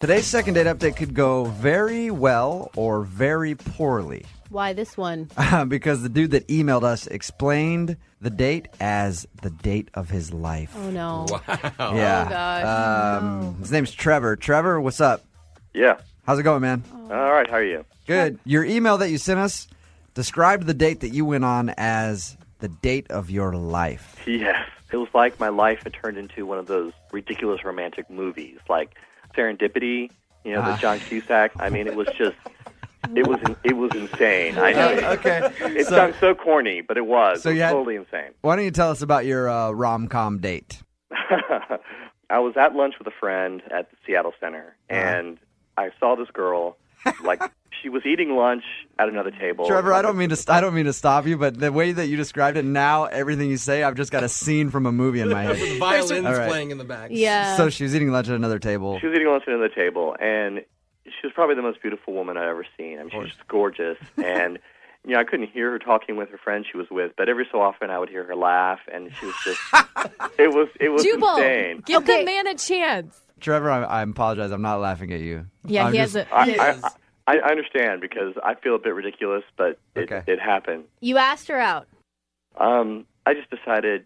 Today's second date update could go very well or very poorly. Why this one? Because the dude that emailed us explained the date as the date of his life. Oh, no. Wow. Yeah. Oh, gosh. No. His name's Trevor. Trevor, what's up? Yeah. How's it going, man? All right. How are you? Good. Your email that you sent us described the date that you went on as the date of your life. Yes. It was like my life had turned into one of those ridiculous romantic movies, like Serendipity, the John Cusack. I mean, it was just, it was insane. I know. Okay. It sounds so corny, but it was. So it was totally insane. Why don't you tell us about your rom-com date? I was at lunch with a friend at the Seattle Center, and I saw this girl, like, she was eating lunch at another table. Trevor, I don't mean to stop you, but the way that you described it, now everything you say, I've just got a scene from a movie in my head. The violins All right. playing in the back. Yeah. So she was eating lunch at another table. She was eating lunch at another table, and she was probably the most beautiful woman I've ever seen. I mean, she was just gorgeous, and I couldn't hear her talking with her friend she was with, but every so often I would hear her laugh, and she was just, it was Jubal, insane. give the man a chance. Trevor, I apologize. I'm not laughing at you. Yeah, I'm he just- has a... I understand because I feel a bit ridiculous, but it happened. You asked her out. I just decided,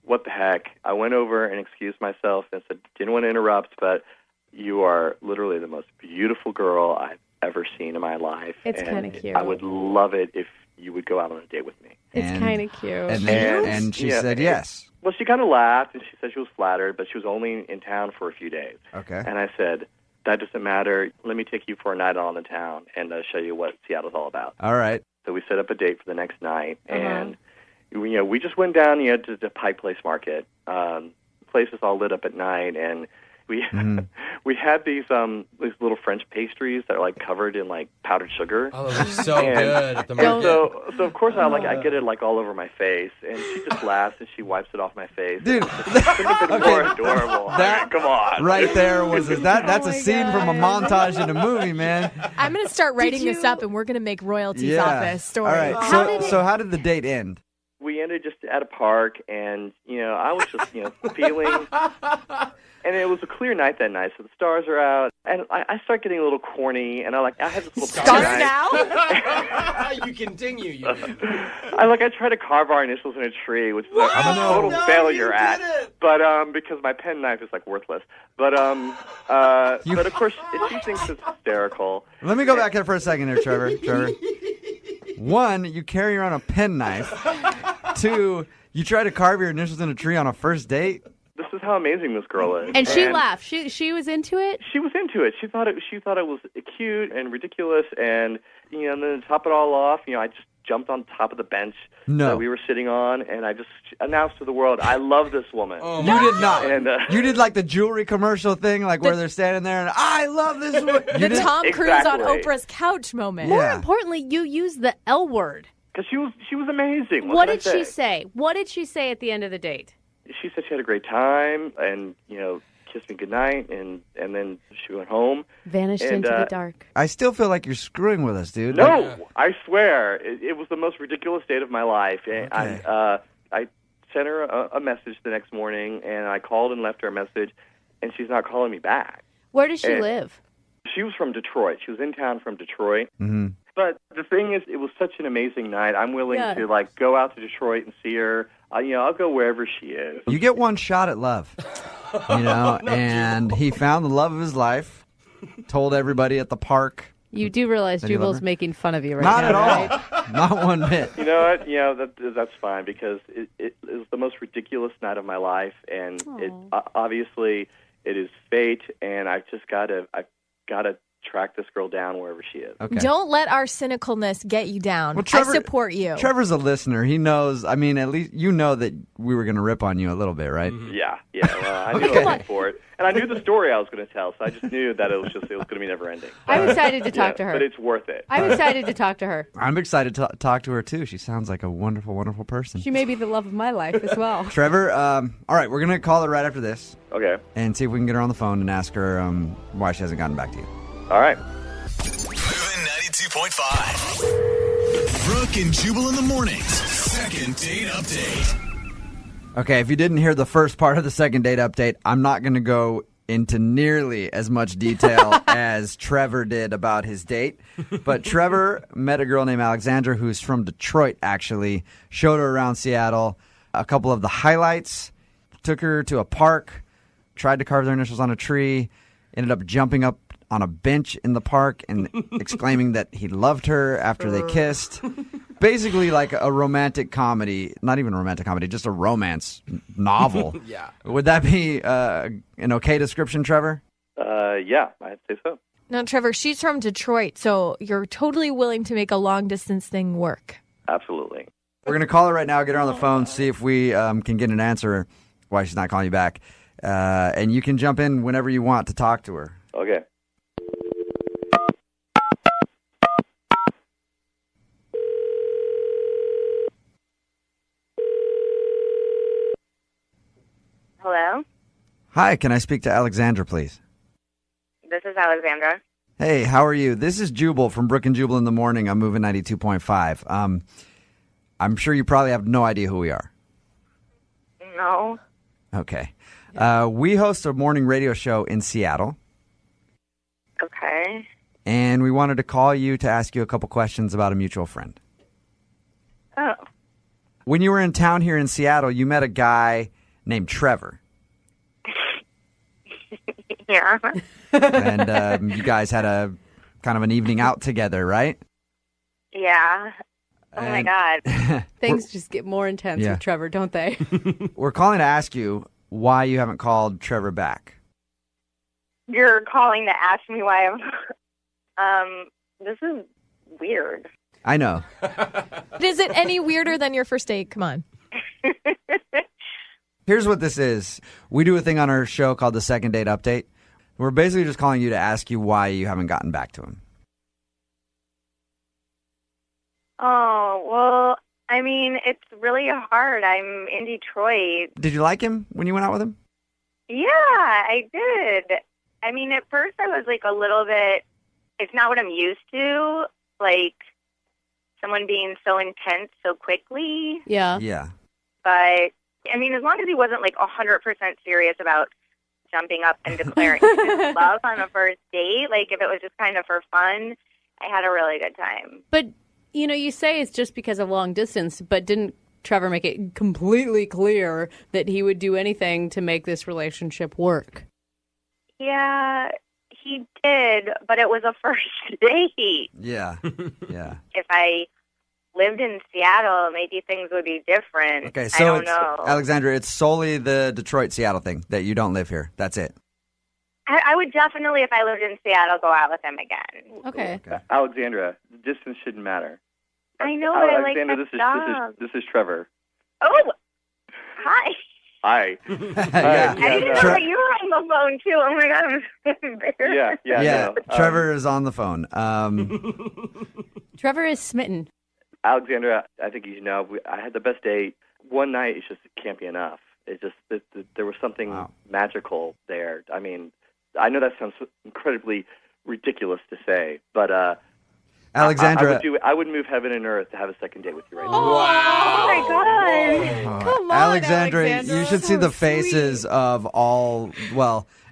what the heck. I went over and excused myself and said, didn't want to interrupt, but you are literally the most beautiful girl I've ever seen in my life. It's kind of cute. I would love it if you would go out on a date with me. It's kind of cute. And she said yes. Well, she kind of laughed, and she said she was flattered, but she was only in town for a few days. Okay. And I said, that doesn't matter. Let me take you for a night on the town and show you what Seattle's all about. All right. So we set up a date for the next night, and we just went down to the Pike Place Market. The place is all lit up at night, and we we had these little French pastries that are like covered in like powdered sugar. Oh, those are so good at the market. So of course I get it like all over my face, and she just laughs and she wipes it off my face. Dude, it's more adorable. Come on, right there was that's a scene from a montage in a movie, man. I'm going to start writing this up, and we're going to make royalties off this story. All right. So how did the date end? We ended just at a park, and I was just feeling. And it was a clear night that night, so the stars are out, and I start getting a little corny, and I had this little Stars now? You continue. I try to carve our initials in a tree, which I'm a total failure at. But because my pen knife is worthless. But but of course she thinks it's hysterical. Let me go back there for a second there, Trevor. One, you carry around a pen knife. Two, you try to carve your initials in a tree on a first date. This is how amazing this girl is. And she laughed. She was into it? She was into it. She thought it was cute and ridiculous, and and then to top it all off, I just jumped on top of the bench that we were sitting on, and I just announced to the world, I love this woman. Oh, you did not. And, you did like the jewelry commercial thing, where they're standing there and I love this woman. The Tom Cruise on Exactly. Oprah's couch moment. More importantly, you used the L word. Because she was amazing. What did she say? What did she say at the end of the date? She said she had a great time, and kissed me goodnight, and then she went home. Vanished into the dark. I still feel like you're screwing with us, dude. No, I swear, it was the most ridiculous date of my life. Okay. I sent her a message the next morning, and I called and left her a message, and she's not calling me back. Where does she live? She was from Detroit. She was in town from Detroit. Mm-hmm. But the thing is, it was such an amazing night. I'm willing to go out to Detroit and see her. I'll go wherever she is. You get one shot at love, and he found the love of his life, told everybody at the park. You do realize Jubal's making fun of you right Not now, at all. right? Not one bit. You know what? That's fine because it was the most ridiculous night of my life, and obviously it is fate, and I've got to track this girl down wherever she is. Okay. Don't let our cynicalness get you down. Well, Trevor, I support you. Trevor's a listener. He knows. I mean, at least you know that we were going to rip on you a little bit, right? Mm-hmm. Yeah. Well, I knew I was for it, and I knew the story I was going to tell, so I just knew that it was going to be never ending. I'm excited to talk to her. But it's worth it. I'm excited to talk to her. I'm excited to talk to her too. She sounds like a wonderful, wonderful person. She may be the love of my life as well. Trevor, all right, we're going to call her right after this. Okay. And see if we can get her on the phone and ask her why she hasn't gotten back to you. All right. Moving 92.5. Brooke and Jubal in the mornings. Second date update. Okay, if you didn't hear the first part of the second date update, I'm not going to go into nearly as much detail as Trevor did about his date. But Trevor met a girl named Alexandra who's from Detroit, actually. Showed her around Seattle. A couple of the highlights. Took her to a park. Tried to carve their initials on a tree. Ended up jumping up on a bench in the park and exclaiming that he loved her after they kissed. Basically like a romantic comedy. Not even a romantic comedy, just a romance novel. Yeah. Would that be an okay description, Trevor? Yeah, I'd say so. Now, Trevor, she's from Detroit, so you're totally willing to make a long-distance thing work. Absolutely. We're going to call her right now, get her on the phone, see if we can get an answer why she's not calling you back. And you can jump in whenever you want to talk to her. Okay. Hello, Hi, can I speak to Alexandra, please? this is Alexandra. Hey, how are you? This is Jubal from Brooke and Jubal in the Morning. I'm moving 92.5. I'm sure you probably have no idea who we are. No. Okay. We host a morning radio show in Seattle, Okay. and we wanted to call you to ask you a couple questions about a mutual friend. Oh. When you were in town here in Seattle, you met a guy named Trevor, Yeah. and you guys had a kind of an evening out together, right? Yeah. Oh my And- God. Things just get more intense Yeah. with Trevor, don't they? We're calling to ask you why you haven't called Trevor back. You're calling to ask me why I'm. This is weird. I know. Is it any weirder than your first date? Come on. Here's what this is. We do a thing on our show called the Second Date Update. We're basically just calling you to ask you why you haven't gotten back to him. Oh, well, I mean, it's really hard. I'm in Detroit. Did you like him when you went out with him? Yeah, I did. I mean, at first I was like a little bit, it's not what I'm used to, like someone being so intense so quickly. Yeah. Yeah. But, I mean, as long as he wasn't like 100% serious about jumping up and declaring his love on a first date, like if it was just kind of for fun, I had a really good time. But, you say it's just because of long distance, but didn't Trevor make it completely clear that he would do anything to make this relationship work? Yeah, he did, but it was a first date. Yeah. Yeah. If I lived in Seattle, maybe things would be different. Okay, I so don't it's, know. Alexandra, it's solely the Detroit-Seattle thing that you don't live here. That's it. I would definitely, if I lived in Seattle, go out with him again. Okay. Alexandra, distance shouldn't matter. I know, but I like Alexandra, that this is Trevor. Oh, hi. Hi. Yeah. I didn't know that you were on the phone, too. Oh, my God, I'm so embarrassed. Yeah. No. Trevor is on the phone. Trevor is smitten. Alexandra, I think you know, I had the best date. One night, it just can't be enough. It's just there was something magical there. I mean, I know that sounds incredibly ridiculous to say, but Alexandra. I would move heaven and earth to have a second date with you right now. Oh, my God. Come on, Alexandra, Alexandra. you should see the faces of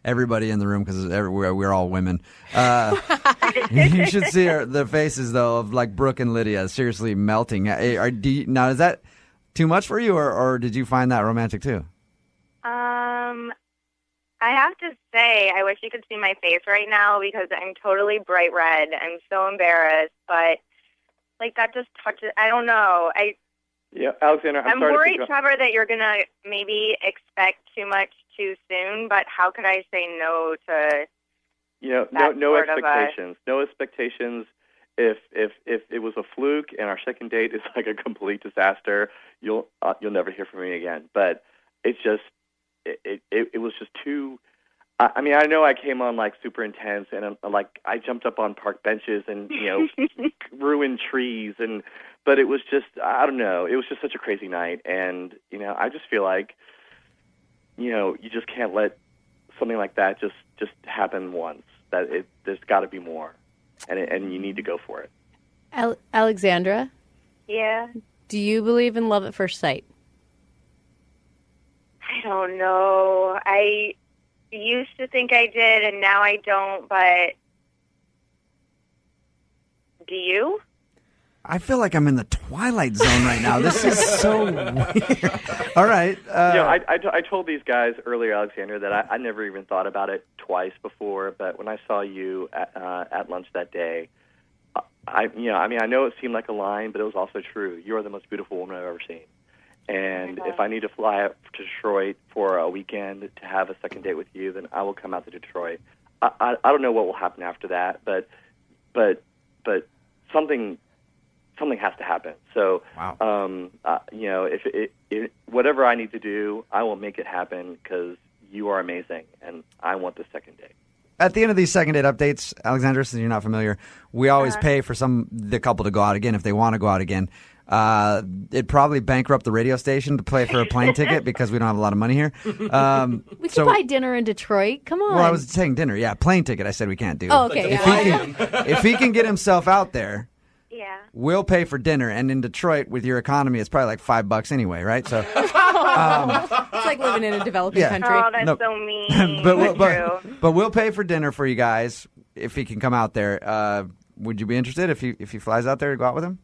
everybody in the room because we're all women. You should see the faces, though, of like Brooke and Lydia seriously melting. Now, is that too much for you, or did you find that romantic, too? I have to say, I wish you could see my face right now because I'm totally bright red. I'm so embarrassed, but like that just touches. I don't know. Yeah, Alexandra, I'm sorry worried, to Trevor, that you're gonna maybe expect too much too soon. But how could I say no to? no sort of expectations. No expectations. If it was a fluke and our second date is like a complete disaster, you'll never hear from me again. But it's just. It was just too. I mean, I know I came on like super intense, and like I jumped up on park benches and ruined trees, but it was just I don't know. It was just such a crazy night, and I just feel like you just can't let something like that just happen once. There's got to be more, and you need to go for it. Alexandra, Yeah. do you believe in love at first sight? I don't know. used to think I did, and now I don't, but do you? I feel like I'm in the Twilight Zone right now. This is so weird. All right. I told these guys earlier, Alexander, that I never even thought about it twice before. But when I saw you at lunch that day, I know it seemed like a line, but it was also true. You are the most beautiful woman I've ever seen. And if I need to fly up to Detroit for a weekend to have a second date with you, then I will come out to Detroit. I don't know what will happen after that, but something has to happen. So, wow. If whatever I need to do, I will make it happen because you are amazing, and I want the second date. At the end of these second date updates, Alexandra, since you're not familiar, we always pay for the couple to go out again if they want to go out again. It'd probably bankrupt the radio station to pay for a plane ticket because we don't have a lot of money here. We could buy dinner in Detroit. Come on. Well, I was saying dinner. Yeah, plane ticket I said we can't do. Oh, okay. If he can get himself out there, Yeah. we'll pay for dinner. And in Detroit, with your economy, it's probably like $5 anyway, right? So It's like living in a developing country. Oh, that's so mean. but we'll pay for dinner for you guys if he can come out there. Would you be interested if he flies out there to go out with him?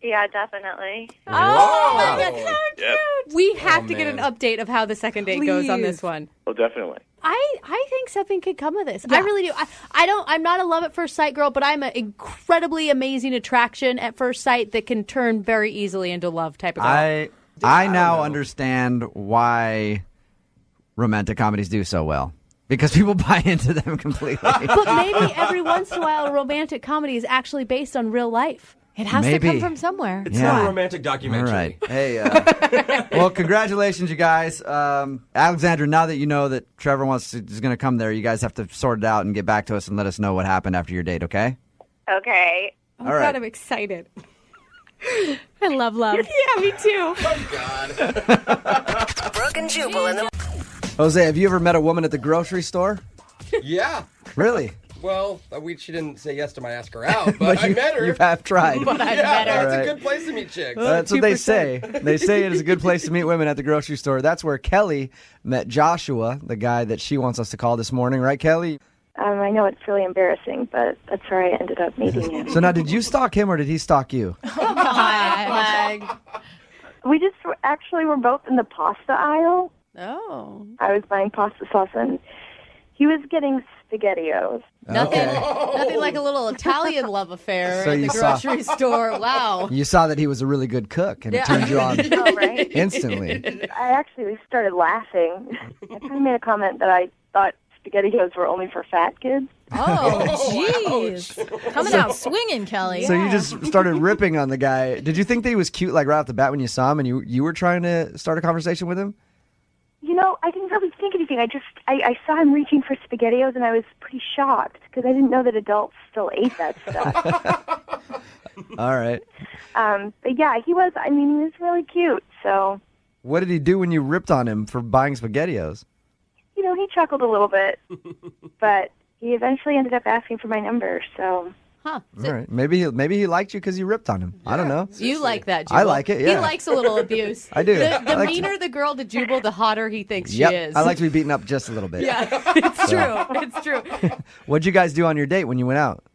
Yeah, definitely. Oh, Whoa. that's so cute. We have to get an update of how the second date goes on this one. Oh, definitely. I think something could come of this. Yeah. I really do. I'm not a love at first sight girl, but I'm an incredibly amazing attraction at first sight that can turn very easily into love type of girl. I now understand why romantic comedies do so well. Because people buy into them completely. But maybe every once in a while, a romantic comedy is actually based on real life. It has to come from somewhere. It's not a romantic documentary. All right. Hey, well, congratulations, you guys. Alexandra, now that you know that Trevor is going to come there, you guys have to sort it out and get back to us and let us know what happened after your date, okay? Okay. Oh, God, right. I'm excited. I love love. Yeah, me too. Oh, God. Brooke and Jubal in the... Jose, have you ever met a woman at the grocery store? Yeah. Really? Well, she didn't say yes to my ask her out, but I met her. You have tried. But I met her. It's a good place to meet chicks. That's what they say. They say it is a good place to meet women at the grocery store. That's where Kelly met Joshua, the guy that she wants us to call this morning. Right, Kelly? I know it's really embarrassing, but that's where I ended up meeting him. So now, did you stalk him or did he stalk you? Flag. We just were both in the pasta aisle. Oh. I was buying pasta sauce, and he was getting SpaghettiOs. Nothing like a little Italian love affair So at you the grocery store. Wow. You saw that he was a really good cook, and it turned you on Oh, right. instantly. I actually started laughing. I kind of made a comment that I thought SpaghettiOs were only for fat kids. Oh, jeez. Coming out swinging, Kelly. So you just started ripping on the guy. Did you think that he was cute, like right off the bat when you saw him, and you were trying to start a conversation with him? You know, I didn't really think anything. I saw him reaching for SpaghettiOs, and I was pretty shocked because I didn't know that adults still ate that stuff. All right. But yeah, he was really cute. So. What did he do when you ripped on him for buying SpaghettiOs? You know, he chuckled a little bit, but he eventually ended up asking for my number. So. Huh. All right. Maybe he liked you because you ripped on him. I don't know. You like that, Jubal. I like it, yeah. He likes a little abuse. I do. The meaner the girl to Jubal, the hotter he thinks she is. I like to be beaten up just a little bit. Yeah, it's true. It's true. What'd you guys do on your date when you went out?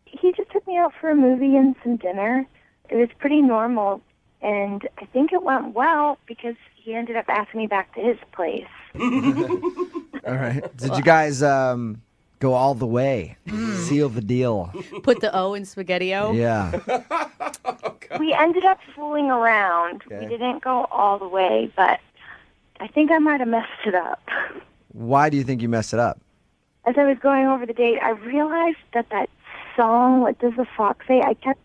He just took me out for a movie and some dinner. It was pretty normal, and I think it went well because he ended up asking me back to his place. All right. Did you guys go all the way? Seal the deal. Put the O in SpaghettiO. Yeah. We ended up fooling around. Okay. We didn't go all the way, but I think I might have messed it up. Why do you think you messed it up? As I was going over the date, I realized that song, What Does the Fox Say? I kept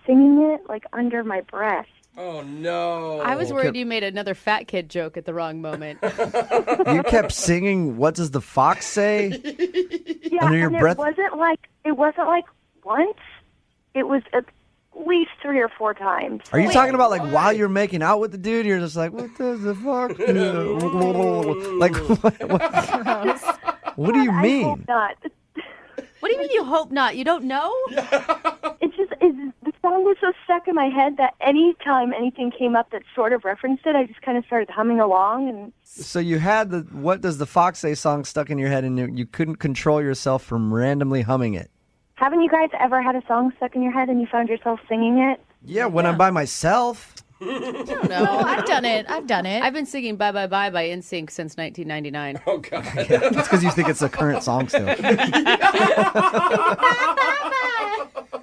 singing it like under my breath. Oh, no. I was worried you made another fat kid joke at the wrong moment. You kept singing What Does the Fox Say? Yeah, Under your and breath? It wasn't like once. It was at least 3 or 4 times. Are you talking about like while you're making out with the dude, you're just like, what does the fox do? Like, what do you I mean? hope not. What do you mean you hope not? You don't know? The song song was so stuck in my head that any time anything came up that sort of referenced it, I just kind of started humming along. And So you had the What Does the Fox Say song stuck in your head, and you couldn't control yourself from randomly humming it. haven't you guys ever had a song stuck in your head and you found yourself singing it? Yeah, when I'm by myself. No, I've done it. I've been singing Bye Bye Bye by NSYNC since 1999. Oh, God. That's because you think it's a current song still.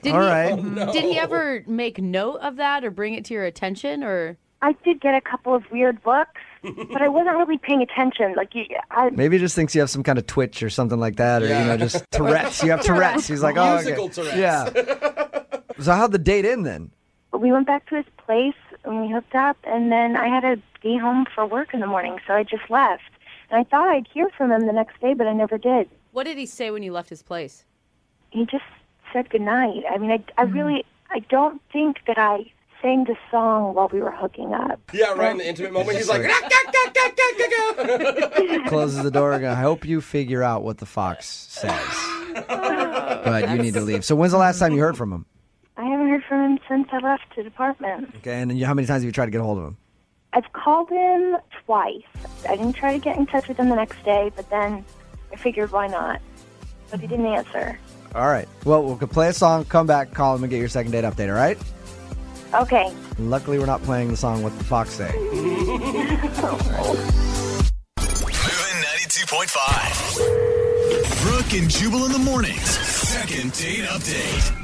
Did he ever make note of that or bring it to your attention? Or I did get a couple of weird looks, but I wasn't really paying attention. Maybe he just thinks you have some kind of twitch or something like that, or just Tourette's. You have Tourette's. He's like, oh, Musical okay. Tourette's. Yeah. So how'd the date end then? We went back to his place and we hooked up, and then I had to be home for work in the morning, so I just left. And I thought I'd hear from him the next day, but I never did. what did he say when you left his place? He just said goodnight. I mean, I don't think that I sang the song while we were hooking up. Yeah, right in the intimate moment, he's like, Closes the door. I hope you figure out what the fox says. But you need to leave. So when's the last time you heard from him? I haven't heard from him since I left his apartment. Okay, and then how many times have you tried to get a hold of him? I've called him twice. I didn't try to get in touch with him the next day, but then I figured why not. But he didn't answer. All right. Well, we'll play a song, come back, call him, and get your second date update, all right? Okay. Luckily, we're not playing the song What the Fox Say. Moving 92.5. Brooke and Jubal in the mornings. Second date update.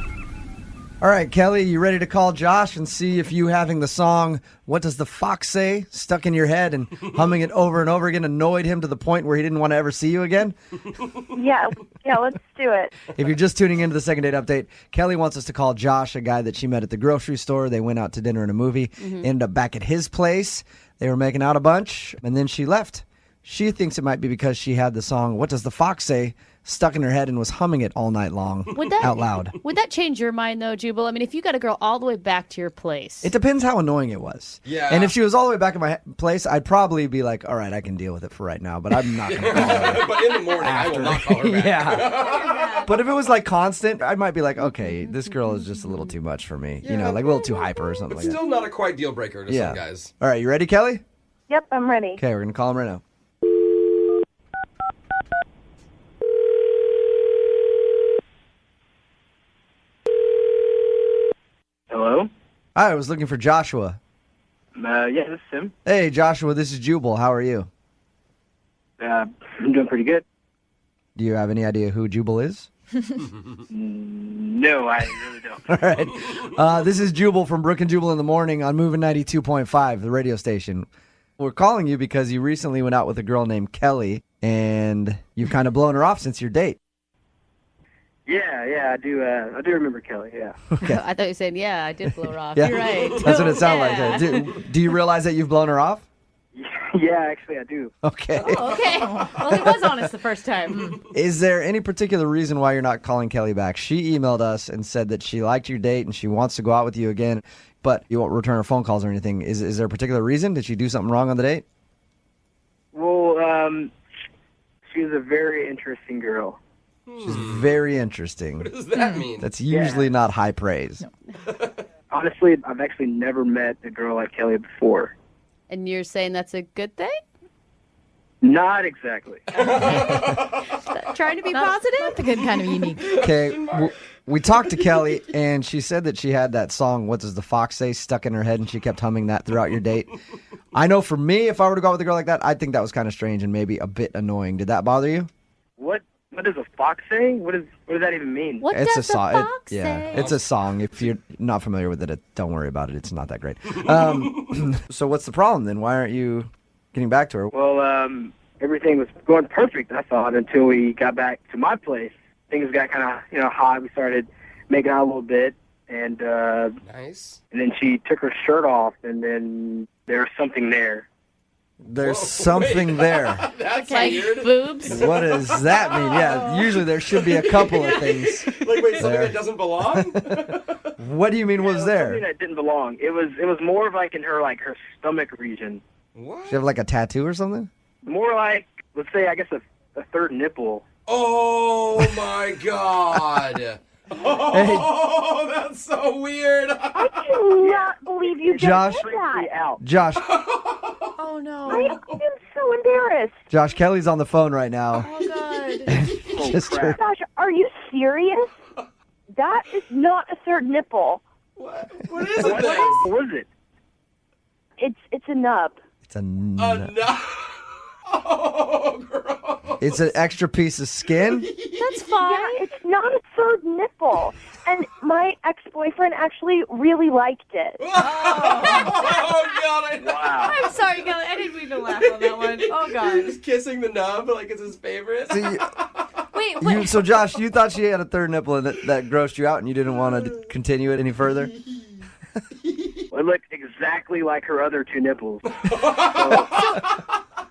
All right, Kelly, you ready to call Josh and see if you having the song What Does the Fox Say stuck in your head and humming it over and over again annoyed him to the point where he didn't want to ever see you again? Yeah, let's do it. If you're just tuning into the second date update, Kelly wants us to call Josh, a guy that she met at the grocery store. They went out to dinner and a movie, ended up back at his place. They were making out a bunch, and then she left. She thinks it might be because she had the song What Does the Fox Say stuck in her head and was humming it all night long out loud. Would that change your mind, though, Jubal? I mean, if you got a girl all the way back to your place. It depends how annoying it was. Yeah. And if she was all the way back at my place, I'd probably be like, all right, I can deal with it for right now, but I'm not going to call her. But in the morning, I will not call her back. Yeah. But if it was like constant, I might be like, okay, this girl is just a little too much for me. Yeah, like a little too hyper or something But like still not a quite deal breaker to that. some guys. All right, you ready, Kelly? Yep, I'm ready. Okay, we're going to call him right now. Hello? Hi, I was looking for Joshua. Yeah, this is Tim. Hey, Joshua, this is Jubal. How are you? I'm doing pretty good. Do you have any idea who Jubal is? No, I really don't. All right. This is Jubal from Brooke and Jubal in the morning on Moving 92.5, the radio station. We're calling you because you recently went out with a girl named Kelly, and you've kind of blown her off since your date. Yeah, I do remember Kelly, yeah. Okay. I thought you said, yeah, I did blow her off. Yeah. You're right. That's what it sounded Yeah. like. Do you realize that you've blown her off? Yeah, actually I do. Okay. Oh, okay. Well, he was honest the first time. Is there any particular reason why you're not calling Kelly back? She emailed us and said that she liked your date and she wants to go out with you again, but you won't return her phone calls or anything. Is there a particular reason? Did she do something wrong on the date? Well, she was a very interesting girl. She's very interesting. What does that mean? That's usually not high praise. Honestly, I've actually never met a girl like Kelly before. And you're saying that's a good thing? Not exactly. Trying to be positive? Not the good kind of unique. Okay, we talked to Kelly, and she said that she had that song, What Does the Fox Say, stuck in her head, and she kept humming that throughout your date. I know for me, if I were to go out with a girl like that, I'd think that was kind of strange and maybe a bit annoying. Did that bother you? What does a fox say? What does that even mean? What It's does a song. the fox say? Yeah, it's a song. If you're not familiar with it, don't worry about it. It's not that great. So what's the problem then? Why aren't you getting back to her? Well, everything was going perfect, I thought, until we got back to my place. Things got kind of, hot. We started making out a little bit, and Nice. and then she took her shirt off, and then there was something there. There's Whoa, something wait. there. That's Like weird. boobs? What does that mean? Yeah, usually there should be a couple of things. Like, wait, something there. that doesn't belong? What do you mean was Something there? that didn't belong. It was more of like in her stomach region. What? She have like a tattoo or something? More like, let's say, I guess a third nipple. Oh, my God. Oh, that's so weird. I cannot believe you Josh? just did that. Out. Josh, Oh no. I am so embarrassed. Josh, Kelly's on the phone right now. Oh god. Just crap. Gosh, are you serious? That is not a third nipple. What is it What then? was it? It's a nub. It's a Oh, no. Oh, gross. It's an extra piece of skin. That's fine. Yeah, it's not a third nipple. And my ex-boyfriend actually really liked it. Oh, God. Wow. I'm sorry, Kelly. I didn't mean to laugh on that one. Oh You're god. just kissing the nub like it's his favorite. Wait. So Josh, you thought she had a third nipple and that grossed you out and you didn't want to continue it any further? It looked exactly like her other two nipples.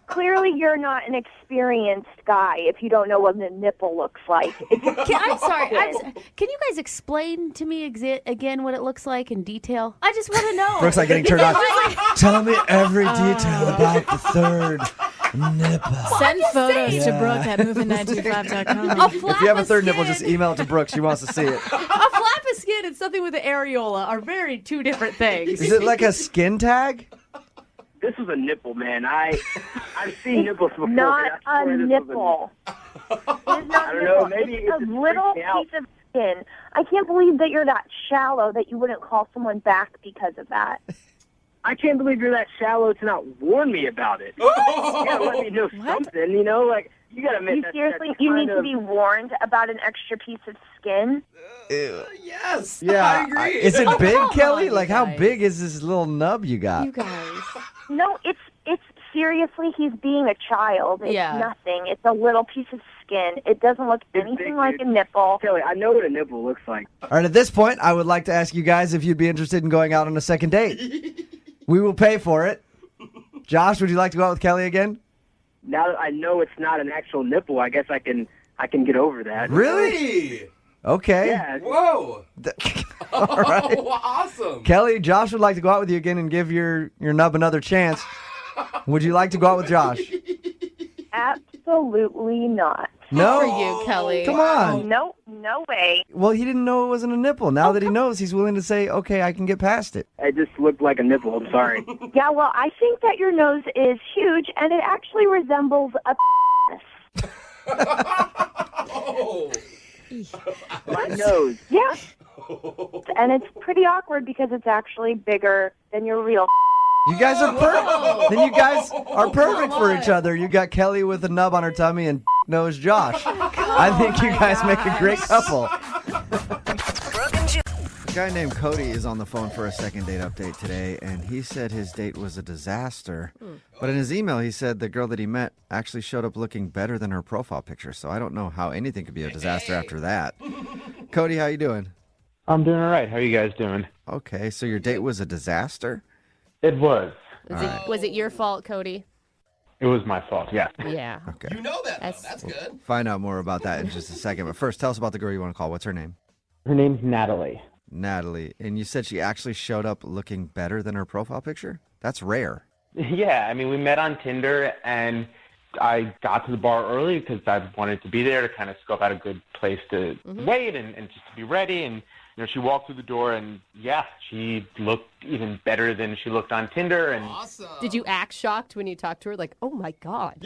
Clearly, you're not an experienced guy if you don't know what a nipple looks like. I'm sorry. Can you guys explain to me again what it looks like in detail? I just want to know. Brooke's like getting turned on. Tell me every detail about the third nipple. Send photos to Yeah. Brooke at moving925.com. A flap If you have a of third nipple, skin- just email it to Brooke. She wants to see it. A flap of skin and something with an areola are very two different things. Is it like a skin tag? This was a nipple, man. I've seen nipples before. Not but I a swear this was nipple. It's not I a don't know, nipple. maybe it's it a just little freaked me out. piece of skin. I can't believe that you're that shallow that you wouldn't call someone back because of that. I can't believe you're that shallow to not warn me about it. You gotta let me know something, you know? Like, you gotta admit You that. seriously, that's you kind need to of- be warned about an extra piece of skin. Yes. Yeah. I agree. Is it big, come Kelly? on, Like, you how guys. big is this little nub you got? You guys. No, it's seriously, he's being a child. It's Yeah. nothing. It's a little piece of skin. It doesn't look It's anything big, like dude. a nipple. Kelly, I know what a nipple looks like. All right, at this point, I would like to ask you guys if you'd be interested in going out on a second date. We will pay for it. Josh, would you like to go out with Kelly again? Now that I know it's not an actual nipple, I guess I can get over that. Really? Hey. Okay. Yeah. Whoa. All right. Oh, awesome. Kelly, Josh would like to go out with you again and give your nub another chance. Would you like to go out with Josh? Absolutely not. No? For you, Kelly. Come on. No way. Well, he didn't know it wasn't a nipple. Now that he knows, he's willing to say, okay, I can get past it. It just looked like a nipple. I'm sorry. Yeah, well, I think that your nose is huge, and it actually resembles a penis. Oh. My nose. Yeah. And it's pretty awkward because it's actually bigger than your real. You guys are perfect. Then you guys are perfect for each other. You got Kelly with a nub on her tummy and nose Josh. I think you guys make a great couple. Brooke and Jubal. A guy named Cody is on the phone for a second date update today, and he said his date was a disaster. But in his email, he said the girl that he met actually showed up looking better than her profile picture. So I don't know how anything could be a disaster after that. Cody, how you doing? I'm doing all right. How are you guys doing? Okay, so your date was a disaster? It was. Was it your fault, Cody? It was my fault, yeah. Yeah. Okay. You know that, though. That's good. Find out more about that in just a second. But first, tell us about the girl you want to call. What's her name? Her name's Natalie. Natalie. And you said she actually showed up looking better than her profile picture? That's rare. Yeah, I mean, we met on Tinder, and I got to the bar early because I wanted to be there to kind of scope out a good place to wait and just to be ready. And, you know, she walked through the door, and, yeah, she looked even better than she looked on Tinder. And Awesome. Did you act shocked when you talked to her? Like, oh my God.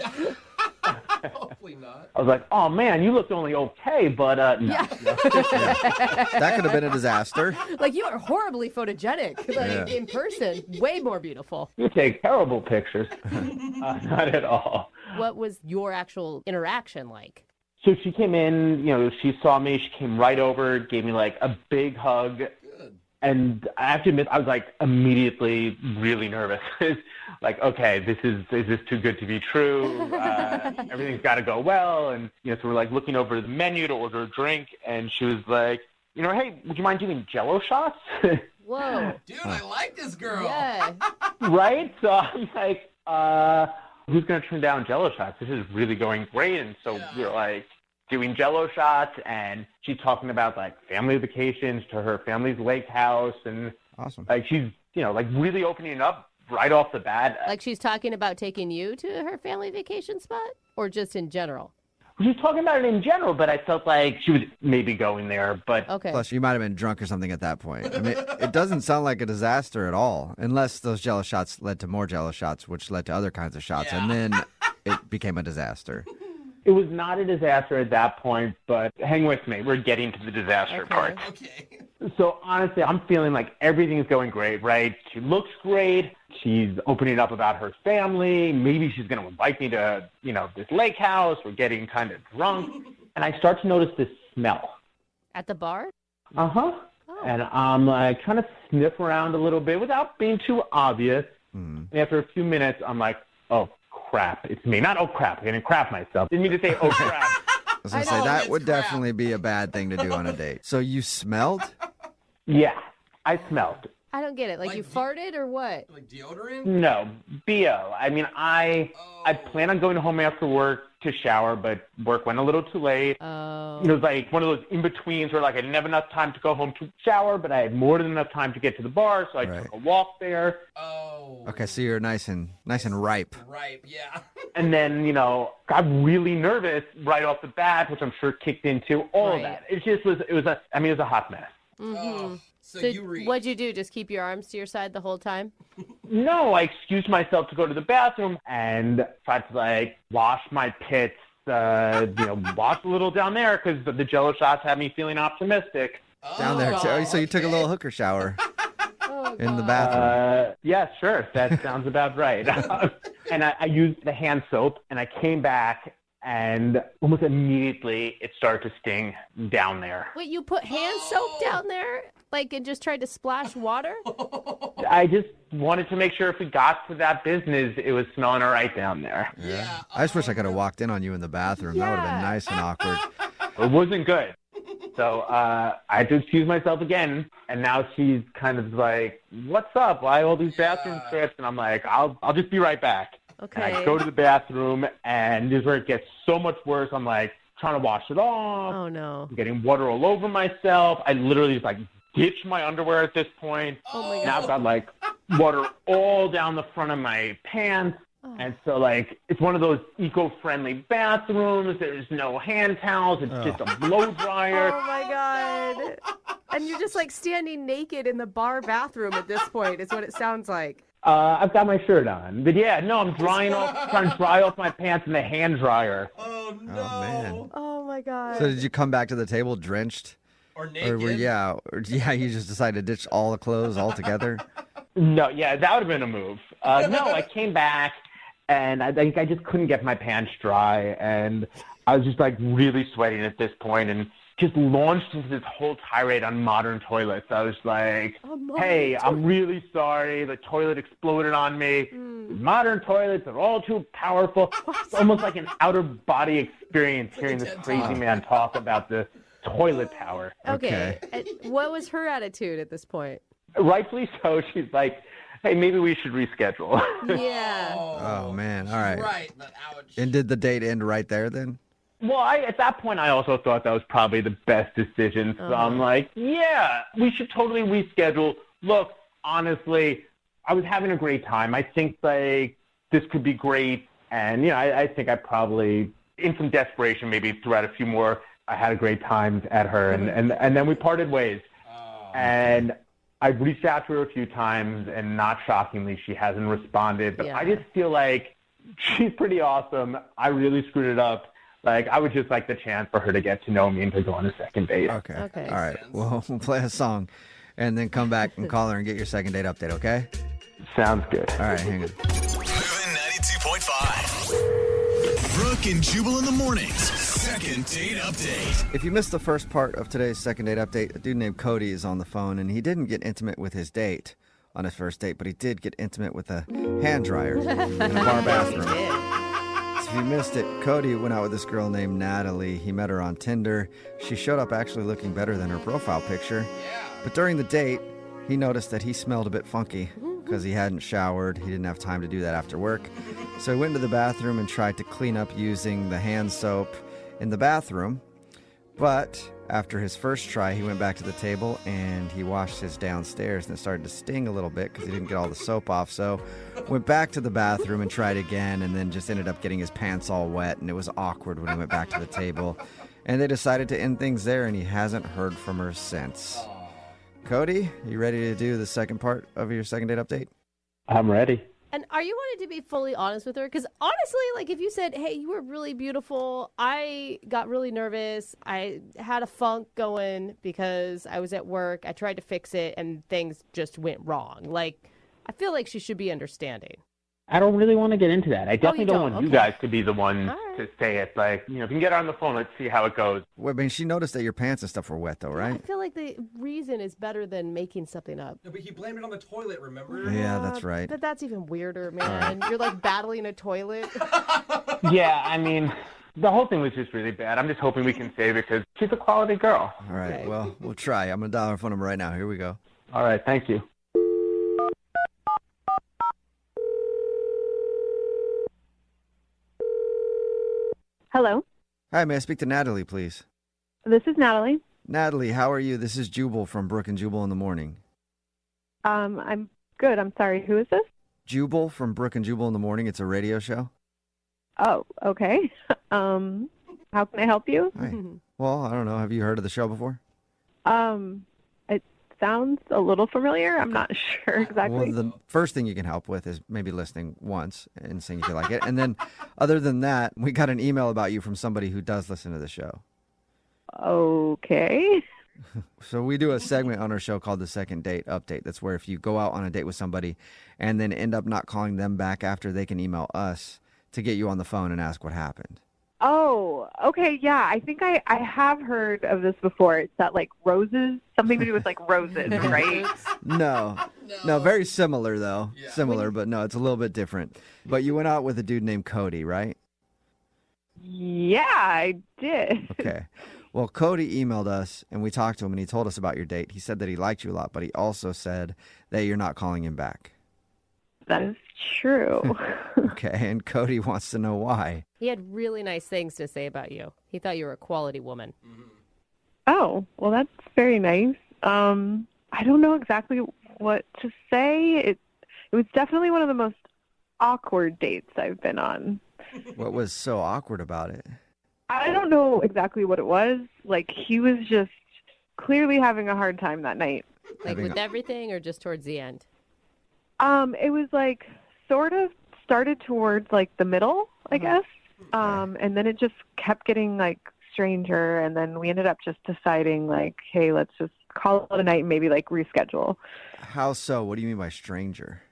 Hopefully not. I was like, oh, man, you looked only okay, but no. Yeah. That could have been a disaster. Like, you are horribly photogenic. Like, in person, way more beautiful. You take terrible pictures. Not at all. What was your actual interaction like? So she came in, you know, she saw me, she came right over, gave me like a big hug. And I have to admit, I was like immediately really nervous. Like, okay, is this too good to be true? Everything's got to go well. And, you know, so we're like looking over the menu to order a drink. And she was like, you know, hey, would you mind doing Jello shots? Whoa. Dude, I like this girl. Yeah. Right? So I'm like, who's going to turn down Jello shots? This is really going great. And so we're like doing Jello shots, and she's talking about like family vacations to her family's lake house. And Awesome. like she's, you know, like really opening it up right off the bat. Like she's talking about taking you to her family vacation spot or just in general? She was talking about it in general, but I felt like she was maybe going there. But Okay. Plus, you might have been drunk or something at that point. I mean, it doesn't sound like a disaster at all, unless those Jello shots led to more Jello shots, which led to other kinds of shots, and then it became a disaster. it was not a disaster at that point, but hang with me. We're getting to the disaster part. Okay. So honestly, I'm feeling like everything's going great, right? She looks great. She's opening up about her family. Maybe she's going to invite me to, this lake house. We're getting kind of drunk. And I start to notice this smell. At the bar? Uh-huh. Oh. And I'm like trying to sniff around a little bit without being too obvious. And after a few minutes, I'm like, oh, crap. It's me. Not, oh, crap. I didn't crap myself. Didn't mean to say, oh, crap. I was going to say, that would definitely be a bad thing to do on a date. So you smelled? Yeah, I smelled. I don't get it. Like you farted or what? Like deodorant? No, BO. I mean, I plan on going home after work to shower, but work went a little too late. Oh. It was like one of those in-betweens where like I didn't have enough time to go home to shower, but I had more than enough time to get to the bar, so I took a walk there. Oh. Okay, so you're nice and ripe. Ripe, yeah. And then, got really nervous right off the bat, which I'm sure kicked into all of that. It just was, it was a hot mess. Mm-hmm. So what'd you do? Just keep your arms to your side the whole time? No, I excused myself to go to the bathroom and tried to wash my pits, wash a little down there because the Jello shots had me feeling optimistic. Down there too. So you took a little hooker shower in the bathroom. Yeah, sure. That sounds about right. And I used the hand soap, and I came back, and almost immediately it started to sting down there. Wait, you put hand soap down there? And just tried to splash water? I just wanted to make sure if we got to that business, it was smelling all right down there. Yeah. I just wish I could have walked in on you in the bathroom. That would have been nice and awkward. It wasn't good. So I had to excuse myself again, and now she's kind of like, what's up? Why all these bathroom trips? And I'm like, I'll just be right back. Okay. And I go to the bathroom, and this is where it gets so much worse. I'm like trying to wash it off. Oh, no. I'm getting water all over myself. I literally just ditch my underwear at this point. Oh, my God. Now I've got water all down the front of my pants. Oh. And so it's one of those eco-friendly bathrooms. There's no hand towels. It's just a blow dryer. Oh my God. And you're just standing naked in the bar bathroom at this point is what it sounds like. I've got my shirt on. But yeah, no, I'm trying to dry off my pants in the hand dryer. Oh no. Oh man. Oh my God. So did you come back to the table drenched? Or naked? You just decided to ditch all the clothes altogether? No, yeah, that would have been a move. No, I came back, and I think I just couldn't get my pants dry, and I was just really sweating at this point, and just launched into this whole tirade on modern toilets. I was like, hey, I'm really sorry. The toilet exploded on me. Modern toilets are all too powerful. It's almost like an out-of-body experience hearing this crazy man talk about the toilet power. Okay. What was her attitude at this point? Rightfully so. She's like, hey, maybe we should reschedule. Yeah. Oh man. All right. Right. But ouch. And did the date end right there then? Well, at that point, I also thought that was probably the best decision. So I'm like, yeah, we should totally reschedule. Look, honestly, I was having a great time. I think this could be great. And, I think I probably, in some desperation, maybe threw out a few more. I had a great time at her, and then we parted ways. And I've reached out to her a few times, and not shockingly, she hasn't responded. But I just feel like she's pretty awesome. I really screwed it up. I would just like the chance for her to get to know me and to go on a second date. Okay. All right. Well, we'll play a song and then come back and call her and get your second date update, okay? Sounds good. All right, hang on. Moving 92.5. Brooke and Jubal in the mornings. Second date update. If you missed the first part of today's second date update, a dude named Cody is on the phone, and he didn't get intimate with his date on his first date, but he did get intimate with a hand dryer in a bar bathroom. If you missed it, Cody went out with this girl named Natalie. He met her on Tinder. She showed up actually looking better than her profile picture. But during the date, he noticed that he smelled a bit funky because he hadn't showered. He didn't have time to do that after work. So he went into the bathroom and tried to clean up using the hand soap in the bathroom. But after his first try, he went back to the table and he washed his downstairs, and it started to sting a little bit because he didn't get all the soap off. So went back to the bathroom and tried again, and then just ended up getting his pants all wet, and it was awkward when he went back to the table. And they decided to end things there, and he hasn't heard from her since. Cody, you ready to do the second part of your second date update? I'm ready. And are you wanting to be fully honest with her? Because honestly, like if you said, hey, you were really beautiful, I got really nervous, I had a funk going because I was at work, I tried to fix it, and things just went wrong. Like, I feel like she should be understanding. I don't really want to get into that. I definitely don't want you Okay. guys to be the one to say it. Like, if you can get her on the phone, let's see how it goes. Well, I mean, she noticed that your pants and stuff were wet, though, I right? feel like the reason is better than making something up. No, but he blamed it on the toilet, remember? Yeah, that's right. But that's even weirder, man. You're like battling a toilet. Yeah, I mean, the whole thing was just really bad. I'm just hoping we can save it because she's a quality girl. All right, well, we'll try. I'm going to dial her phone number right now. Here we go. All right, thank you. Hello, Hi, may I speak to Natalie, please? this is Natalie. Natalie, how are you? This is Jubal from Brooke and Jubal in the morning. I'm good. I'm sorry. Who is this? Jubal from Brooke and Jubal in the morning. It's a radio show. Oh, okay. How can I help you? Hi. Well, I don't know. Have you heard of the show before? It sounds a little familiar. I'm not sure exactly. Well, the first thing you can help with is maybe listening once and seeing if you like it. And then other than that, we got an email about you from somebody who does listen to the show. Okay. So we do a segment on our show called the Second Date Update. That's where if you go out on a date with somebody and then end up not calling them back after, they can email us to get you on the phone and ask what happened. Oh, okay. Yeah, I think I have heard of this before. It's that like roses, something to do with like roses, right? No, very similar though. Similar, but no, it's a little bit different. But you went out with a dude named Cody, right? Yeah, I did. Okay. Well, Cody emailed us, and we talked to him, and he told us about your date. He said that he liked you a lot, but he also said that you're not calling him back. That is true. Okay, and Cody wants to know why. He had really nice things to say about you. He thought you were a quality woman. Oh, well, that's very nice. I don't know exactly what to say. It was definitely one of the most awkward dates I've been on. What was so awkward about it? I don't know exactly what it was. Like, he was just clearly having a hard time that night. Like with everything or just towards the end? It was like sort of started towards like the middle, I guess. And then it just kept getting like stranger. And then we ended up just deciding like, hey, let's just call it a night and maybe like reschedule. How so? What do you mean by stranger?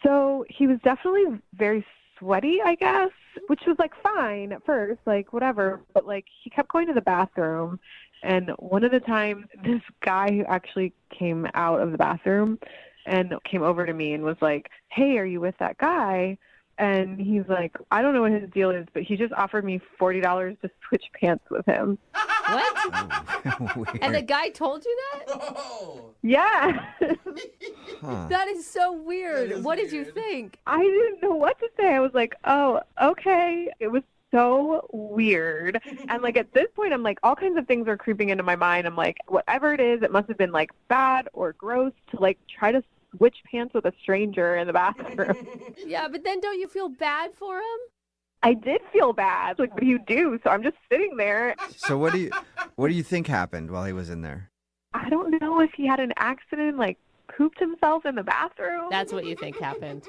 So he was definitely very sweaty, I guess, which was like fine at first, like whatever. But like he kept going to the bathroom. And one of the times, this guy who actually came out of the bathroom and came over to me and was like, hey, are you with that guy? And he's like, I don't know what his deal is, but he just offered me $40 to switch pants with him. What? And the guy told you that? Yeah. That is so weird. What did you think? I didn't know what to say. I was like, oh, okay. It was so weird. And like at this point, I'm like, all kinds of things are creeping into my mind. I'm like, whatever it is, it must have been like bad or gross to like try to switch pants with a stranger in the bathroom. Yeah, but then don't you feel bad for him? I did feel bad. Like, what do you do? So I'm just sitting there. So what do you think happened while he was in there? I don't know if he had an accident, like pooped himself in the bathroom. That's what you think happened.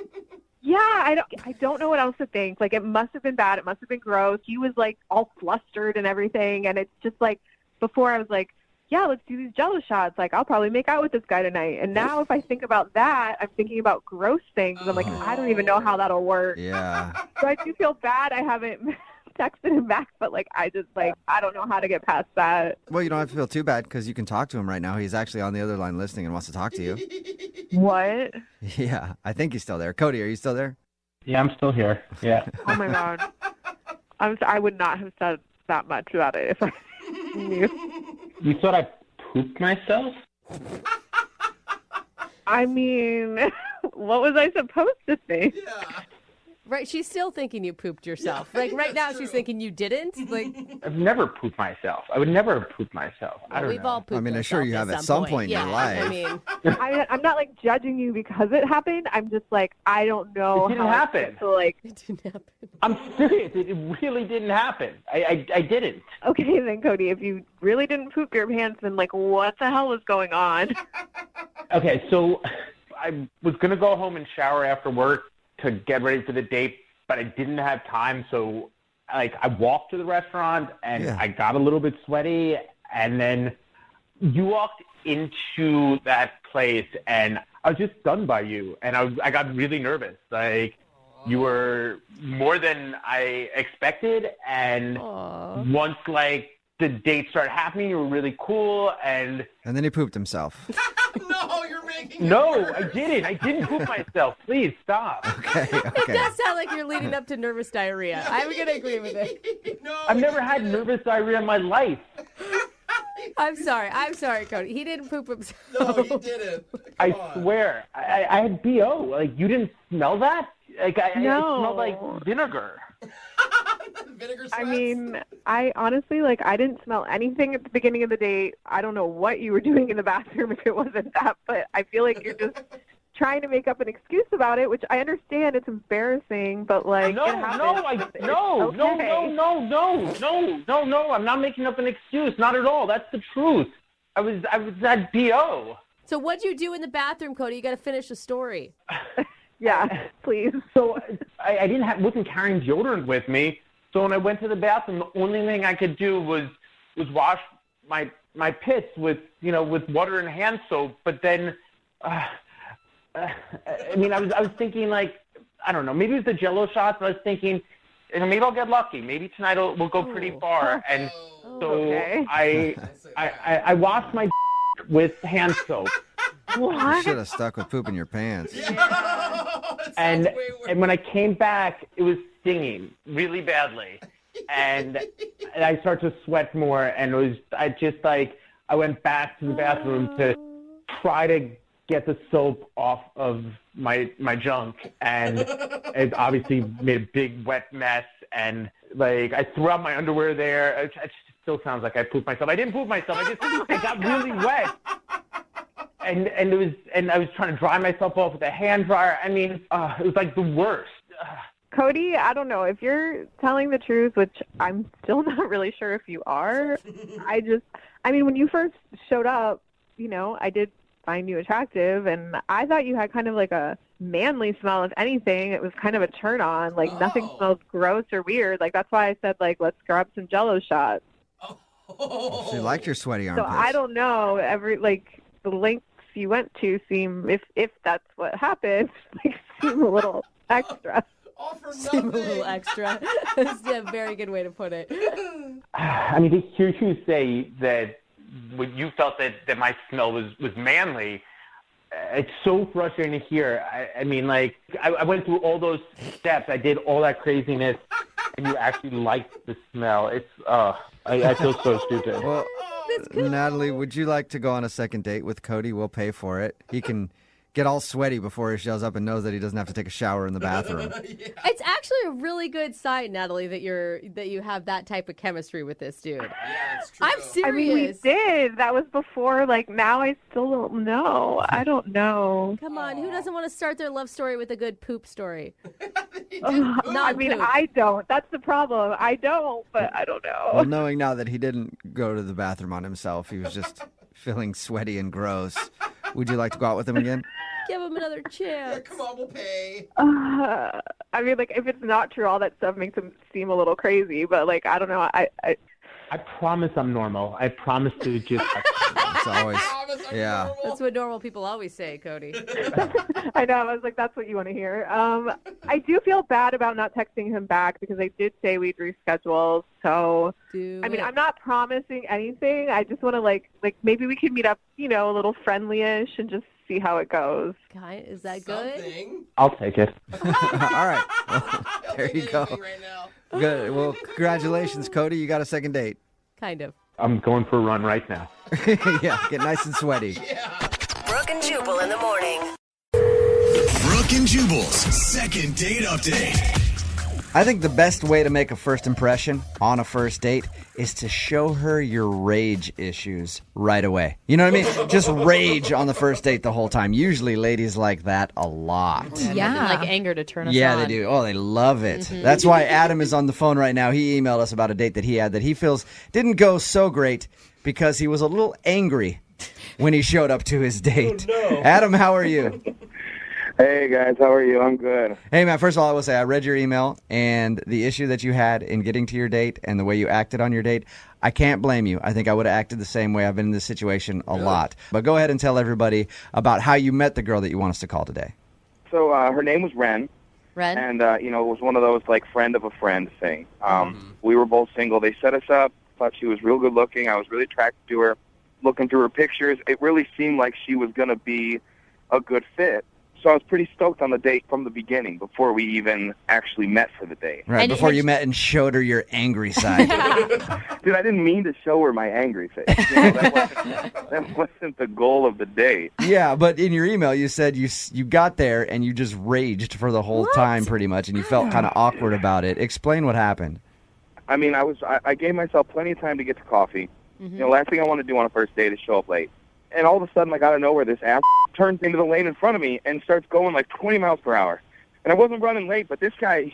Yeah, I don't know what else to think. Like, it must have been bad. It must have been gross. He was like all flustered and everything. And it's just like, before I was like, yeah, let's do these Jello shots. Like, I'll probably make out with this guy tonight. And now if I think about that, I'm thinking about gross things. I'm like, I don't even know how that'll work. Yeah. So I do feel bad. I haven't texted him back, but like, I just like, I don't know how to get past that. Well, you don't have to feel too bad because you can talk to him right now. He's actually on the other line listening and wants to talk to you. What? Yeah, I think he's still there. Cody, are you still there? Yeah, I'm still here. Yeah. Oh my God. I would not have said that much about it if I knew. You thought I pooped myself? I mean, what was I supposed to think? Right, she's still thinking you pooped yourself. Like right now, she's thinking you didn't. Like I've never pooped myself. I would never have pooped myself. I don't we've know. all pooped. I mean, I'm sure you have at some some point in your Yeah, life. I mean, I'm not like judging you because it happened. I'm just like, I don't know. It didn't how happen. To, like, it didn't happen. I'm serious. It really didn't happen. I didn't. okay, then Cody, if you really didn't poop your pants, then like, what the hell was going on? Okay, so I was going to go home and shower after work to get ready for the date, but I didn't have time. So like I walked to the restaurant and I got a little bit sweaty. And then you walked into that place and I was just stunned by you. And I got really nervous. Like you were more than I expected. And once like the date started happening, you were really cool. And then he pooped himself. No, you're making No, I didn't. I didn't poop myself. Please stop. Okay. It does sound like you're leading up to nervous diarrhea. I'm going to agree with it. I've never had nervous diarrhea in my life. I'm sorry, Cody. He didn't poop himself. No, you didn't. I swear. I had BO. Like, you didn't smell that? Like, it smelled like vinegar. I mean, I honestly, like, I didn't smell anything at the beginning of the date. I don't know what you were doing in the bathroom if it wasn't that, but I feel like you're just trying to make up an excuse about it, which I understand it's embarrassing, but like, No, I'm not making up an excuse. Not at all. That's the truth. I was at BO. So what'd you do in the bathroom, Cody? You got to finish the story. Yeah, please. So I wasn't carrying deodorant with me. So when I went to the bathroom, the only thing I could do was wash my pits with water and hand soap. But then, I mean, I was thinking like, I don't know, maybe it was the Jell-O shots. But I was thinking, maybe I'll get lucky. Maybe tonight we'll go pretty far. And so I washed my with hand soap. What? You should have stuck with poop in your pants. And when I came back, it was stinging really badly, and I started to sweat more. And I went back to the bathroom to try to get the soap off of my junk, and it obviously made a big wet mess. And like I threw out my underwear there. It still sounds like I pooped myself. I didn't poop myself. I got really wet. And I was trying to dry myself off with a hand dryer. I mean, it was like the worst. Cody, I don't know if you're telling the truth, which I'm still not really sure if you are. I mean, when you first showed up, I did find you attractive, and I thought you had kind of like a manly smell. If anything, it was kind of a turn on. Like nothing smells gross or weird. Like that's why I said like let's grab some Jell-O shots. She liked your sweaty armpits. So I don't know. The lengths you went to seem, if that's what happened, seem a little extra. Seem a little extra. That's a very good way to put it. I mean, to hear you say that when you felt that my smell was manly, it's so frustrating to hear. I mean, like, I went through all those steps. I did all that craziness, and you actually liked the smell. It's, I feel so stupid. Well, Natalie, would you like to go on a second date with Cody? We'll pay for it. He can get all sweaty before he shows up and knows that he doesn't have to take a shower in the bathroom. It's actually a really good sign, Natalie, that you have that type of chemistry with this dude. Yeah, it's true. I'm serious. I mean, we did. That was before. Like, now I still don't know. I don't know. Come on, who doesn't want to start their love story with a good poop story? I mean, I don't. That's the problem. I don't, but I don't know. Well, knowing now that he didn't go to the bathroom on himself, he was just feeling sweaty and gross. Would you like to go out with him again? Give him another chance. Yeah, come on, we'll pay. I mean, like, if it's not true, all that stuff makes him seem a little crazy. But, like, I don't know. I promise I'm normal. I promise to just... It's always... Yeah. Normal. That's what normal people always say, Cody. I know. I was like, that's what you want to hear. I do feel bad about not texting him back because I did say we'd reschedule. So, I mean, I'm not promising anything. I just want to, like maybe we can meet up, a little friendly-ish and just see how it goes. Is that good? I'll take it. All right. Well, there you go. Right now. Good. Well, congratulations, Cody. You got a second date. Kind of. I'm going for a run right now. Yeah, get nice and sweaty. Brooke and Jubal in the morning. Brooke and Jubal's second date update. I think the best way to make a first impression on a first date is to show her your rage issues right away. You know what I mean? Just rage on the first date the whole time. Usually ladies like that a lot. Yeah. Like anger to turn us on. Yeah, they do. Oh, they love it. That's why Adam is on the phone right now. He emailed us about a date that he had that he feels didn't go so great because he was a little angry when he showed up to his date. Oh, no. Adam, how are you? Hey, guys. How are you? I'm good. Hey, man, first of all, I will say I read your email, and the issue that you had in getting to your date and the way you acted on your date, I can't blame you. I think I would have acted the same way. I've been in this situation a lot. But go ahead and tell everybody about how you met the girl that you want us to call today. So her name was Ren. Ren? And, it was one of those, like, friend of a friend thing. We were both single. They set us up. Thought she was real good looking. I was really attracted to her. Looking through her pictures, it really seemed like she was going to be a good fit. So I was pretty stoked on the date from the beginning before we even actually met for the date. Right, before you met and showed her your angry side. Dude, I didn't mean to show her my angry face. That wasn't the goal of the date. Yeah, but in your email you said you got there and you just raged for the whole time pretty much, and you felt kind of awkward about it. Explain what happened. I mean, I gave myself plenty of time to get to coffee. Last thing I want to do on a first date is show up late. And all of a sudden, like out of nowhere, this ass turns into the lane in front of me and starts going like 20 miles per hour. And I wasn't running late, but this guy,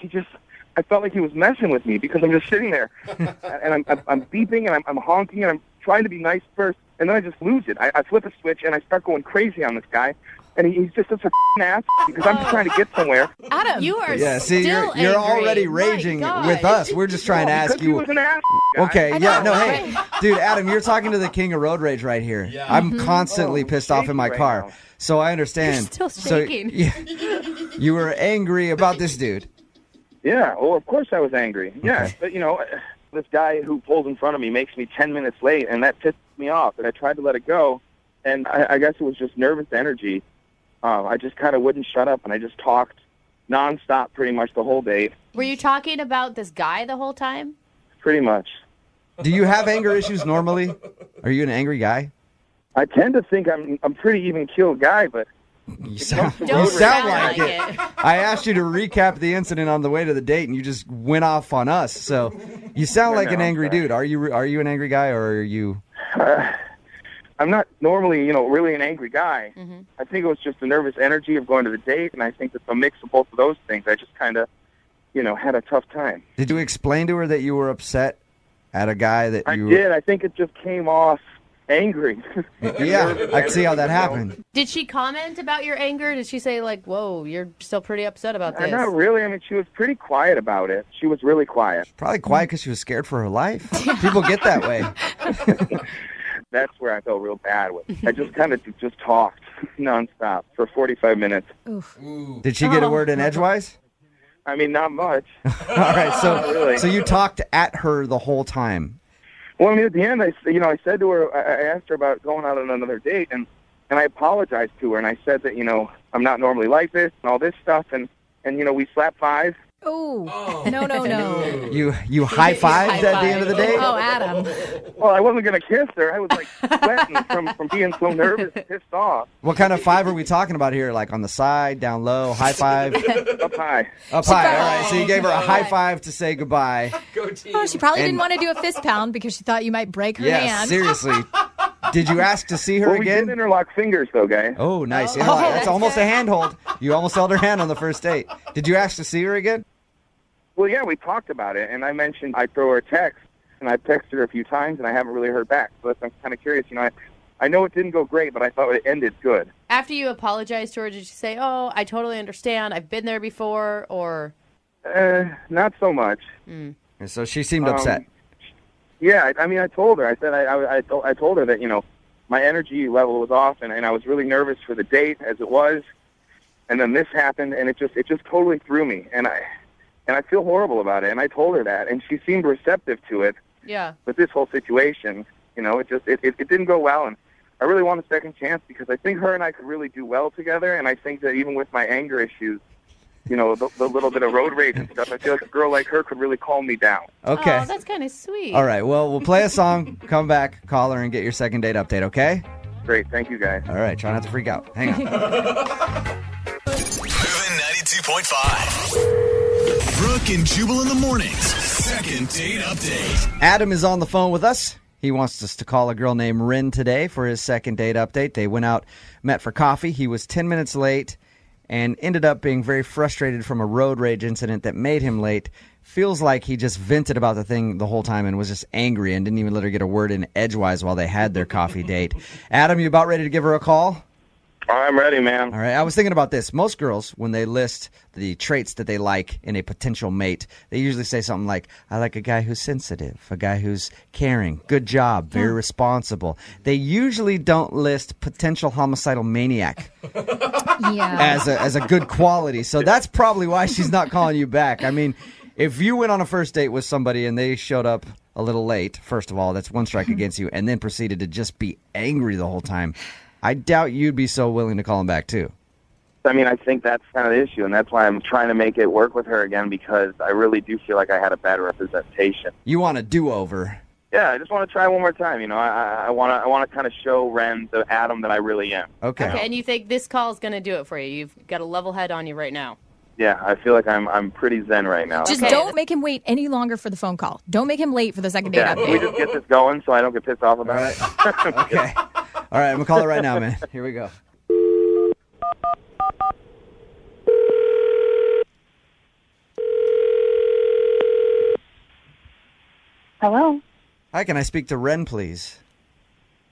I felt like he was messing with me because I'm just sitting there. And I'm beeping and I'm honking and I'm trying to be nice first. And then I just lose it. I flip a switch and I start going crazy on this guy. And he's just such a ass because I'm just trying to get somewhere. Adam, you are see, still you're angry. already raging with us. We're just trying to ask you. He was an ass guy. Okay, yeah, no, hey, dude, Adam, you're talking to the king of road rage right here. Yeah. I'm constantly pissed off in my car, now. so I understand. You're still shaking. So, you were angry about this dude. Yeah, well, of course I was angry. Yeah, Okay. but this guy who pulls in front of me makes me 10 minutes late, and that pisses me off. And I tried to let it go, and I guess it was just nervous energy. I just kind of wouldn't shut up, and I just talked nonstop pretty much the whole date. Were you talking about this guy the whole time? Pretty much. Do you have anger issues normally? Are you an angry guy? I tend to think I'm pretty even-keeled guy, but you sound like it. I asked you to recap the incident on the way to the date, and you just went off on us. So you sound like an angry dude. Are you an angry guy, or are you? I'm not normally, really an angry guy. I think it was just the nervous energy of going to the date, and I think that the mix of both of those things, I just kind of, had a tough time. Did you explain to her that you were upset at a guy that you... I did. I think it just came off angry. Yeah, I can see how that happened. Did she comment about your anger? Did she say, like, whoa, you're still pretty upset about this? Not really. I mean, she was pretty quiet about it. She was really quiet. Probably quiet because she was scared for her life. People get that way. That's where I felt real bad with. I just kind of just talked nonstop for 45 minutes. Oof. Did she get a word in edgewise? I mean, not much. All right, really. So you talked at her the whole time. Well, I mean, at the end, I said to her, I asked her about going out on another date, and I apologized to her, and I said that, I'm not normally like this and all this stuff, and we slapped five. Oh, no. You high-fived at the end of the day? Oh, Adam. Well, I wasn't going to kiss her. I was, like, sweating from being so nervous and pissed off. What kind of five are we talking about here? Like on the side, down low, high five? Up high. Up high, all right. So you gave her a high five to say goodbye. Oh, she probably didn't want to do a fist pound because she thought you might break her hand. Seriously. Did you ask to see her we again? did interlock fingers, though, guys. Oh, nice. That's almost a handhold. You almost held her hand on the first date. Did you ask to see her again? Well, yeah, we talked about it, and I mentioned I'd throw her a text, and I texted her a few times, and I haven't really heard back. So I'm kind of curious. I know it didn't go great, but I thought it ended good. After you apologized to her, did you say, oh, I totally understand, I've been there before, or? Not so much. And so she seemed upset. Yeah, I mean, I told her. I said I told her that, my energy level was off, and I was really nervous for the date as it was. And then this happened, and it just totally threw me. And I feel horrible about it, and I told her that, and she seemed receptive to it. Yeah. But this whole situation, it didn't go well, and I really want a second chance because I think her and I could really do well together, and I think that even with my anger issues, the little bit of road rage and stuff, I feel like a girl like her could really calm me down. Okay. Oh, that's kind of sweet. All right, well, we'll play a song, come back, call her, and get your second date update, okay? Great, thank you, guys. All right, try not to freak out. Hang on. Moving 92.5. Brooke and Jubal in the mornings. Second date update. Adam is on the phone with us. He wants us to call a girl named Rin today for his second date update. They went out, met for coffee. He was 10 minutes late and ended up being very frustrated from a road rage incident that made him late. Feels like he just vented about the thing the whole time and was just angry and didn't even let her get a word in edgewise while they had their coffee date. Adam, you about ready to give her a call? I'm ready, man. All right. I was thinking about this. Most girls, when they list the traits that they like in a potential mate, they usually say something like, I like a guy who's sensitive, a guy who's caring, good job, very responsible. They usually don't list potential homicidal maniac as a good quality. So that's probably why she's not calling you back. I mean, if you went on a first date with somebody and they showed up a little late, first of all, that's one strike against you, and then proceeded to just be angry the whole time, I doubt you'd be so willing to call him back, too. I mean, I think that's kind of the issue, and that's why I'm trying to make it work with her again, because I really do feel like I had a bad representation. You want a do-over. Yeah, I just want to try one more time. You know, I want to kind of show Ren the Adam that I really am. Okay. And you think this call is going to do it for you? You've got a level head on you right now. Yeah, I feel like I'm pretty zen right now. Just don't make him wait any longer for the phone call. Don't make him late for the second date update. Can we just get this going so I don't get pissed off about it? Okay. All right, I'm going to call it right now, man. Here we go. Hello? Hi, can I speak to Ren, please?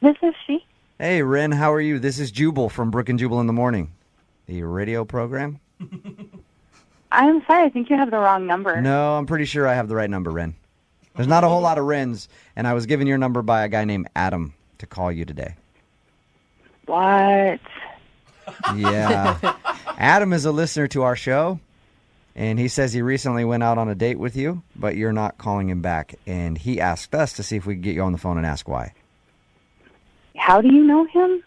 This is she. Hey, Ren, how are you? This is Jubal from Brooke and Jubal in the Morning, the radio program. I'm sorry, I think you have the wrong number. No, I'm pretty sure I have the right number, Ren. There's not a whole lot of Rens, and I was given your number by a guy named Adam to call you today. What? Yeah. Adam is a listener to our show, and he says he recently went out on a date with you, but you're not calling him back, and he asked us to see if we could get you on the phone and ask why. How do you know him?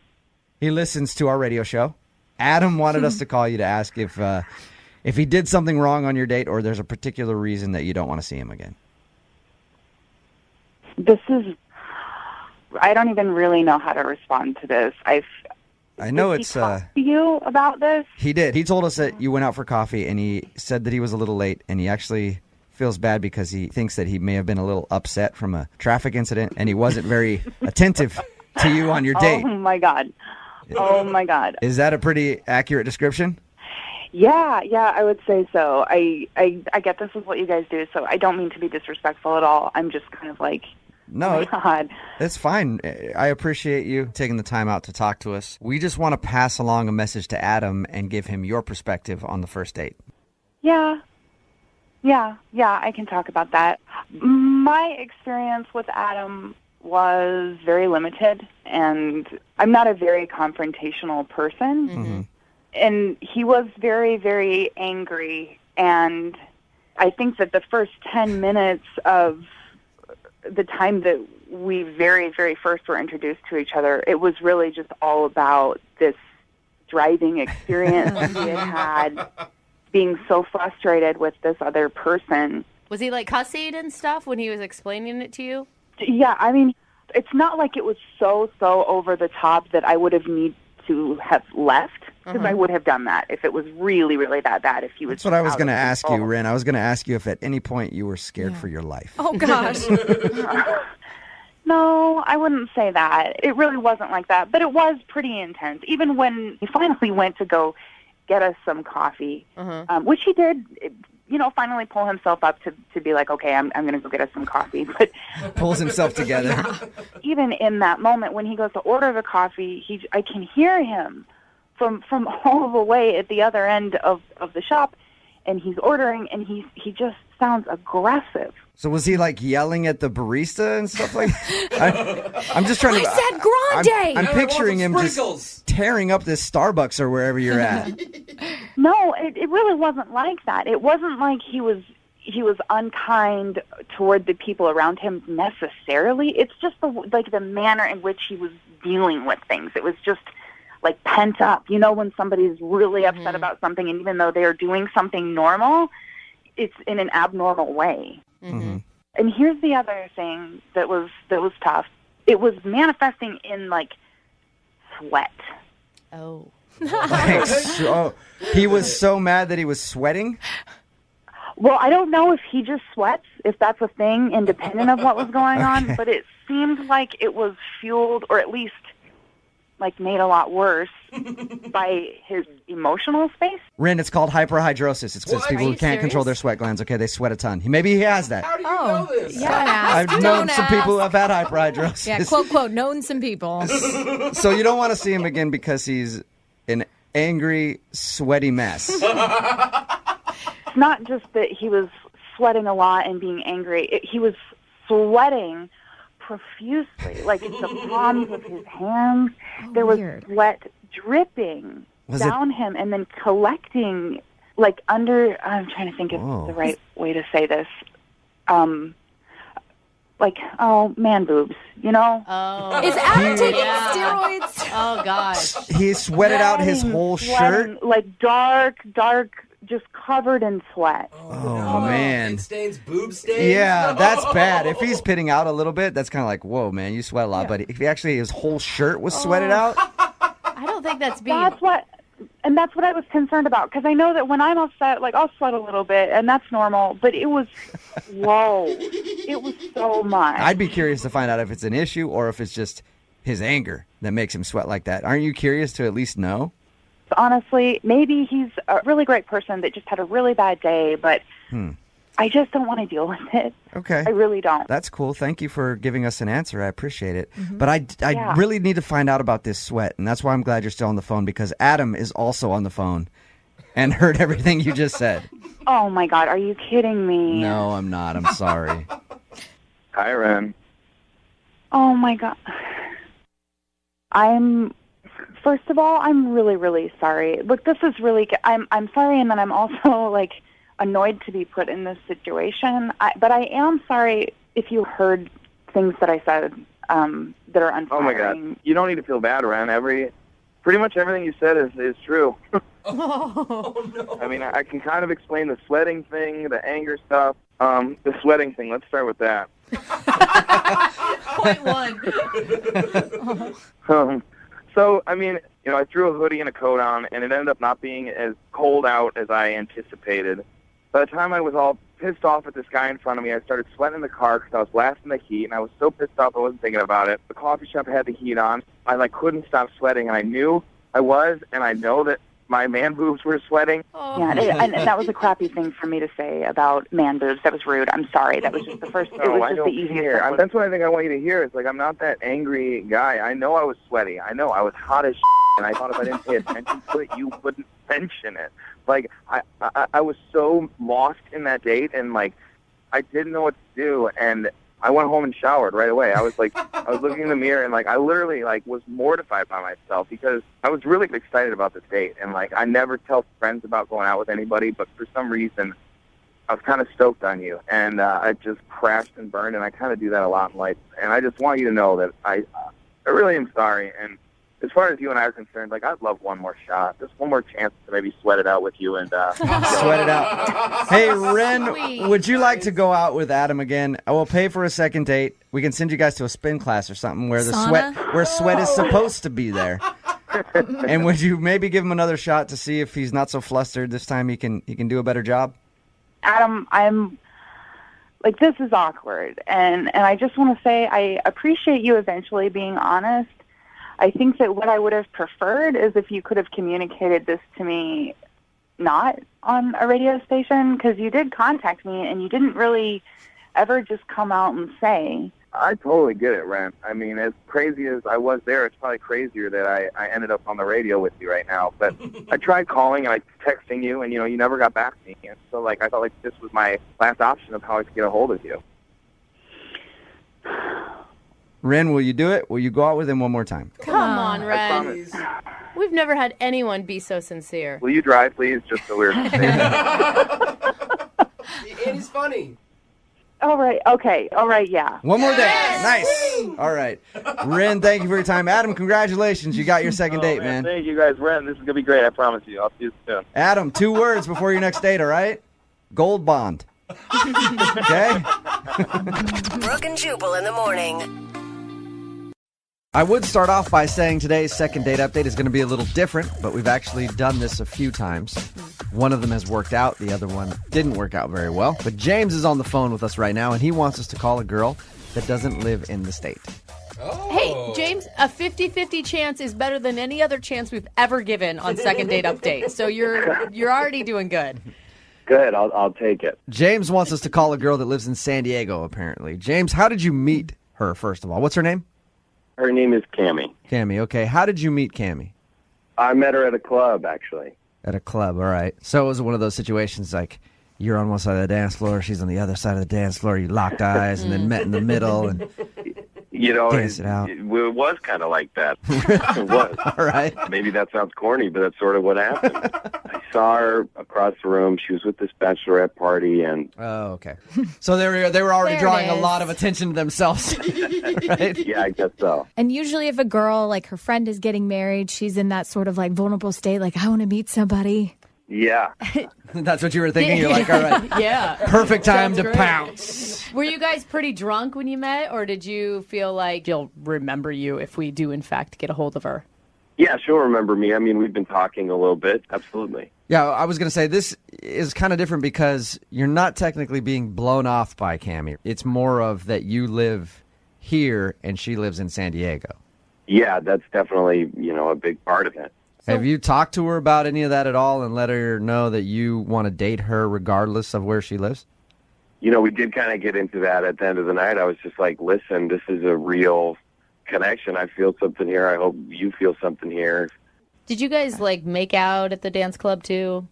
He listens to our radio show. Adam wanted us to call you to ask if he did something wrong on your date or there's a particular reason that you don't want to see him again. I don't even really know how to respond to this. I know Did it's he talk to you about this? He did. He told us that you went out for coffee and he said that he was a little late and he actually feels bad because he thinks that he may have been a little upset from a traffic incident and he wasn't very attentive to you on your date. Oh my God. Oh my God. Is that a pretty accurate description? Yeah, I would say so. I get this is what you guys do, so I don't mean to be disrespectful at all. I'm just kind of like, no, oh my God. It's fine. I appreciate you taking the time out to talk to us. We just want to pass along a message to Adam and give him your perspective on the first date. Yeah, I can talk about that. My experience with Adam was very limited, and I'm not a very confrontational person. Mm-hmm. And he was very, very angry, and I think that the first 10 minutes of the time that we very, very first were introduced to each other, it was really just all about this driving experience he had being so frustrated with this other person. Was he like cussing and stuff when he was explaining it to you? Yeah, I mean, it's not like it was so over the top that I would have need to have left, because I would have done that if it was really, really that bad. If he was. That's what I was going to ask you, Ren. I was going to ask you if at any point you were scared for your life. Oh, gosh. No, I wouldn't say that. It really wasn't like that, but it was pretty intense. Even when he finally went to go get us some coffee, which he did, finally pull himself up to be like, okay, I'm going to go get us some coffee. But pulls himself together. Even in that moment when he goes to order the coffee, I can hear him from all the way at the other end of the shop, and he's ordering, and he just sounds aggressive. So was he like yelling at the barista and stuff like that? I'm just trying to. I said grande! I'm picturing him just tearing up this Starbucks or wherever you're at. No, it really wasn't like that. It wasn't like he was unkind toward the people around him necessarily. It's just the manner in which he was dealing with things. It was just like pent up. You know, when somebody's really upset about something, and even though they are doing something normal, it's in an abnormal way. Mm-hmm. And here's the other thing that was tough. It was manifesting in like sweat. Oh. He was so mad that he was sweating? Well, I don't know if he just sweats, if that's a thing, independent of what was going on, but it seemed like it was fueled, or at least like made a lot worse by his emotional space. Rin, it's called hyperhidrosis. It's because people Are who you can't control their sweat glands. Okay, they sweat a ton. Maybe he has that. How do you know this? I've known some people who have had hyperhidrosis. Yeah, quote, known some people. So you don't want to see him again because he's an angry, sweaty mess. It's not just that he was sweating a lot and being angry. He was sweating profusely, like the palms of his hands. There was sweat dripping down him and then collecting, like under. I'm trying to think of the right way to say this. Like man boobs, you know. Oh, is Adam taking steroids? Oh gosh, he sweated out his whole shirt, like dark, just covered in sweat. Oh man. It stains, boob stains. Yeah, that's bad. If he's pitting out a little bit, that's kind of like, whoa, man, you sweat a lot. But if he actually, his whole shirt was sweated out. I don't think that's being. That's what I was concerned about, because I know that when I'm upset, like I'll sweat a little bit, and that's normal. But it was, whoa, it was so much. I'd be curious to find out if it's an issue or if it's just his anger that makes him sweat like that. Aren't you curious to at least know? Honestly, maybe he's a really great person that just had a really bad day, but I just don't want to deal with it. Okay. I really don't. That's cool. Thank you for giving us an answer. I appreciate it. But I really need to find out about this sweat, and that's why I'm glad you're still on the phone, because Adam is also on the phone and heard everything you just said. Oh, my God. Are you kidding me? No, I'm not. I'm sorry. Hi, Ren. Oh, my God. First of all, I'm really, really sorry. Look, this is really. I'm sorry, and then I'm also like annoyed to be put in this situation. But I am sorry if you heard things that I said that are unflattering. Oh my God! You don't need to feel bad, Ren. Pretty much everything you said is true. Oh no! I mean, I can kind of explain the sweating thing, the anger stuff. The sweating thing. Let's start with that. Point one. So, I mean, I threw a hoodie and a coat on, and it ended up not being as cold out as I anticipated. By the time I was all pissed off at this guy in front of me, I started sweating in the car because I was blasting the heat, and I was so pissed off I wasn't thinking about it. The coffee shop had the heat on. I, couldn't stop sweating, and I knew I was, and I know that my man boobs were sweating. Oh. Yeah, and that was a crappy thing for me to say about man boobs. That was rude. I'm sorry. That was just the first. It was just the easiest. That's what I think I want you to hear. Is I'm not that angry guy. I know I was sweaty. I know I was hot as and I thought if I didn't pay attention to it, you wouldn't mention it. I was so lost in that date, and I didn't know what to do, and I went home and showered right away. I was I was looking in the mirror, and I literally was mortified by myself because I was really excited about this date, and I never tell friends about going out with anybody, but for some reason I was kind of stoked on you, and I just crashed and burned, and I kind of do that a lot in life, and I just want you to know that I really am sorry. And as far as you and I are concerned, I'd love one more shot, just one more chance to maybe sweat it out with you and sweat it out. Hey, Ren, would you like to go out with Adam again? I will pay for a second date. We can send you guys to a spin class or something where sweat is supposed to be there. And would you maybe give him another shot to see if he's not so flustered this time? He can do a better job. Adam, I'm this is awkward, and I just want to say I appreciate you eventually being honest. I think that what I would have preferred is if you could have communicated this to me not on a radio station, because you did contact me and you didn't really ever just come out and say. I totally get it, Ren. I mean, as crazy as I was there, it's probably crazier that I ended up on the radio with you right now. But I tried calling and I texting you, and, you never got back to me. And so, I felt this was my last option of how I could get a hold of you. Ren, will you do it? Will you go out with him one more time? Come on, Ren. We've never had anyone be so sincere. Will you drive, please? Just so we're And he's funny. All right. Okay. All right. Yeah. One more day. Nice. All right. Ren, thank you for your time. Adam, congratulations. You got your second date, man. Thank you, guys. Ren, this is going to be great. I promise you. I'll see you soon. Adam, 2 words before your next date, all right? Gold bond. Okay? Brooke and Jubal in the morning. I would start off by saying today's second date update is going to be a little different, but we've actually done this a few times. One of them has worked out. The other one didn't work out very well. But James is on the phone with us right now, and he wants us to call a girl that doesn't live in the state. Hey, James, a 50-50 chance is better than any other chance we've ever given on Second Date Update. So you're already doing good. Good, I'll take it. James wants us to call a girl that lives in San Diego, apparently. James, how did you meet her, first of all? What's her name? Her name is Cammie. Cammie, okay. How did you meet Cammie? I met her at a club, actually. At a club, all right. So it was one of those situations like you're on one side of the dance floor, she's on the other side of the dance floor, you locked eyes and then met in the middle and You know, danced it out. it was kind of like that. It was. All right. Maybe that sounds corny, but that's sort of what happened. I saw her across the room. She was with this bachelorette party, and oh, okay. So they were already There it drawing a is. lot of attention to themselves, right? yeah, I guess so. And usually if a girl, like her friend is getting married, she's in that sort of like vulnerable state, like, I want to meet somebody. Yeah. That's what you were thinking? You're like, all right. Yeah. Perfect time Sounds to great. pounce. Were you guys pretty drunk when you met, or did you feel like she'll remember you if we do, in fact, get a hold of her? Yeah, she'll remember me. I mean, we've been talking a little bit. Absolutely. Yeah, I was going to say this is kind of different because you're not technically being blown off by Cammie. It's more of that you live here and she lives in San Diego. Yeah, that's definitely, a big part of it. Have you talked to her about any of that at all and let her know that you want to date her regardless of where she lives? We did kind of get into that at the end of the night. I was just like, listen, this is a real connection. I feel something here. I hope you feel something here. Did you guys, make out at the dance club, too?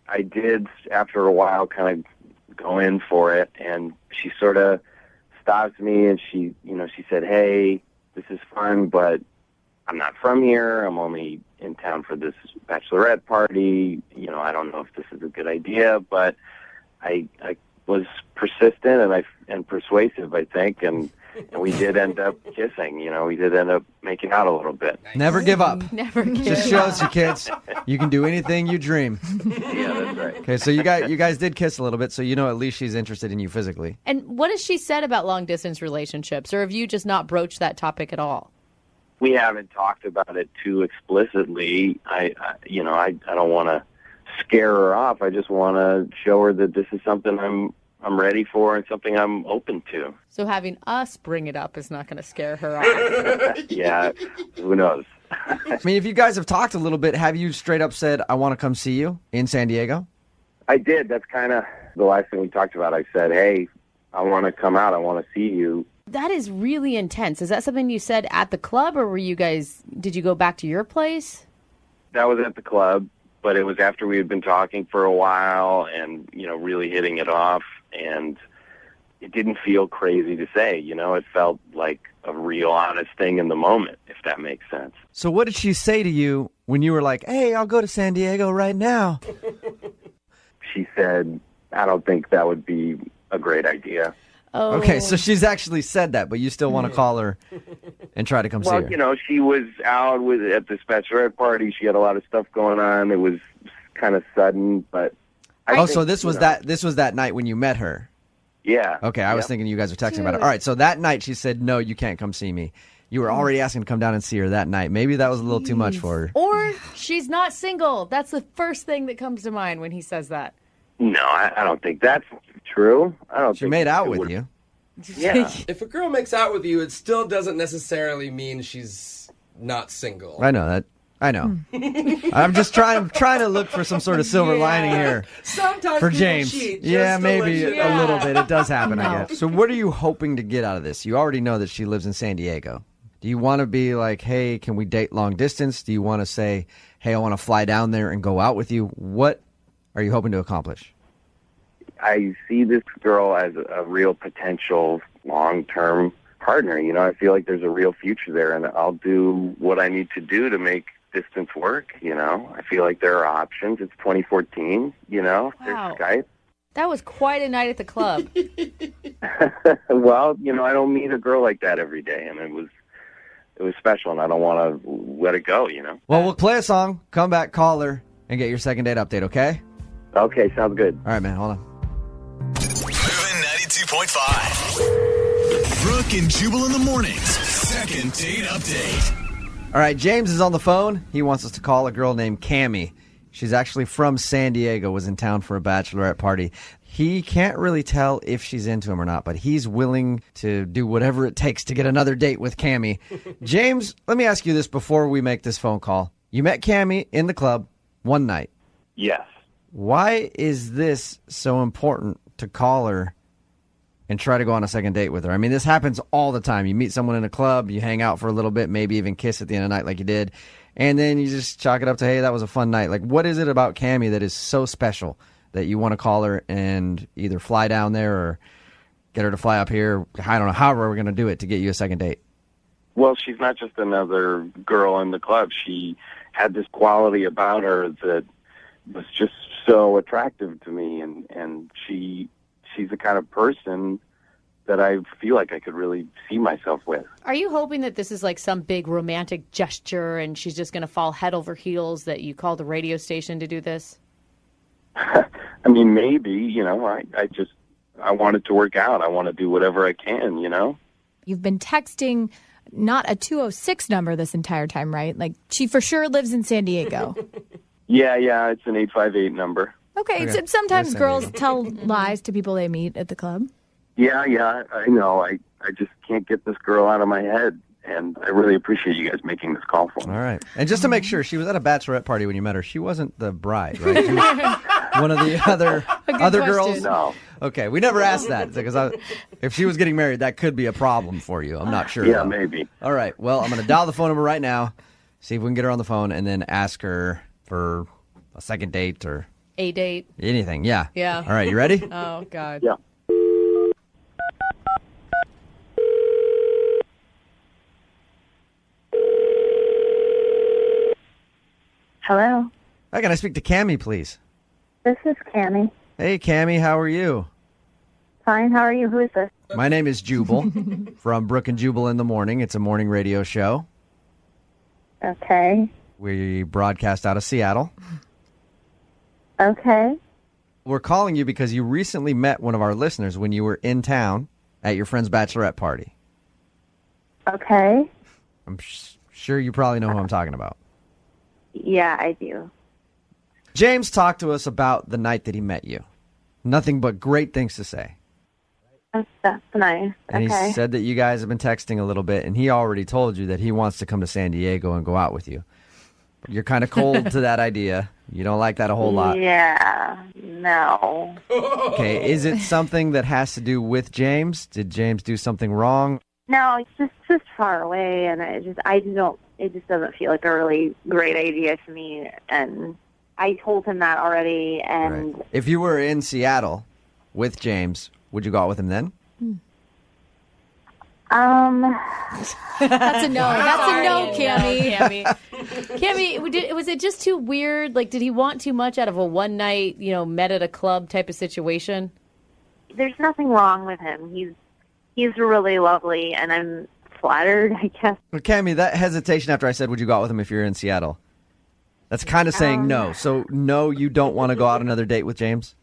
I did, after a while, kind of go in for it, and she sort of stops me, and she said, hey, this is fun, but I'm not from here. I'm only in town for this bachelorette party. I don't know if this is a good idea, but I was persistent and persuasive, I think, and we did end up kissing. We did end up making out a little bit. Never give up. Never give Just shows you, kids, you can do anything you dream. Yeah, that's right. Okay, so you guys did kiss a little bit, so at least she's interested in you physically. And what has she said about long-distance relationships, or have you just not broached that topic at all? We haven't talked about it too explicitly. I don't want to scare her off. I just want to show her that this is something I'm ready for and something I'm open to. So having us bring it up is not going to scare her off. Yeah, who knows? I mean, if you guys have talked a little bit, have you straight up said, I want to come see you in San Diego? I did. That's kind of the last thing we talked about. I said, hey, I want to come out. I want to see you. That is really intense. Is that something you said at the club, or did you go back to your place? That was at the club, but it was after we had been talking for a while and, really hitting it off. And it didn't feel crazy to say, it felt like a real honest thing in the moment, if that makes sense. So what did she say to you when you were like, hey, I'll go to San Diego right now? She said, I don't think that would be a great idea. Oh. Okay, so she's actually said that, but you still want to call her and try to come see her. Well, she was out at this bachelorette party. She had a lot of stuff going on. It was kind of sudden, but so this was that night when you met her. Yeah. Okay, I was thinking you guys were texting about it. All right, so that night she said, no, you can't come see me. You were already asking to come down and see her that night. Maybe that was a little too much for her. Or she's not single. That's the first thing that comes to mind when he says that. No, I don't think that's true. I don't. She made out with you. Yeah. If a girl makes out with you, it still doesn't necessarily mean she's not single. I know that. I know. I'm just trying to look for some sort of silver lining here. Sometimes for people James. cheat, just Yeah, to maybe let you a know. little bit. It does happen, I No. guess. So what are you hoping to get out of this? You already know that she lives in San Diego. Do you want to be like, hey, can we date long distance? Do you want to say, hey, I want to fly down there and go out with you? What are you hoping to accomplish? I see this girl as a real potential long-term partner. I feel like there's a real future there, and I'll do what I need to do to make distance work. I feel like there are options. It's 2014. Wow. There's Skype. That was quite a night at the club. Well, I don't meet a girl like that every day, and it was special, and I don't want to let it go. Well, we'll play a song, come back, call her, and get your second date update, okay? Okay, sounds good. All right, man, hold on. Moving 92.5. Brooke and Jubal in the mornings. Second date update. All right, James is on the phone. He wants us to call a girl named Cammie. She's actually from San Diego, was in town for a bachelorette party. He can't really tell if she's into him or not, but he's willing to do whatever it takes to get another date with Cammie. James, let me ask you this before we make this phone call. You met Cammie in the club one night. Yes. Why is this so important to call her and try to go on a second date with her? I mean, this happens all the time. You meet someone in a club, you hang out for a little bit, maybe even kiss at the end of the night like you did, and then you just chalk it up to, hey, that was a fun night. Like, what is it about Cammie that is so special that you want to call her and either fly down there or get her to fly up here? I don't know, however we're going to do it to get you a second date. Well, she's not just another girl in the club. She had this quality about her that was just so attractive to me, and she's the kind of person that I feel like I could really see myself with. Are you hoping that this is like some big romantic gesture and she's just going to fall head over heels that you called the radio station to do this? I mean, maybe, I want it to work out. I want to do whatever I can, You've been texting not a 206 number this entire time, right? Like, she for sure lives in San Diego. Yeah, it's an 858 number. Okay. So sometimes girls tell lies to people they meet at the club. Yeah, I know. I just can't get this girl out of my head, and I really appreciate you guys making this call for me. All right. And just to make sure, she was at a bachelorette party when you met her. She wasn't the bride, right? She was one of the other girls? No. Okay, we never asked that, because if she was getting married, that could be a problem for you. I'm not sure. Yeah, though. maybe. All right, well, I'm going to dial the phone number right now, see if we can get her on the phone, and then ask her for a second date or... A date. Anything, yeah. Yeah. All right, you ready? Oh, God. Yeah. Hello. Hi, can I speak to Cammie, please? This is Cammie. Hey, Cammie, how are you? Fine. How are you? Who is this? My name is Jubal from Brooke and Jubal in the Morning. It's a morning radio show. Okay. We broadcast out of Seattle. Okay. We're calling you because you recently met one of our listeners when you were in town at your friend's bachelorette party. Okay. I'm sure you probably know who I'm talking about. Yeah, I do. James talked to us about the night that he met you. Nothing but great things to say. That's nice. And okay. he said that you guys have been texting a little bit, and he already told you that he wants to come to San Diego and go out with you. But you're kind of cold to that idea. You don't like that a whole lot. Yeah. No. Okay, is it something that has to do with James? Did James do something wrong? No, it's just far away, and it just doesn't feel like a really great idea to me, and I told him that already, and... Right. If you were in Seattle with James, would you go out with him then? That's a no. That's a no, Cammie. Cammie, was it just too weird? Like, did he want too much out of a one night, met at a club type of situation? There's nothing wrong with him. He's really lovely, and I'm flattered, I guess. Well, Cammie, that hesitation after I said, would you go out with him if you're in Seattle? That's kind of saying no. So, no, you don't want to go out another date with James?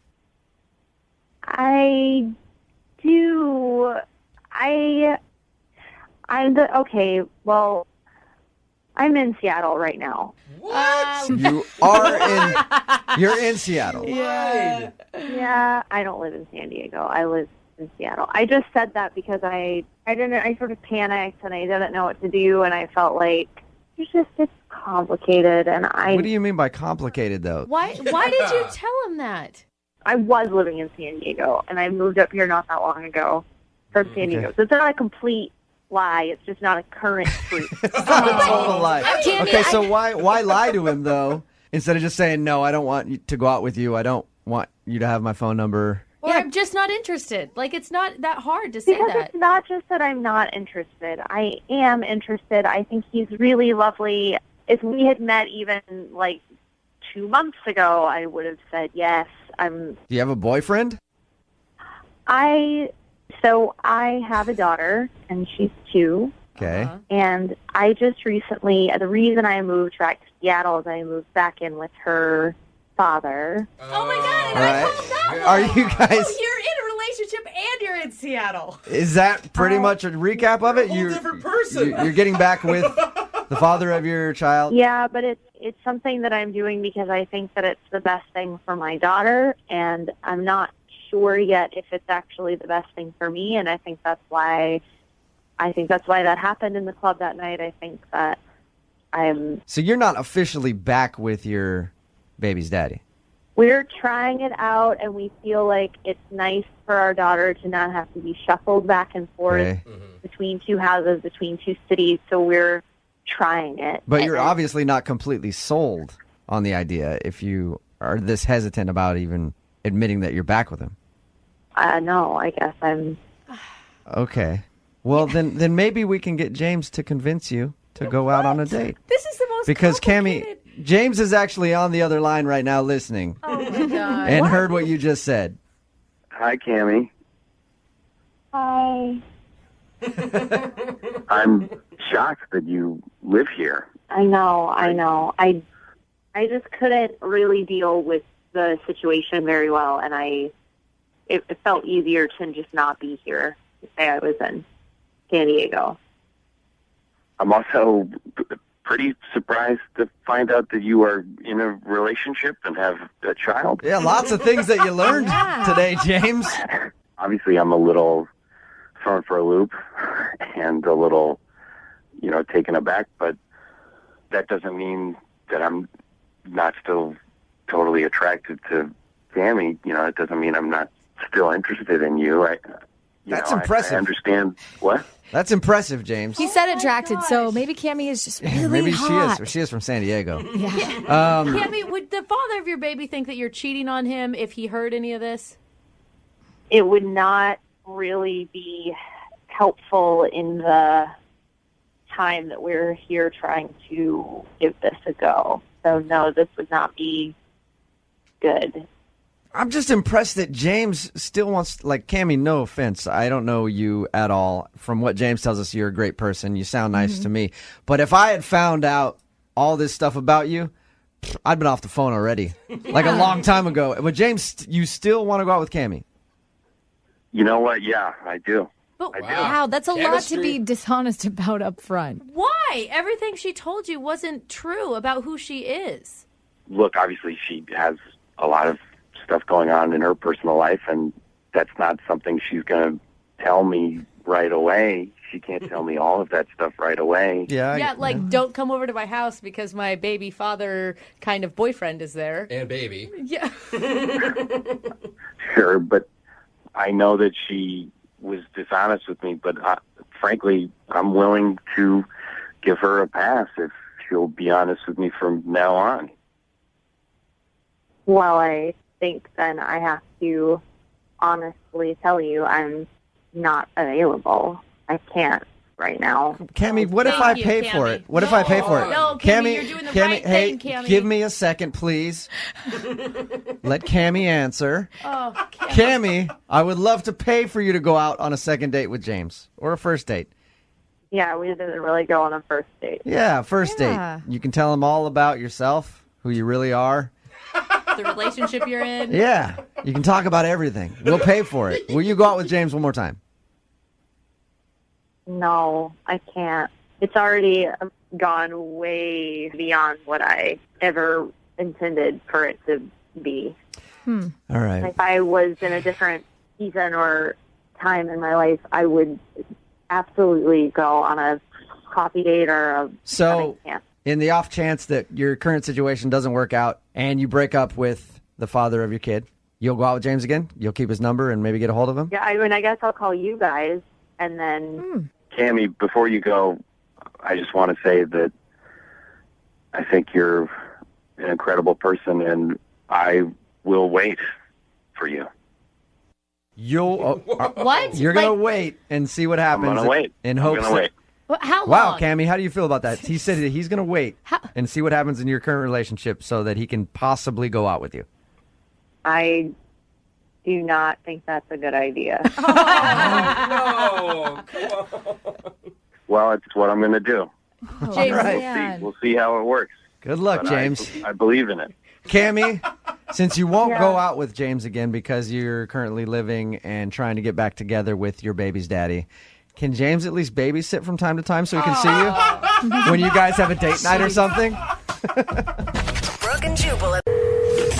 I do. Okay, well, I'm in Seattle right now. What? You're in Seattle. Yeah. Yeah, I don't live in San Diego. I live in Seattle. I just said that because I sort of panicked and I didn't know what to do, and I felt like it's complicated, and What do you mean by complicated, though? Why did you tell him that? I was living in San Diego, and I moved up here not that long ago from San Diego. So it's not a complete lie. It's just not a current truth. It's not a total lie. Okay, so why lie to him, though, instead of just saying, no, I don't want to go out with you. I don't want you to have my phone number. Or I'm just not interested. Like, it's not that hard to say because that. It's not just that I'm not interested. I am interested. I think he's really lovely. If we had met even, 2 months ago, I would have said yes. Do you have a boyfriend? So I have a daughter, and she's 2. Okay. And I just recently, the reason I moved back to Seattle is I moved back in with her father. Oh my God! And All I right. called that one. Are you guys? Oh, you're in a relationship and you're in Seattle. Is that pretty much a recap of it? You're a whole different person. You're getting back with the father of your child? Yeah, but it's something that I'm doing because I think that it's the best thing for my daughter, and I'm not sure yet if it's actually the best thing for me, and I think that's why that happened in the club that night. I think that So you're not officially back with your baby's daddy? we're trying it out, and we feel like it's nice for our daughter to not have to be shuffled back and forth Okay. between two houses, between two cities, so we're trying it. But you're obviously not completely sold on the idea if you are this hesitant about even admitting that you're back with him. No, I guess I'm... Okay. Well, then maybe we can get James to convince you to go out on a date. This is the most Because Cammie, James is actually on the other line right now listening Oh my God. and heard what you just said. Hi, Cammie. Hi. I'm shocked that you live here. I know. I just couldn't really deal with the situation very well, and it felt easier to just not be here. To say I was in San Diego. I'm also pretty surprised to find out that you are in a relationship and have a child. Yeah, lots of things that you learned today, James. Obviously, I'm a little thrown for a loop and a little, taken aback, but that doesn't mean that I'm not still totally attracted to Cammie. It doesn't mean I'm not still interested in you. That's impressive. I understand. What? That's impressive, James. He said attracted, so maybe Cammie is just really Maybe hot. she is from San Diego. Cammie, would the father of your baby think that you're cheating on him if he heard any of this? It would not really be helpful in the time that we're here trying to give this a go. So no, this would not be good. I'm just impressed that James still wants, Cammie, no offense. I don't know you at all. From what James tells us, you're a great person. You sound nice to me. But if I had found out all this stuff about you, I'd been off the phone already. Like a long time ago. But James, you still want to go out with Cammie? You know what? Yeah, I do. But Wow, that's a lot to be dishonest about up front. why? Everything she told you wasn't true about who she is. Look, obviously she has a lot of stuff going on in her personal life, and that's not something she's going to tell me right away. She can't tell me all of that stuff right away. Don't come over to my house because my baby father kind of boyfriend is there. And baby. Yeah. Sure, but I know that she was dishonest with me, but frankly, I'm willing to give her a pass if she'll be honest with me from now on. Well, I think then I have to honestly tell you I'm not available. I can't right now. Cammie, what if I pay for it? What if I pay for it? No, Cammie, you're doing the right hey, thing, Cammie. give me a second, please. Let Cammie answer. Oh, Cammie, I would love to pay for you to go out on a second date with James or a first date. Yeah, we didn't really go on a first date. Yeah, first date. You can tell him all about yourself, who you really are. The relationship you're in. Yeah, you can talk about everything. We'll pay for it. Will you go out with James one more time? No, I can't. It's already gone way beyond what I ever intended for it to be. All right. If I was in a different season or time in my life, I would absolutely go on a coffee date or a So, camp. in the off chance that your current situation doesn't work out and you break up with the father of your kid, you'll go out with James again? You'll keep his number and maybe get a hold of him? Yeah, I guess I'll call you guys and then... Cammie, before you go, I just want to say that I think you're an incredible person, and I will wait for you. You'll What? You're gonna wait and see what happens. I'm gonna wait. In I'm hopes. gonna wait. How Wow, long? Cammie, how do you feel about that? He said that he's gonna wait and see what happens in your current relationship so that he can possibly go out with you. I do not think that's a good idea. No. Come on. Well, it's what I'm going to do. James, Right. We'll see how it works. Good luck, But James. I believe in it. Cammie, since you won't go out with James again because you're currently living and trying to get back together with your baby's daddy, can James at least babysit from time to time so he can see you when you guys have a date night or something? Brooke and Jubal.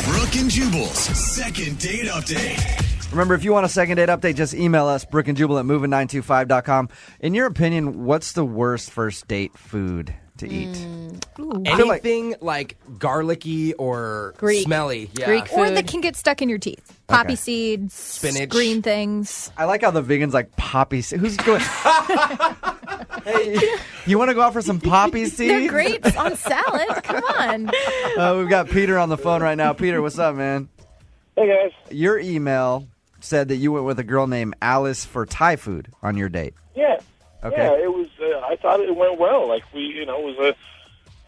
Brooke and Jubal's second date update. Remember, if you want a second date update, just email us, brookandjubal@moving925.com. In your opinion, what's the worst first date food to eat? Anything like garlicky or Greek. smelly. Yeah. Greek food. Or that can get stuck in your teeth. Poppy seeds, spinach, green things. I like how the vegan's like poppy seeds. Who's going? Hey, you want to go out for some poppy seeds? They're great on salad. Come on. We've got Peter on the phone right now. Peter, what's up, man? Hey, guys. Your email said that you went with a girl named Alice for Thai food on your date. Yeah. Okay. Yeah, it was. I thought it went well. Like it was a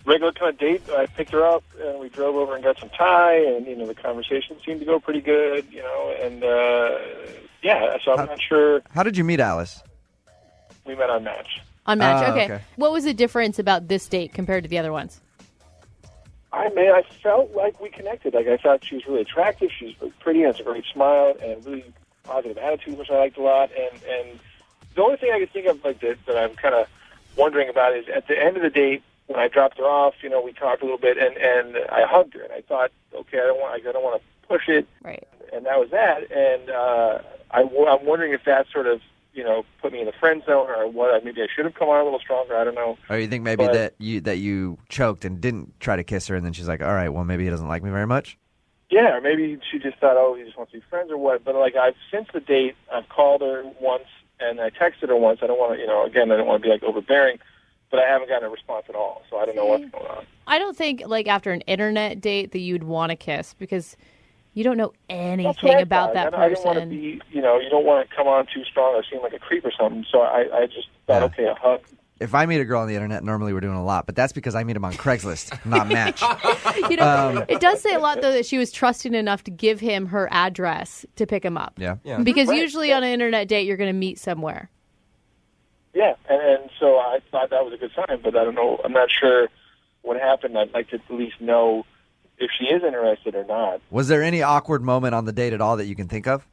regular kind of date. I picked her up and we drove over and got some Thai, and the conversation seemed to go pretty good. And yeah. So I'm not sure. How did you meet Alice? We met on Match. On Match, okay. Okay. What was the difference about this date compared to the other ones? I felt like we connected. Like I thought she was really attractive. She was pretty, has a great smile and really positive attitude, which I liked a lot. And the only thing I could think of like that I'm kind of wondering about is at the end of the date when I dropped her off. We talked a little bit and I hugged her and I thought, okay, I don't want to push it. Right. And that was that. And I'm wondering if that sort of put me in the friend zone or what. Maybe I should have come on a little stronger. I don't know. Or you think maybe that you choked and didn't try to kiss her, and then she's like, all right, well, maybe he doesn't like me very much? Yeah, or maybe she just thought, oh, he just wants to be friends or what. But since the date, I've called her once and I texted her once. I don't want to, again, I don't want to be like overbearing, but I haven't gotten a response at all. So I don't know what's going on. I don't think after an internet date that you'd want to kiss because you don't know anything about that person. I don't want to be, you don't want to come on too strong or seem like a creep or something. So I just thought, okay, a hug. If I meet a girl on the internet, normally we're doing a lot, but that's because I meet them on Craigslist, not Match. It does say a lot, though, that she was trusting enough to give him her address to pick him up. Yeah. Because usually on an internet date, you're going to meet somewhere. Yeah, and so I thought that was a good sign, but I don't know. I'm not sure what happened. I'd like to at least know if she is interested or not. Was there any awkward moment on the date at all that you can think of?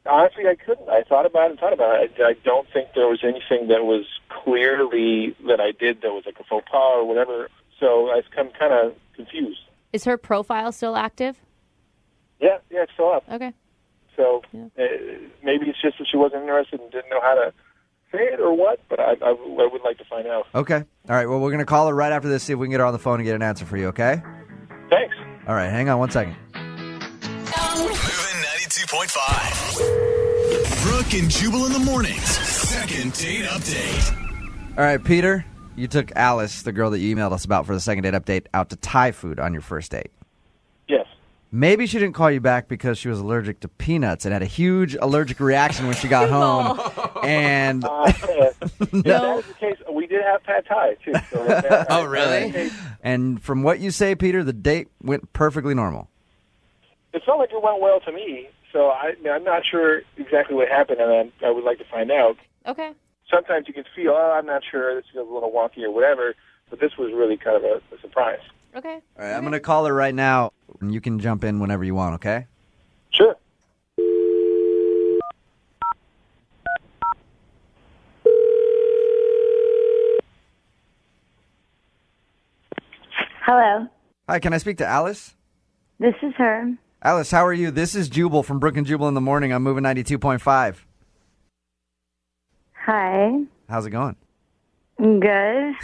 Honestly, I couldn't. I thought about it. I don't think there was anything that was clearly that I did that was like a faux pas or whatever. So I'm kind of confused. Is her profile still active? Yeah, it's still up. Okay. So maybe it's just that she wasn't interested and didn't know how to say it or what, but I would like to find out. Okay. All right, well, we're going to call her right after this, see if we can get her on the phone and get an answer for you, okay? Thanks. All right, hang on 1 second. Moving 92.5. Brooke and Jubal in the mornings. Second date update. All right, Peter, you took Alice, the girl that you emailed us about for the second date update, out to Thai food on your first date. Yes. Maybe she didn't call you back because she was allergic to peanuts and had a huge allergic reaction when she got home. And if that was the case, we did have pad thai, too. So oh, really? And from what you say, Peter, the date went perfectly normal. It felt like it went well to me, so I'm not sure exactly what happened, and I would like to find out. Okay. Sometimes you can feel, I'm not sure, this feels a little wonky or whatever, but this was really kind of a surprise. Okay. All right, I'm going to call her right now, and you can jump in whenever you want, okay? Sure. Hello. Hi, can I speak to Alice? This is her. Alice, how are you? This is Jubal from Brooke and Jubal in the morning. I'm moving 92.5. Hi. How's it going? Good.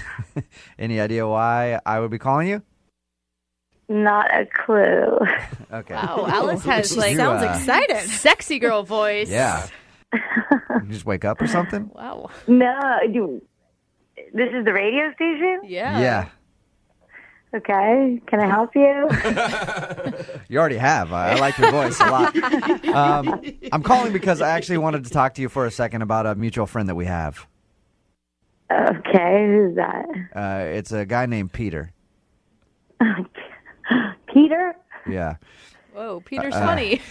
Any idea why I would be calling you? Not a clue. Okay. Wow, Alice has sounds excited. Sexy girl voice. Yeah. You just wake up or something? Wow. No, this is the radio station? Yeah. Okay. Can I help you? You already have. I like your voice a lot. I'm calling because I actually wanted to talk to you for a second about a mutual friend that we have. Okay. Who's that? It's a guy named Peter. Peter? Yeah. Whoa, Peter's funny.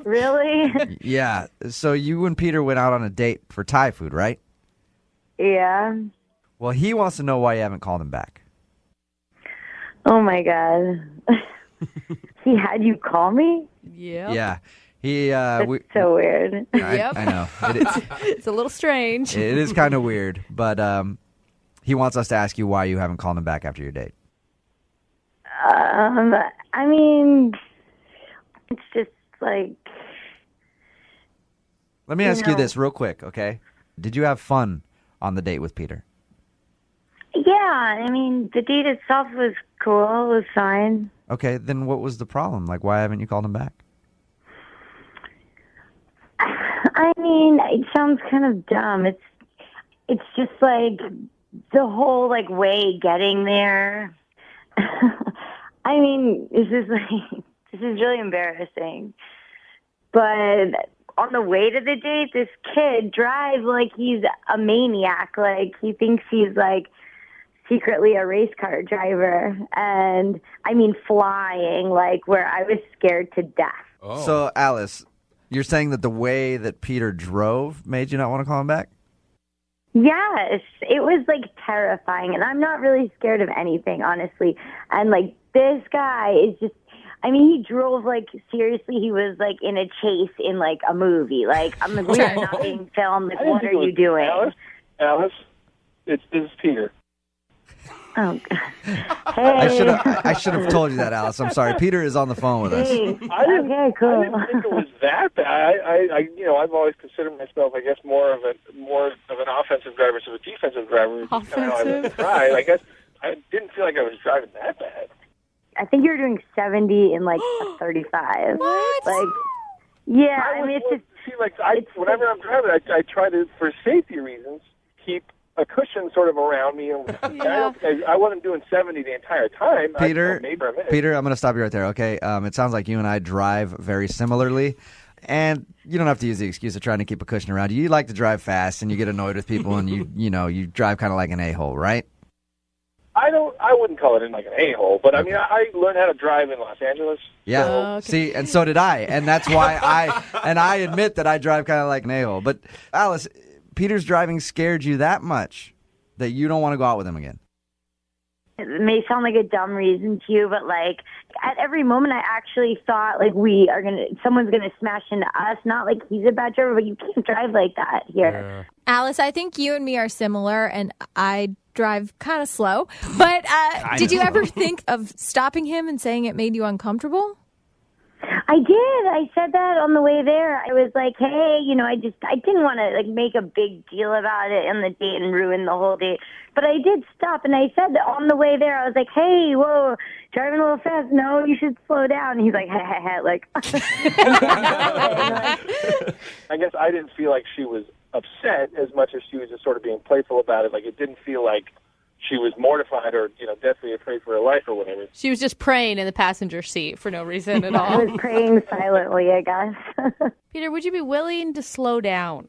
Really? Yeah. So you and Peter went out on a date for Thai food, right? Yeah. Well, he wants to know why you haven't called him back. Oh, my God. He had you call me? Yeah. Yeah. He. That's so weird. I know. It's a little strange. It is kind of weird, but he wants us to ask you why you haven't called him back after your date. I mean, it's just like. Let me ask you this real quick, okay? Did you have fun on the date with Peter? Yeah, I mean, the date itself was cool. It was fine. Okay, then what was the problem? Like, why haven't you called him back? I mean, it sounds kind of dumb. It's just like the whole like way getting there. I mean, this is really embarrassing. But on the way to the date, this kid drives like he's a maniac. Like he thinks he's like secretly a race car driver, and I mean flying, like where I was scared to death. Oh. So, Alice, you're saying that the way that Peter drove made you not want to call him back? Yes, it was like terrifying, and I'm not really scared of anything, honestly. And like this guy is just, I mean, he drove like seriously. He was like in a chase in like a movie. Like I'm like, we are not being filmed. Like, what are you doing? Alice, this is Peter. Oh, Hey. I should have told you that, Alice. I'm sorry. Peter is on the phone with us. Okay, cool. I didn't think it was that bad. I've always considered myself, I guess, more of an offensive driver, so a defensive driver. Offensive? Right. I guess I didn't feel like I was driving that bad. I think you were doing 70 in like a 35. What? Like, yeah. I mean, it's just. See, like, whenever I'm driving, I try to, for safety reasons, keep a cushion sort of around me. And I wasn't doing 70 the entire time. Peter, maybe a minute. Peter, I'm going to stop you right there, okay? It sounds like you and I drive very similarly, and you don't have to use the excuse of trying to keep a cushion around you. You like to drive fast, and you get annoyed with people, and you drive kind of like an a-hole, right? I wouldn't call it like an a-hole, but I mean, I learned how to drive in Los Angeles. Yeah. So. Okay. See, and so did I, and that's why I admit that I drive kind of like an a-hole. But Alice, Peter's driving scared you that much that you don't want to go out with him again. It may sound like a dumb reason to you, but like at every moment I actually thought like someone's gonna smash into us. Not like he's a bad driver, but you can't drive like that here. Yeah. Alice, I think you and me are similar, and I drive kind of slow. But did you ever think of stopping him and saying it made you uncomfortable? I did. I said that on the way there. I was like, hey, I didn't want to like make a big deal about it on the date and ruin the whole date. But I did stop, and I said that on the way there, I was like, hey, whoa, driving a little fast. No, you should slow down. And he's like, like. I guess I didn't feel like she was upset as much as she was just sort of being playful about it. Like it didn't feel like she was mortified or, deathly afraid for her life or whatever. She was just praying in the passenger seat for no reason at all. I was praying silently, I guess. Peter, would you be willing to slow down?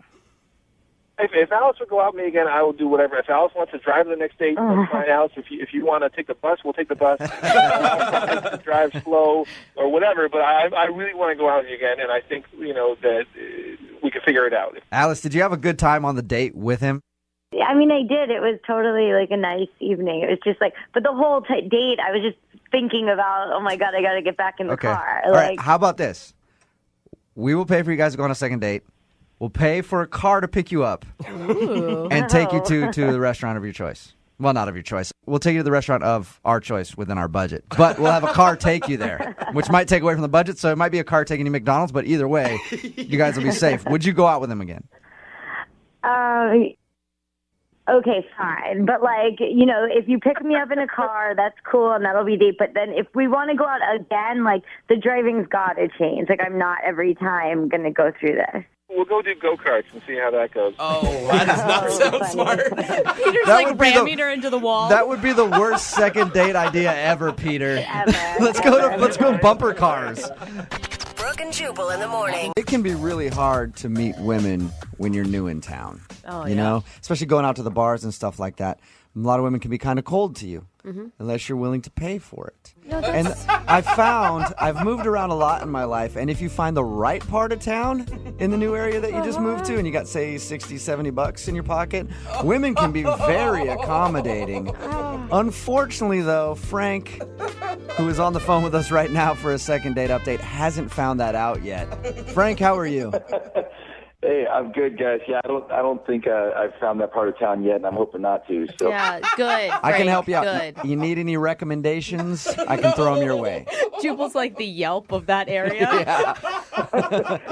If Alice would go out with me again, I will do whatever. If Alice wants to drive the next date, that's fine, Alice. If you want to take the bus, we'll take the bus. Drive slow or whatever. But I really want to go out with you again, and I think, that we can figure it out. Alice, did you have a good time on the date with him? Yeah, I mean, I did. It was totally like a nice evening. It was just like, but the whole date, I was just thinking about, oh my God, I got to get back in the car. All right, how about this? We will pay for you guys to go on a second date. We'll pay for a car to pick you up and take you to the restaurant of your choice. Well, not of your choice. We'll take you to the restaurant of our choice within our budget. But we'll have a car take you there, which might take away from the budget. So it might be a car taking you to McDonald's, but either way, you guys will be safe. Would you go out with him again? Okay, fine. But if you pick me up in a car, that's cool and that'll be date. But then if we want to go out again, the driving's got to change. I'm not every time going to go through this. We'll go do go-karts and see how that goes. Oh, that does not sound smart. Peter's ramming her into the wall. That would be the worst second date idea ever, Peter. Let's go bumper cars. Brooke and Jubal in the morning. It can be really hard to meet women when you're new in town. Oh, you know, especially going out to the bars and stuff like that. A lot of women can be kind of cold to you unless you're willing to pay for it. No, and I've moved around a lot in my life, and if you find the right part of town in the new area that you just moved to and you got, say, $60-$70 in your pocket, women can be very accommodating. Unfortunately, though, Frank, who is on the phone with us right now for a second date update, hasn't found that out yet. Frank, how are you? Hey, I'm good, guys. Yeah, I don't think I've found that part of town yet, and I'm hoping not to. So. Yeah, good. I can help you out. Good. You need any recommendations? I can throw them your way. Jubal's like the Yelp of that area.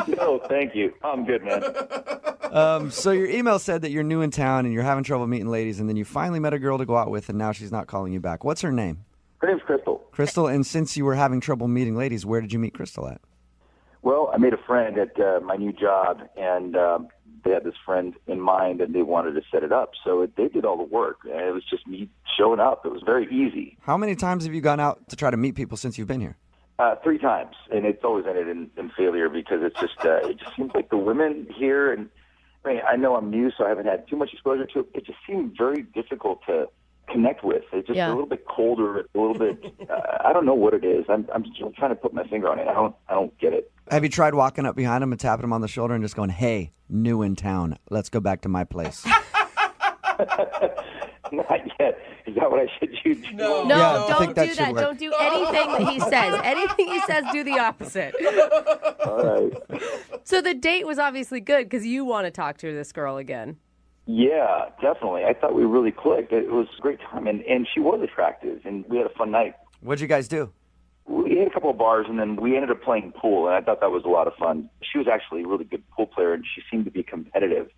No, thank you. I'm good, man. So your email said that you're new in town and you're having trouble meeting ladies, and then you finally met a girl to go out with, and now she's not calling you back. What's her name? Her name's Crystal. Crystal, and since you were having trouble meeting ladies, where did you meet Crystal at? Well, I made a friend at my new job, and they had this friend in mind, and they wanted to set it up. So they did all the work, and it was just me showing up. It was very easy. How many times have you gone out to try to meet people since you've been here? 3 times, and it's always ended in failure because it's just it just seems like the women here, and I know I'm new, so I haven't had too much exposure to it. It just seemed very difficult to connect with. It's just a little bit colder, a little bit. I don't know what it is. I'm still trying to put my finger on it. I don't get it. Have you tried walking up behind him and tapping him on the shoulder and just going, "Hey, new in town, let's go back to my place"? Not yet. Is that what I should do? No, don't do that. Don't do anything that he says. Anything he says, do the opposite. All right. So the date was obviously good because you want to talk to this girl again. Yeah, definitely. I thought we really clicked. It was a great time, and she was attractive, and we had a fun night. What'd you guys do? We hit a couple of bars, and then we ended up playing pool, and I thought that was a lot of fun. She was actually a really good pool player, and she seemed to be competitive.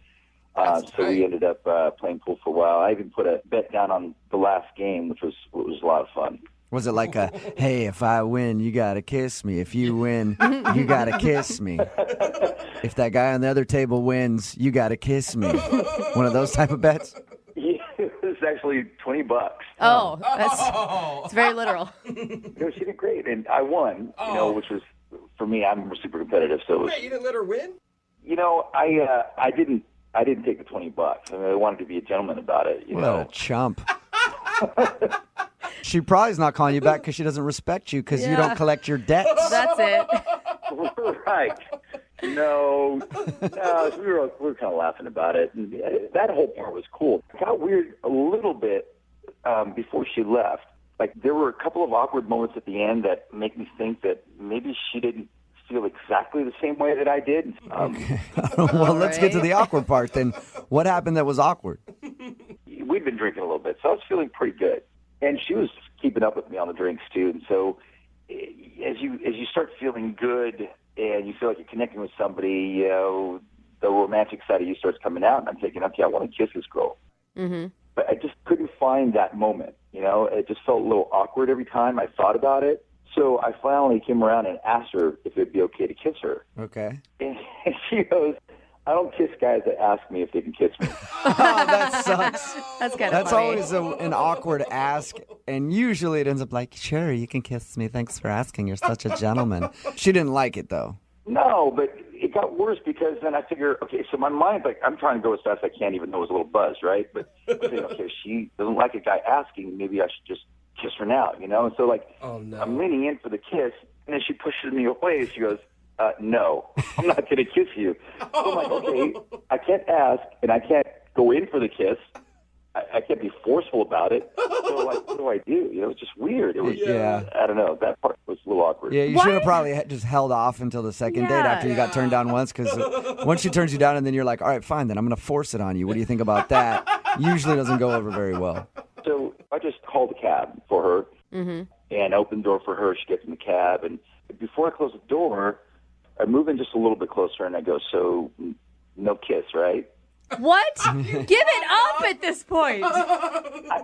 So we ended up playing pool for a while. I even put a bet down on the last game, which was a lot of fun. Was it like a, hey, if I win, you got to kiss me. If you win, you got to kiss me. If that guy on the other table wins, you got to kiss me. One of those type of bets? Yeah, it was actually $20. Oh, it's very literal. No, she did great, and I won, which was, for me, I'm super competitive. So it was, Wait, you didn't let her win? I didn't take the $20. I mean, I wanted to be a gentleman about it. What a chump. She probably is not calling you back because she doesn't respect you because you don't collect your debts. That's it. Right. No, we were kind of laughing about it. And that whole part was cool. It got weird a little bit before she left. Like, there were a couple of awkward moments at the end that make me think that maybe she didn't feel exactly the same way that I did. Okay. Well, let's get to the awkward part then. What happened that was awkward? We'd been drinking a little bit, so I was feeling pretty good. And she was keeping up with me on the drinks, too. And so as you start feeling good and you feel like you're connecting with somebody, the romantic side of you starts coming out. And I'm thinking, okay, I want to kiss this girl. Mm-hmm. But I just couldn't find that moment. It just felt a little awkward every time I thought about it. So I finally came around and asked her if it would be okay to kiss her. Okay. And she goes, I don't kiss guys that ask me if they can kiss me. Oh, that sucks. That's kind of That's funny. always an awkward ask, and usually it ends up like, sure, you can kiss me. Thanks for asking. You're such a gentleman. She didn't like it, though. No, but it got worse because then I figure, okay, so my mind's like, I'm trying to go as fast as I can, even though it was a little buzz, right? But I'm thinking, okay, if she doesn't like a guy asking, maybe I should just kiss her now, And so, like, I'm leaning in for the kiss, and then she pushes me away, and she goes, no, I'm not going to kiss you. So I'm like, okay, I can't ask, and I can't go in for the kiss. I can't be forceful about it. So, like, what do I do? It's just weird. It was, I don't know. That part was a little awkward. Yeah, you should have probably just held off until the second date after you got turned down once, because once she turns you down and then you're like, all right, fine, then I'm going to force it on you. What do you think about that? Usually doesn't go over very well. So I just called a cab for her and opened the door for her. She gets in the cab, and before I close the door, I move in just a little bit closer, and I go, so no kiss, right? What? Give it up at this point.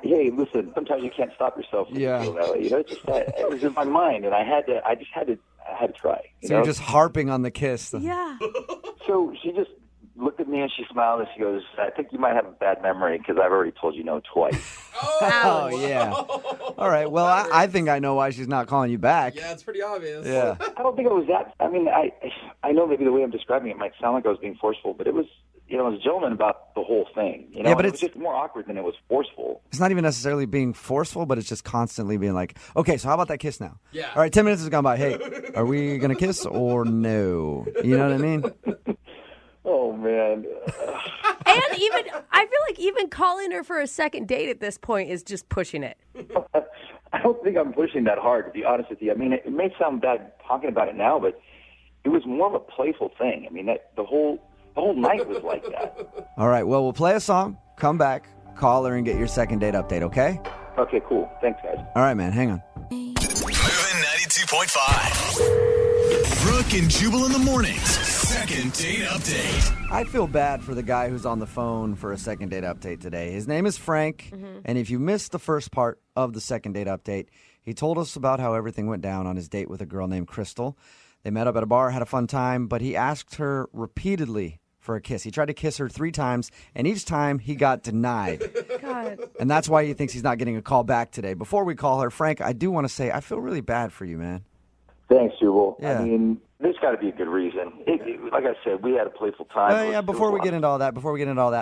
Hey, listen, sometimes you can't stop yourself from feeling that way. It was in my mind, and I just had to try. So you're just harping on the kiss. Yeah. So she just looked at me and she smiled and she goes, I think you might have a bad memory because I've already told you no twice. Oh, yeah. All right. Well, I think I know why she's not calling you back. Yeah, it's pretty obvious. Yeah. I don't think it was that. I mean, I know maybe the way I'm describing it might sound like I was being forceful, but it was, I was a gentleman about the whole thing. Yeah, but it was just more awkward than it was forceful. It's not even necessarily being forceful, but it's just constantly being like, okay, so how about that kiss now? Yeah. All right, 10 minutes has gone by. Hey, are we going to kiss or no? You know what I mean? Oh, man. And I feel like even calling her for a second date at this point is just pushing it. I don't think I'm pushing that hard, to be honest with you. I mean, it may sound bad talking about it now, but it was more of a playful thing. I mean, the whole The whole night was like that. All right, well, we'll play a song, come back, call her, and get your second date update, okay? Okay, cool. Thanks, guys. All right, man, hang on. Moving 92.5. Brooke and Jubal in the mornings. Second date update. I feel bad for the guy who's on the phone for a second date update today. His name is Frank, and if you missed the first part of the second date update, he told us about how everything went down on his date with a girl named Crystal. They met up at a bar, had a fun time, but he asked her repeatedly for a kiss. He tried to kiss her 3 times, and each time he got denied. God. And that's why he thinks he's not getting a call back today. Before we call her, Frank, I do want to say I feel really bad for you, man. Thanks, Jubal. Yeah. I mean, there's got to be a good reason. Like I said, we had a playful time. Yeah, before we get into all that,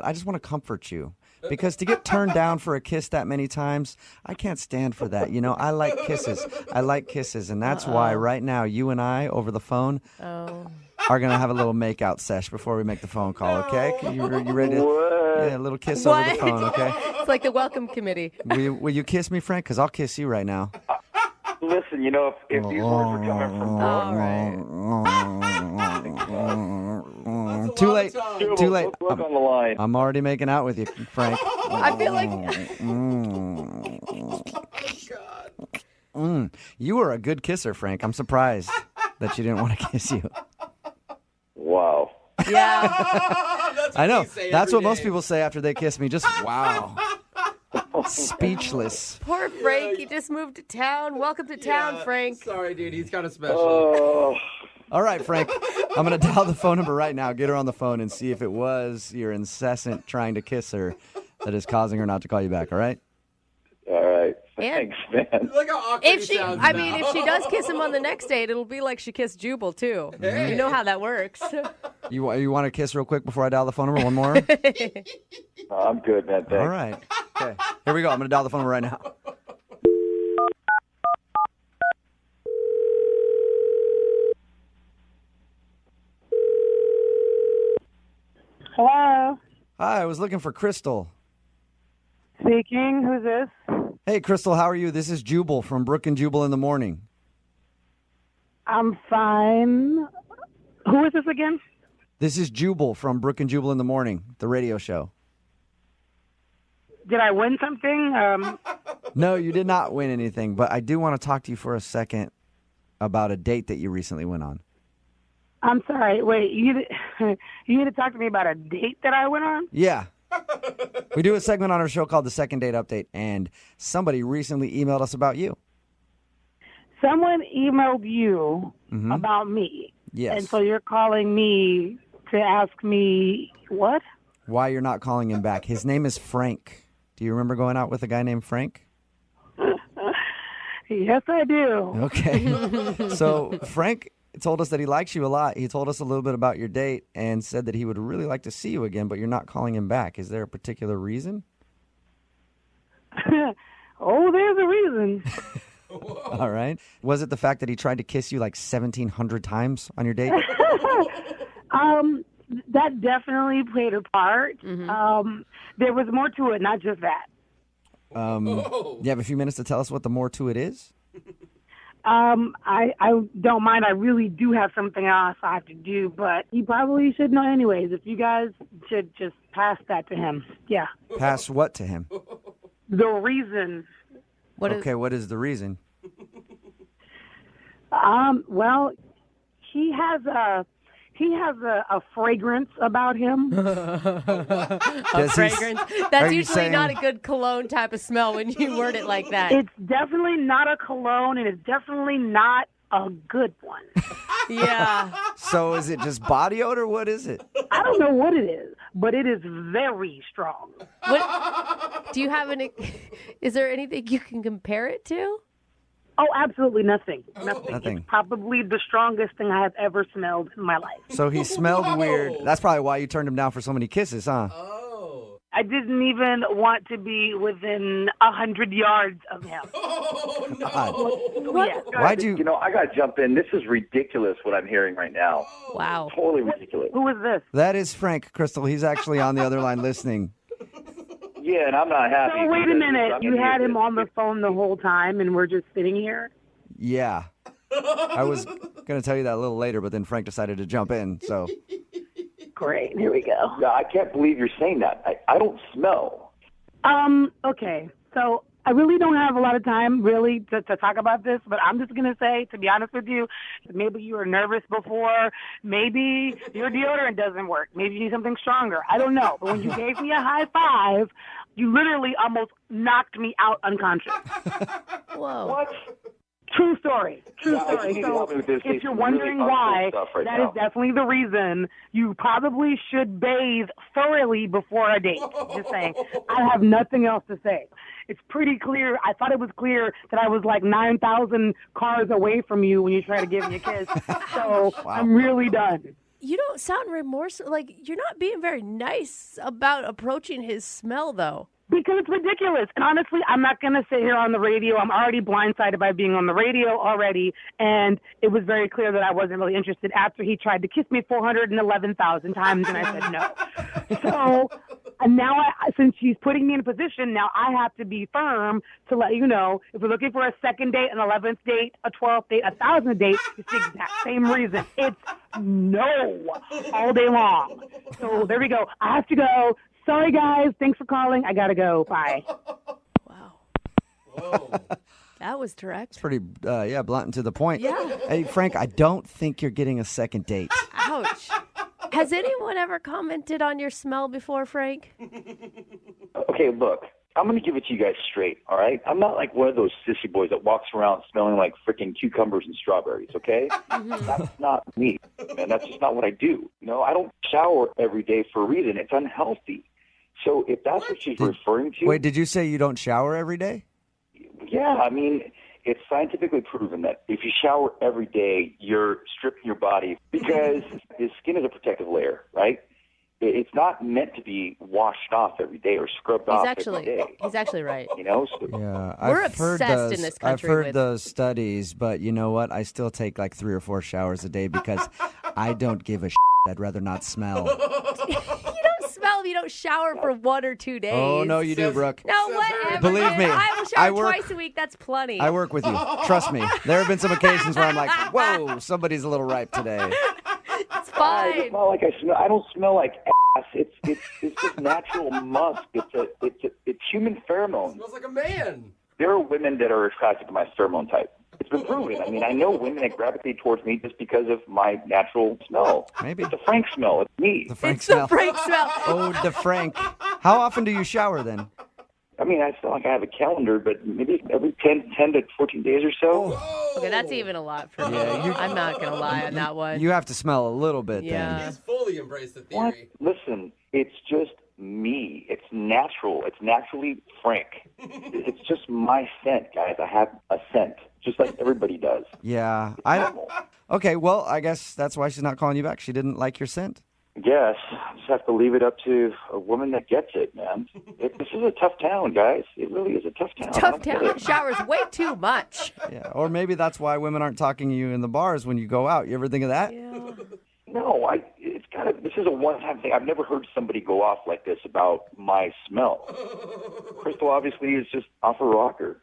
I just want to comfort you. Because to get turned down for a kiss that many times, I can't stand for that. You know, I like kisses. And that's why right now you and I over the phone are going to have a little make-out sesh before we make the phone call, okay? You ready to? Yeah, a little kiss over the phone, okay? It's like the welcome committee. Will you kiss me, Frank? Because I'll kiss you right now. Listen, you know, if these words were coming from Brooke, Too late. Too late. Let's work on the line. I'm already making out with you, Frank. I feel like... You were a good kisser, Frank. I'm surprised that she didn't want to kiss you. Wow. Yeah. I know. That's what most people say after they kiss me. Just wow. Speechless. Poor Frank. He just moved to town. Welcome to town, Frank. Sorry, dude. He's kind of special. All right, Frank. I'm going to dial the phone number right now. Get her on the phone and see if it was your incessant trying to kiss her that is causing her not to call you back. All right? All right. Thanks, man. Look how awkward If she, I mean, if she does kiss him on the next date, it'll be like she kissed Jubal too. Hey. You know how that works. You want to kiss real quick before I dial the phone number? One more? I'm good, man. Thanks. All right. Okay. Here we go. I'm going to dial the phone number right now. Hello. Hi, I was looking for Crystal. Speaking. Who's this? Hey, Crystal, how are you? This is Jubal from Brooke and Jubal in the morning. I'm fine. Who is this again? This is Jubal from Brooke and Jubal in the morning, the radio show. Did I win something? No, you did not win anything, but I do want to talk to you for a second about a date that you recently went on. I'm sorry. Wait, you need to talk to me about a date that I went on? Yeah. We do a segment on our show called The Second Date Update, and somebody recently emailed us about you. Someone emailed you about me. Yes. And so you're calling me to ask me what? Why you're not calling him back. His name is Frank. Do you remember going out with a guy named Frank? Yes, I do. Okay. So Frank told us that he likes you a lot. He told us a little bit about your date and said that he would really like to see you again, but you're not calling him back. Is there a particular reason? Oh, there's a reason. All right. Was it the fact that he tried to kiss you like 1,700 times on your date? That definitely played a part. There was more to it, not just that. You have a few minutes to tell us what the more to it is? I don't mind. I really do have something else I have to do, but he probably should know anyways. If you guys should just pass that to him. Yeah. Pass what to him? The reason. What is the reason? Well, he has a fragrance about him. A fragrance. That's usually not a good cologne type of smell when you word it like that. It's definitely not a cologne, and it's definitely not a good one. Yeah. So is it just body odor? What is it? I don't know what it is, but it is very strong. Do you have is there anything you can compare it to? Oh, absolutely nothing. Nothing. It's probably the strongest thing I have ever smelled in my life. So he smelled weird. That's probably why you turned him down for so many kisses, huh? I didn't even want to be within 100 yards of him. Yeah. Why'd you? You know, I got to jump in. This is ridiculous what I'm hearing right now. Wow. Totally ridiculous. Who is this? That is Frank, Crystal. He's actually on the other line listening. Yeah, and I'm not happy. So wait a minute. I'm You gonna had hear him this. on the phone the whole time, and we're just sitting here? Yeah. I was going to tell you that a little later, but then Frank decided to jump in, so. Great. Here we go. No, I can't believe you're saying that. I don't smell. Okay. So I really don't have a lot of time, really, to talk about this, but I'm just going to say, to be honest with you, maybe you were nervous before. Maybe your deodorant doesn't work. Maybe you need something stronger. I don't know. But when you gave me a high five, you literally almost knocked me out unconscious. Whoa. What? True story. True Yeah, I story. need So help with this. if It's you're really wondering ugly why, stuff right that now. is definitely the reason. You probably should bathe thoroughly before a date. Just saying. I have nothing else to say. It's pretty clear. I thought it was clear that I was like 9,000 cars away from you when you tried to give me a kiss. So I'm really done. You don't sound remorseful. Like, you're not being very nice about approaching his smell, though. Because it's ridiculous. And honestly, I'm not going to sit here on the radio. I'm already blindsided by being on the radio already. And it was very clear that I wasn't really interested after he tried to kiss me 411,000 times. And I said no. So and now, since he's putting me in a position, now I have to be firm to let you know if we're looking for a second date, an 11th date, a 12th date, a 1,000th date, it's the exact same reason. It's no all day long. So there we go. I have to go. Sorry, guys. Thanks for calling. I got to go. Bye. Whoa. That was direct. It's pretty, blunt and to the point. Yeah. Hey, Frank, I don't think you're getting a second date. Ouch. Has anyone ever commented on your smell before, Frank? Okay, look, I'm going to give it to you guys straight, all right? I'm not like one of those sissy boys that walks around smelling like freaking cucumbers and strawberries, okay? That's not me, man. That's just not what I do. You know, I don't shower every day for a reason. It's unhealthy. So if that's what she's referring to... Wait, did you say you don't shower every day? Yeah, I mean, it's scientifically proven that if you shower every day, you're stripping your body because the skin is a protective layer, right? It's not meant to be washed off every day or scrubbed off every day. He's actually right. You know? So, Yeah, We're I've heard obsessed those, in this country I've heard with- those studies, but you know what? I still take like 3 or 4 showers a day because I don't give a shit. I'd rather not smell. You don't smell if you don't shower for 1 or 2 days. Oh, no, you do, Brooke. No, whatever. Believe me, I will shower I work- twice a week. That's plenty. I work with you. Trust me. There have been some occasions where I'm like, whoa, somebody's a little ripe today. It's fine. I smell like I smell. I don't smell like ass. It's just natural musk. It's human pheromone. Smells like a man. There are women that are attracted to my pheromone type. It's been proven. I mean, I know women that gravitate towards me just because of my natural smell. Maybe. It's a Frank smell. It's me. The Frank It's smell. the Frank smell. Oh, the Frank. How often do you shower then? I mean, I feel like I have a calendar, but maybe every 10 to 14 days or so. Okay, that's even a lot for me. Yeah, I'm not going to lie on that one. You have to smell a little bit Yeah. He's fully embraced the What? theory. Listen, it's just me. It's natural. It's naturally Frank. It's just my scent, guys. I have a scent, just like everybody does. Yeah. Normal. Okay, well, I guess that's why she's not calling you back. She didn't like your scent. Yes, I just have to leave it up to a woman that gets it, man. This is a tough town, guys. It really is a tough town. I Tough don't get town. it. Showers way too much. Yeah. Or maybe that's why women aren't talking to you in the bars when you go out. You ever think of that? No, it's kind of. This is a one-time thing. I've never heard somebody go off like this about my smell. Crystal obviously is just off her rocker.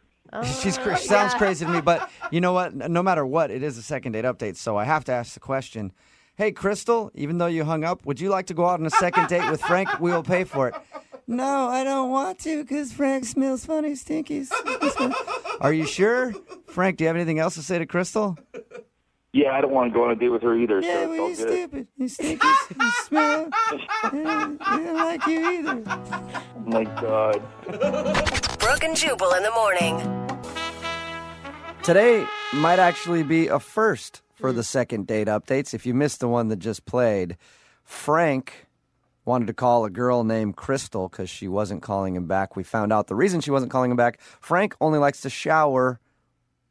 She sounds crazy to me, but you know what? No matter what, it is a second date update, so I have to ask the question. Hey, Crystal, even though you hung up, would you like to go out on a second date with Frank? We will pay for it. No, I don't want to because Frank smells funny, stinky. Are you sure? Frank, do you have anything else to say to Crystal? Yeah, I don't want to go on a date with her either. Yeah, so well, it's you're all good. stupid. You stinky. You smell. I don't like you either. Oh my God. Brooke and Jubal in the morning. Today might actually be a first for the second date updates. If you missed the one that just played, Frank wanted to call a girl named Crystal because she wasn't calling him back. We found out the reason she wasn't calling him back. Frank only likes to shower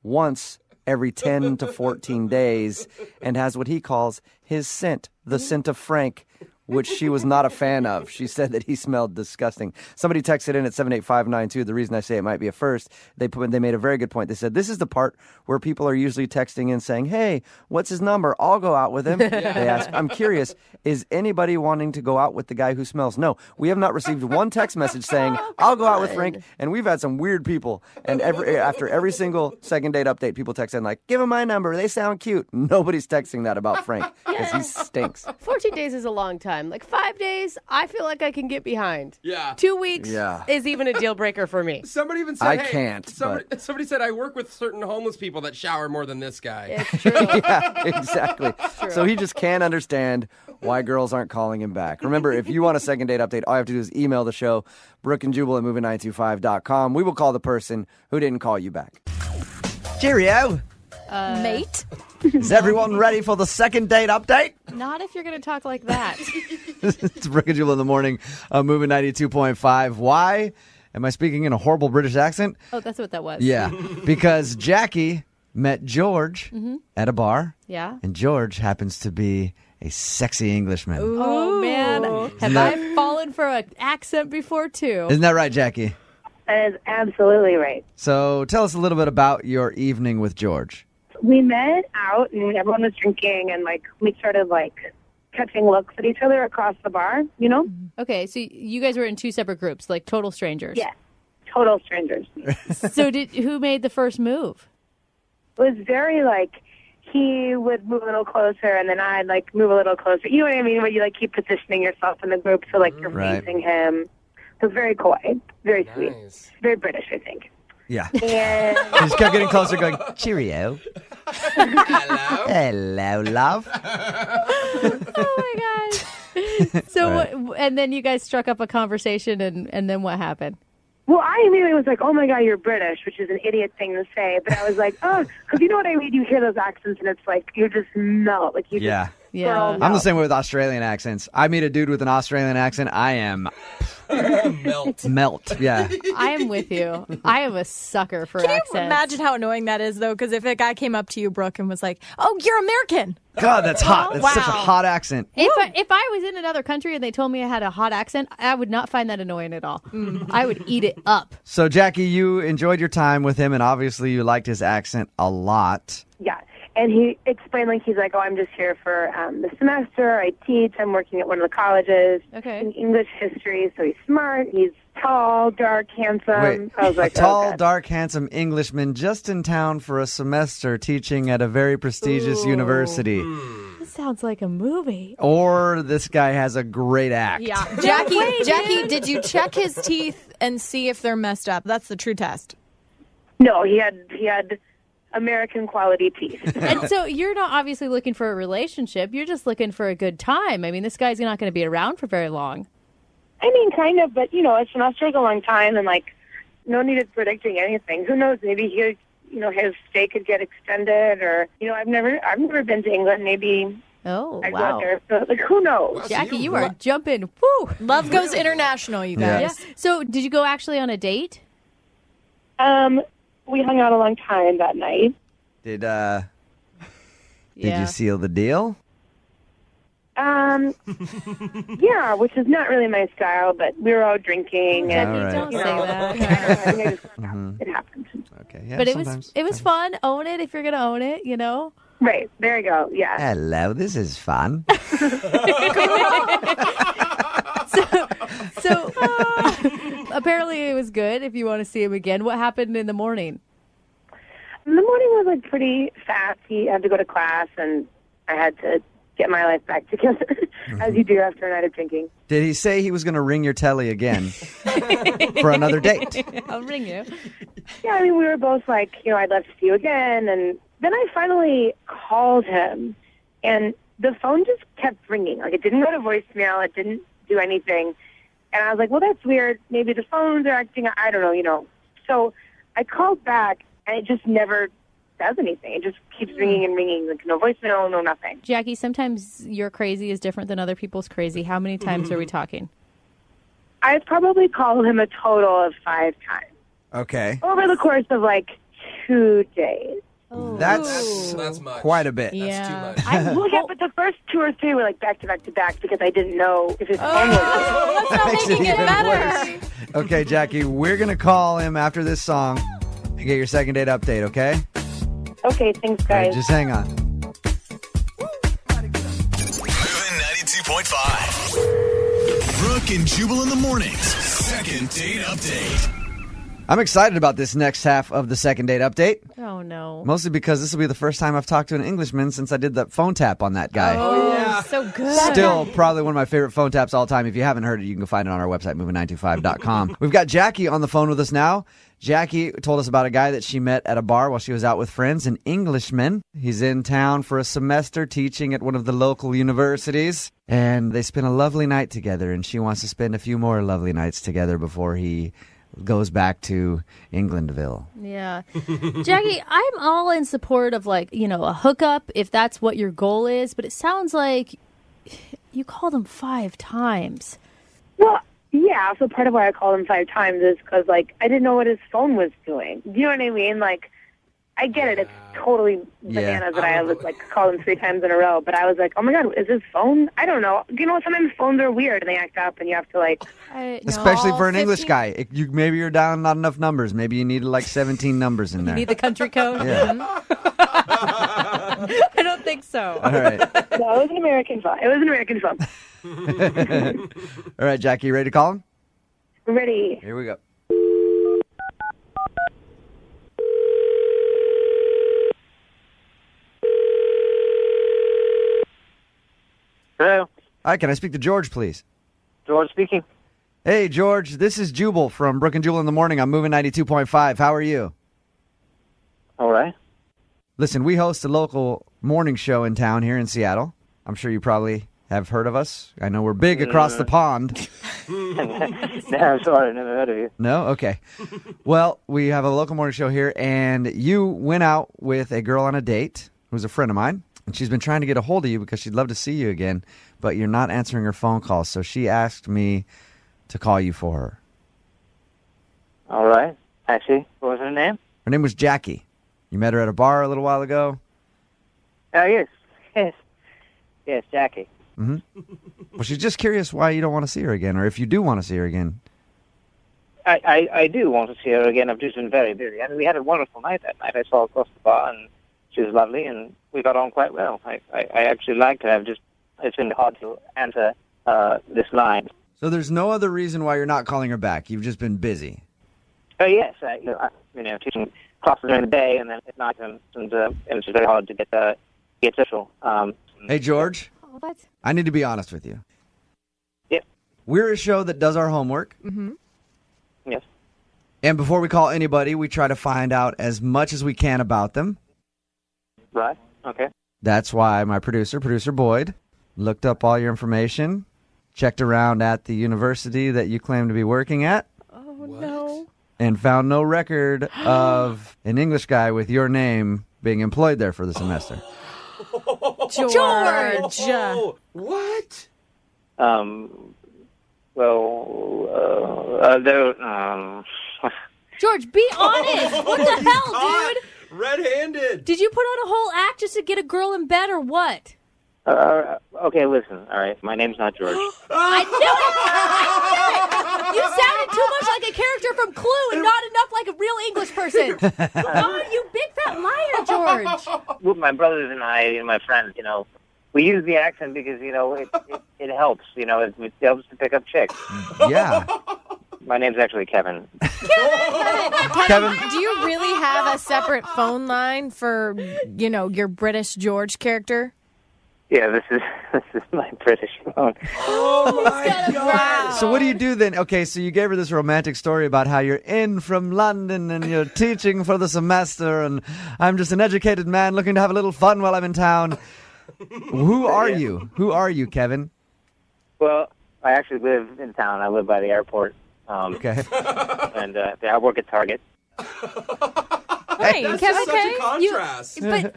once every 10 to 14 days and has what he calls his scent, the scent of Frank, which she was not a fan of. She said that he smelled disgusting. Somebody texted in at 78592. The reason I say it might be a first, they made a very good point. They said, this is the part where people are usually texting in saying, hey, what's his number? I'll go out with him. They ask, I'm curious, is anybody wanting to go out with the guy who smells? No, we have not received one text message saying, I'll go out with Frank. And we've had some weird people. And after every single second date update, people text in like, give him my number. They sound cute. Nobody's texting that about Frank because he stinks. 14 days is a long time. time. Like 5 days, I feel like I can get behind. Yeah. 2 weeks Yeah. is even a deal breaker for me. Somebody even said, I hey, can't, Somebody said, I work with certain homeless people that shower more than this guy. It's true. Yeah, exactly. So he just can't understand why girls aren't calling him back. Remember, if you want a second date update, all you have to do is email the show, Brooke and Jubal at moving925.com. We will call the person who didn't call you back. Cheerio. Mate? Is everyone ready for the second date update? Not if you're going to talk like that. It's Brooke and Jubal in the morning, moving 92.5. Why am I speaking in a horrible British accent? Oh, that's what that was. Yeah, because Jackie met George at a bar. Yeah. And George happens to be a sexy Englishman. Oh, man. Have I fallen for an accent before, too? Isn't that right, Jackie? That is absolutely right. So tell us a little bit about your evening with George. We met out and everyone was drinking and we started catching looks at each other across the bar, Okay, so you guys were in two separate groups, like total strangers. Yeah, total strangers. So who made the first move? It was very he would move a little closer and then I'd move a little closer. You know what I mean? Where you keep positioning yourself in the group so you're facing him. It was very coy, very sweet, very British, I think. Yeah. And He just kept getting closer, going, cheerio. Hello. Hello, love. Oh my gosh. So and then you guys struck up a conversation and then what happened? well, I immediately was like, oh my God, you're British, which is an idiot thing to say. But I was like, oh, because you know what I mean? You hear those accents and it's you just melt. You just I'm the same way with Australian accents. I meet a dude with an Australian accent, I am melt. Yeah. I am with you. I am a sucker for accents. Can you imagine how annoying that is, though? Because if a guy came up to you, Brooke, and was like, oh, you're American. God, that's hot. That's such a hot accent. If I was in another country and they told me I had a hot accent, I would not find that annoying at all. I would eat it up. So, Jackie, you enjoyed your time with him, and obviously you liked his accent a lot. Yeah. And he explained, he's like, oh, I'm just here for the semester. I teach. I'm working at one of the colleges in English history. So he's smart. He's tall, dark, handsome. Wait, I was like, a tall, oh, God. dark, handsome Englishman just in town for a semester teaching at a very prestigious university. This sounds like a movie. Or this guy has a great act. Yeah. Jackie, did you check his teeth and see if they're messed up? That's the true test. No, he had American quality teeth. And so you're not obviously looking for a relationship. You're just looking for a good time. I mean, this guy's not going to be around for very long. I mean, kind of, but, a semester's a long time, and, no need of predicting anything. Who knows? Maybe his stay could get extended, or, I've never been to England. Maybe I go out there. So, who knows? Jackie, you are jumping. Woo! Love goes international, you guys. Yeah. So did you go actually on a date? We hung out a long time that night. Did you seal the deal? Yeah, which is not really my style, but we were all drinking. And, All right. Don't say that. It happened. Okay, yeah, But sometimes. it was fun. Own it if you're going to own it, Right, there you go, yeah. Hello, this is fun. So apparently it was good if you want to see him again. What happened in the morning? The morning was pretty fast. He had to go to class, and I had to get my life back together, as you do after a night of drinking. Did he say he was going to ring your telly again for another date? I'll ring you. Yeah, I mean, we were both like, I'd love to see you again. And then I finally called him, and the phone just kept ringing. It didn't go to voicemail. It didn't do anything. And I was like, well, that's weird. Maybe the phones are acting, I don't know, So I called back, and it just never does anything. It just keeps ringing and ringing. No voicemail, no nothing. Jackie, sometimes your crazy is different than other people's crazy. How many times are we talking? I've probably called him a total of 5 times. Okay. Over the course of 2 days. That's much. quite a bit. Yeah. That's too much. Well, yeah, but the first 2 or 3 were back to back to back because I didn't know if his phone was. That's not making it even better. worse. Okay, Jackie, we're going to call him after this song and get your second date update, okay? Okay, thanks, All right, guys. just hang on. Moving 92.5. Brooke and Jubal in the mornings. Second date update. I'm excited about this next half of the second date update. Oh, no. Mostly because this will be the first time I've talked to an Englishman since I did that phone tap on that guy. Oh, So good. Still probably one of my favorite phone taps all time. If you haven't heard it, you can find it on our website, moving925.com. We've got Jackie on the phone with us now. Jackie told us about a guy that she met at a bar while she was out with friends, an Englishman. He's in town for a semester teaching at one of the local universities, and they spent a lovely night together, and she wants to spend a few more lovely nights together before he goes back to Englandville. Yeah. Jackie, I'm all in support of, like, you know, a hookup if that's what your goal is, but it sounds like you called him 5 times. Well, yeah, so part of why I called him 5 times is because, like, I didn't know what his phone was doing. You know what I mean? Like, I get it. It's totally bananas that I was, like, called him 3 times in a row. But I was like, oh, my God, is his phone? I don't know. You know, sometimes phones are weird and they act up and you have to, like... Especially for an English guy. Maybe you're down not enough numbers. Maybe you need, like, 17 numbers in there. You need the country code? Yeah. I don't think so. All right. No, it was an American phone. It was an American phone. All right, Jackie, you ready to call him? Ready. Here we go. Hello. Hi, can I speak to George, please? George speaking. Hey, George, this is Jubal from Brooke and Jubal in the Morning. I'm moving 92.5. How are you? All right. Listen, we host a local morning show in town here in Seattle. I'm sure you probably have heard of us. I know we're big across the pond. No, I'm sorry. I never heard of you. No? Okay. Well, we have a local morning show here, and you went out with a girl on a date who's a friend of mine, and she's been trying to get a hold of you because she'd love to see you again, but you're not answering her phone calls, so she asked me to call you for her. All right. Actually, what was her name? Her name was Jackie. You met her at a bar a little while ago? Oh, yes. Yes, Jackie. Mm-hmm. Well, she's just curious why you don't want to see her again, or if you do want to see her again. I do want to see her again. I've just been very busy. I mean, we had a wonderful night that night. I saw her across the bar, and she was lovely, and we got on quite well. I actually liked her. It's been hard to answer this line. So there's no other reason why you're not calling her back. You've just been busy. Oh, yes. Teaching classes during the day, and then at night, and it's very hard to get social. Hey, George. What? I need to be honest with you. Yep. We're a show that does our homework. Mm-hmm. Yes. And before we call anybody, we try to find out as much as we can about them. Right. Okay. That's why my producer Boyd, looked up all your information, checked around at the university that you claim to be working at. Oh, no. And found no record of an English guy with your name being employed there for the semester. George! What? George, be honest! What the hell, dude? Red-handed. Did you put on a whole act just to get a girl in bed or what? Okay, listen. All right, my name's not George. I knew it! You sounded too much like a character from Clue and not enough like a real English person. Oh, you big fat liar, George. Well, my brothers and I and my friends, we use the accent because, it helps. It helps to pick up chicks. Yeah. My name's actually Kevin. Kevin, do you really have a separate phone line for, your British George character? Yeah, this is my British phone. Oh my God! So what do you do then? Okay, so you gave her this romantic story about how you're in from London and you're teaching for the semester, and I'm just an educated man looking to have a little fun while I'm in town. Who are you? Who are you, Kevin? Well, I actually live in town. I live by the airport. Okay. And I work at Target. Hey, That's Kevin, such a contrast. But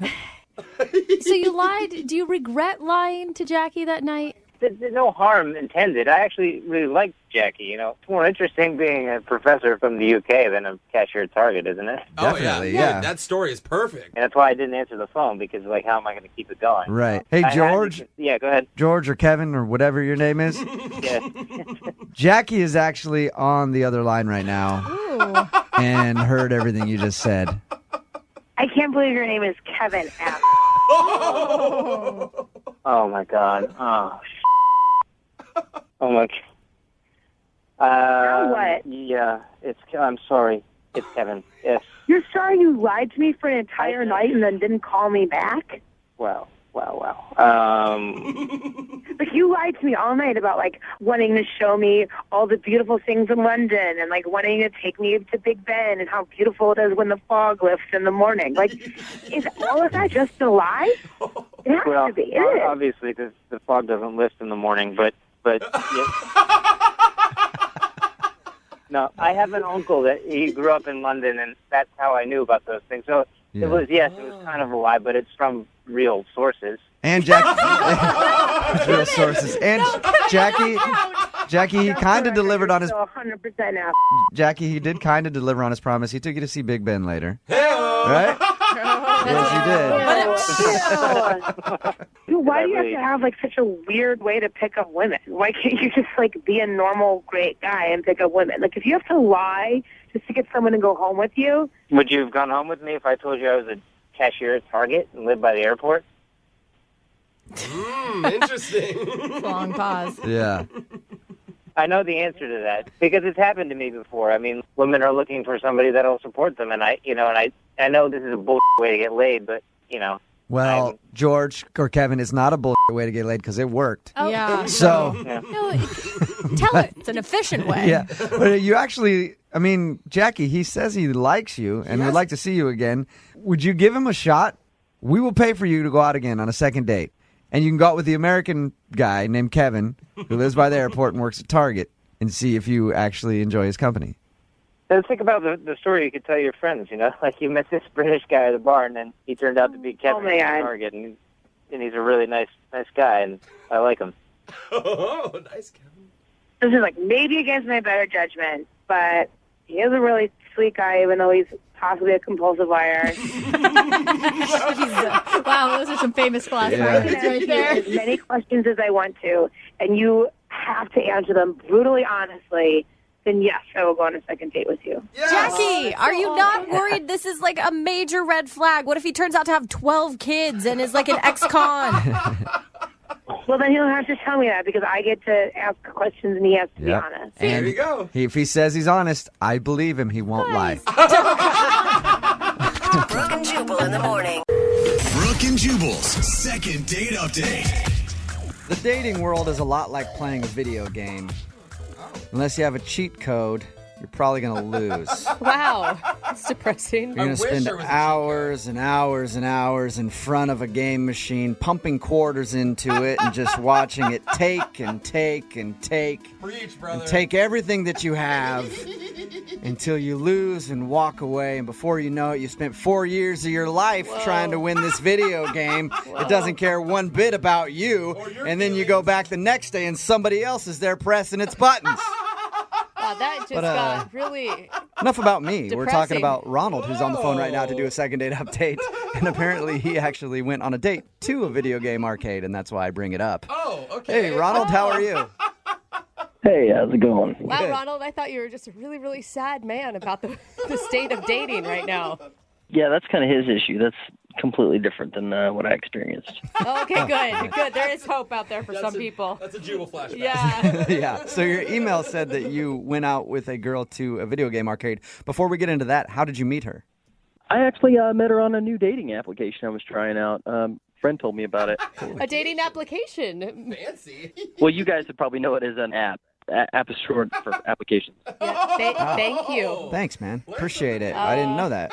so you lied. Do you regret lying to Jackie that night? There's no harm intended. I actually really like Jackie. It's more interesting being a professor from the UK than a cashier at Target, isn't it? Definitely, yeah. That story is perfect. And that's why I didn't answer the phone, because, how am I going to keep it going? Right. Hey, George. Yeah, go ahead. George or Kevin or whatever your name is. Yeah. Jackie is actually on the other line right now. Ooh. And heard everything you just said. I can't believe your name is Kevin. Oh, my God. Oh, my God. What? Yeah, I'm sorry. It's Kevin. Yes. You're sorry you lied to me for an entire night and then didn't call me back? Well, But you lied to me all night about, like, wanting to show me all the beautiful things in London and, like, wanting to take me to Big Ben and how beautiful it is when the fog lifts in the morning. Like, is all of that just a lie? It has to be. It is. Obviously, because the fog doesn't lift in the morning, but yeah. No, I have an uncle that he grew up in London, and that's how I knew about those things. So it was kind of a lie, but it's from real sources. And real sources. And Jackie, he kind of delivered on his. 100% out. Jackie, he did kind of deliver on his promise. He took you to see Big Ben later, right? Yes, he did. Dude, why do you have to have, like, such a weird way to pick up women? Why can't you just, like, be a normal, great guy and pick up women? Like, if you have to lie just to get someone to go home with you. Would you have gone home with me if I told you I was a cashier at Target and lived by the airport? Interesting. Long pause. Yeah. I know the answer to that because it's happened to me before. I mean, women are looking for somebody that'll support them, and I know this is a bullshit way to get laid, but Well, George or Kevin, it's not a bullshit way to get laid because it worked. Oh. Yeah. So. No, tell it. It's an efficient way. Yeah. But you actually, I mean, Jackie, he says he likes you and would like to see you again. Would you give him a shot? We will pay for you to go out again on a second date. And you can go out with the American guy named Kevin, who lives by the airport and works at Target, and see if you actually enjoy his company. So think about the story you could tell your friends, like you met this British guy at the bar, and then he turned out to be Kevin at Target, and he's a really nice guy, and I like him. Oh, nice, Kevin. This is, like, maybe against my better judgment, but he is a really sweet guy, even though he's possibly a compulsive liar. Wow, those are some famous classics right there. As many questions as I want to, and you have to answer them brutally honestly, then yes, I will go on a second date with you. Jackie, are you not worried this is like a major red flag? What if he turns out to have 12 kids and is like an ex-con? Well, then he'll have to tell me that because I get to ask questions and he has to be honest. And there you go. If he says he's honest, I believe him. He won't lie. Brooke and Jubal in the morning. Brooke and Jubal's second date update. The dating world is a lot like playing a video game. Unless you have a cheat code, you're probably going to lose. Wow. That's depressing. You're going to spend hours and hours and hours in front of a game machine, pumping quarters into it and just watching it take and take and take. Preach, brother. And take everything that you have until you lose and walk away. And before you know it, you spent 4 years of your life trying to win this video game. It doesn't care one bit about you. And then you go back the next day and somebody else is there pressing its buttons. Wow, that just got really Enough about me. depressing. We're talking about Ronald, who's on the phone right now to do a second date update. And apparently he actually went on a date to a video game arcade, and that's why I bring it up. Oh, okay. Hey, Ronald, how are you? Hey, how's it going? Wow, Ronald, I thought you were just a really, really sad man about the state of dating right now. Yeah, that's kind of his issue. That's completely different than what I experienced. Okay, good. There is hope out there for some people. That's a Jubal flashback. Yeah. Yeah. So your email said that you went out with a girl to a video game arcade. Before we get into that, how did you meet her? I actually met her on a new dating application I was trying out. Friend told me about it. A dating application. Fancy. Well, you guys would probably know it as an app. App is short for applications. Yeah, thank you. Thanks, man. Appreciate it. I didn't know that.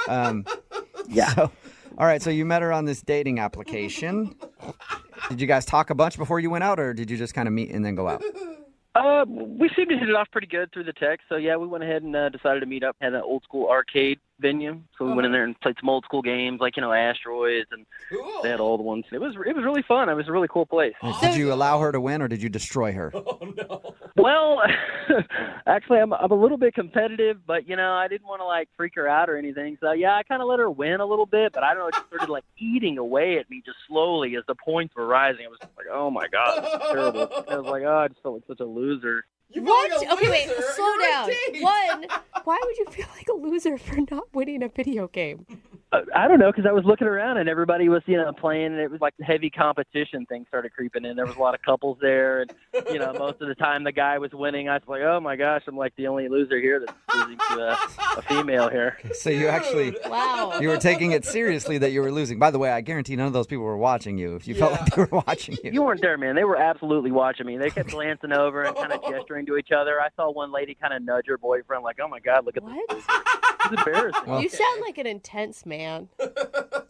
Yeah. So, all right, so you met her on this dating application. Did you guys talk a bunch before you went out, or did you just kind of meet and then go out? We seemed to hit it off pretty good through the text. So, yeah, we went ahead and decided to meet up at an old school arcade venue. So we went in there and played some old school games like, Asteroids, and they had all the ones. It was really fun. It was a really cool place. Did you allow her to win, or did you destroy her? Well, actually, I'm a little bit competitive, but, I didn't want to, freak her out or anything. So, yeah, I kind of let her win a little bit, but I don't know, it just started, eating away at me just slowly as the points were rising. I was just like, oh, my God, this is terrible. I was like, I just felt like such a loser. What? Okay, wait, slow down. One, why would you feel like a loser for not winning a video game? I don't know, because I was looking around and everybody was, playing, and it was like the heavy competition thing started creeping in. There was a lot of couples there, and, most of the time the guy was winning. I was like, oh, my gosh, I'm like the only loser here that's losing to a female here. So you actually you were taking it seriously that you were losing. By the way, I guarantee none of those people were watching you if you felt like they were watching you. You weren't there, man. They were absolutely watching me. They kept glancing over and kind of gesturing to each other. I saw one lady kind of nudge her boyfriend like, oh, my God, look at this. It's embarrassing. You sound like an intense man.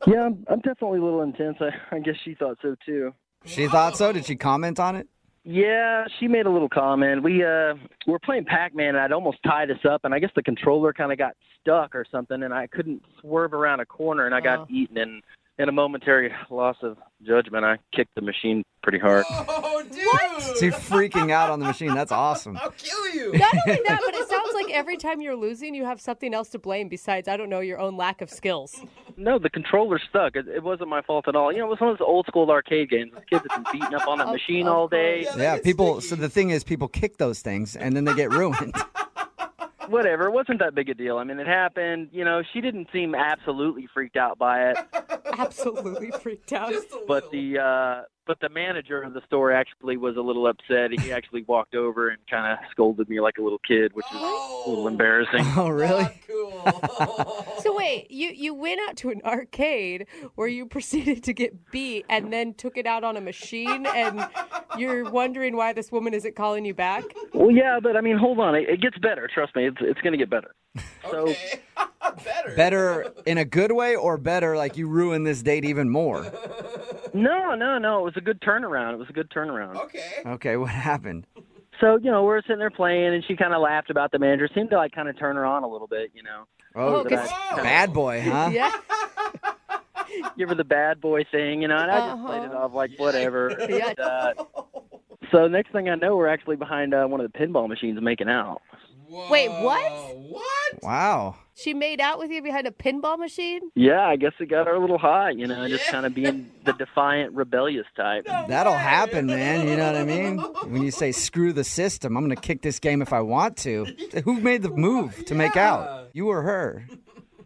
Yeah, I'm definitely a little intense. I guess she thought so, too. She thought so? Did she comment on it? Yeah, she made a little comment. We were playing Pac-Man, and I'd almost tied us up, and I guess the controller kind of got stuck or something, and I couldn't swerve around a corner, and I got eaten. And in a momentary loss of judgment, I kicked the machine pretty hard. Oh, dude! What? So you're freaking out on the machine. That's awesome. I'll kill you. Not only that, but it sounds like every time you're losing, you have something else to blame besides, I don't know, your own lack of skills. No, the controller stuck. It wasn't my fault at all. It was one of those old school arcade games. The kids have been beating up on the machine all day. Yeah, people. So the thing is, people kick those things, and then they get ruined. Whatever, it wasn't that big a deal. I mean, it happened. She didn't seem absolutely freaked out by it. Absolutely freaked out. But the manager of the store actually was a little upset. He actually walked over and kind of scolded me like a little kid, which is a little embarrassing. Oh, really? So wait, you went out to an arcade where you proceeded to get beat and then took it out on a machine, and you're wondering why this woman isn't calling you back? Well, yeah, but I mean, hold on. It gets better. Trust me. It's going to get better. So, Better in a good way, or better like you ruin this date even more? No. It was a good turnaround. Okay, what happened? So, we're sitting there playing, and she kind of laughed about the manager. Seemed to like kind of turn her on a little bit, Oh, bad boy, huh? Yeah. Give her the bad boy thing, and I just played it off like whatever. Yeah. And, so next thing I know, we're actually behind one of the pinball machines making out. Whoa. Wait, what? What? Wow. She made out with you behind a pinball machine? Yeah, I guess it got her a little hot, just kind of being the defiant, rebellious type. That'll happen, man. You know what I mean? When you say, screw the system, I'm going to kick this game if I want to. Who made the move to make out? You or her?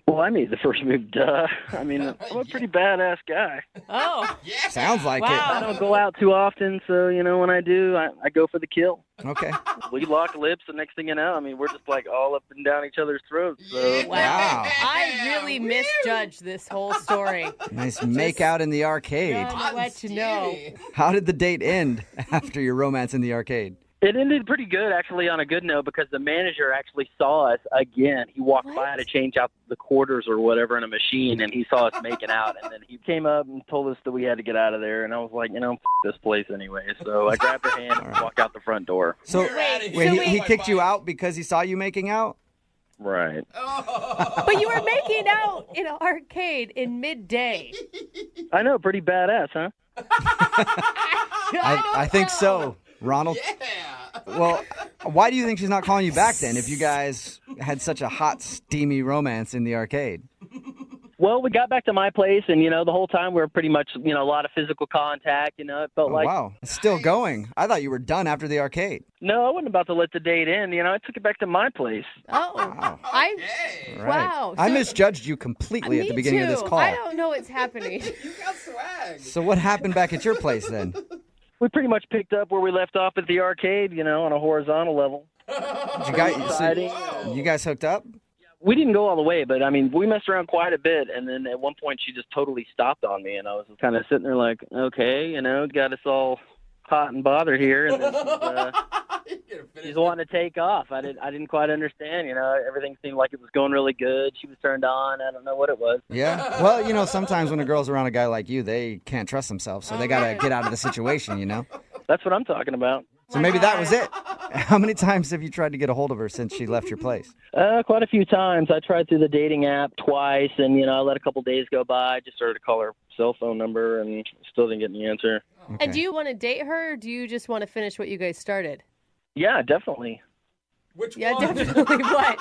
Well, I made the first move, duh. I mean, I'm a pretty badass guy. Oh. Yeah. Sounds like Wow. I don't go out too often, so, when I do, I go for the kill. Okay. We lock lips, and next thing you know, I mean, we're just like all up and down each other's throats. So. Wow. I really misjudged this whole story. Nice make out in the arcade. Gotta let you know. How did the date end after your romance in the arcade? It ended pretty good, actually, on a good note, because the manager actually saw us again. He walked by to change out the quarters or whatever in a machine, and he saw us making out. And then he came up and told us that we had to get out of there. And I was like, f this place anyway. So I grabbed her hand and walked out the front door. So he kicked you out because he saw you making out? Right. But you were making out in an arcade in midday. I know, pretty badass, huh? I think so, Ronald. Yeah. Well, why do you think she's not calling you back then if you guys had such a hot, steamy romance in the arcade? Well, we got back to my place, and, the whole time we were pretty much, a lot of physical contact, it felt like... Wow, it's still going. I thought you were done after the arcade. No, I wasn't about to let the date end, I took it back to my place. Oh, Wow. Right. Wow. I So- misjudged you completely at the beginning of this call. I don't know what's happening. You got swag. So what happened back at your place then? We pretty much picked up where we left off at the arcade, on a horizontal level. You guys hooked up? We didn't go all the way, but, we messed around quite a bit, and then at one point she just totally stopped on me, and I was kind of sitting there like, okay, got us all hot and bothered here, and then she's wanting to take off. I didn't quite understand, everything seemed like it was going really good. She was turned on. I don't know what it was. Yeah. Well, sometimes when a girl's around a guy like you, they can't trust themselves, so they got to get out of the situation, That's what I'm talking about. So maybe that was it. How many times have you tried to get a hold of her since she left your place? Quite a few times. I tried through the dating app twice, and, I let a couple days go by. I just started to call her cell phone number and still didn't get any answer. Okay. And do you want to date her, or do you just want to finish what you guys started? Yeah, definitely. Which Yeah, one? definitely. What?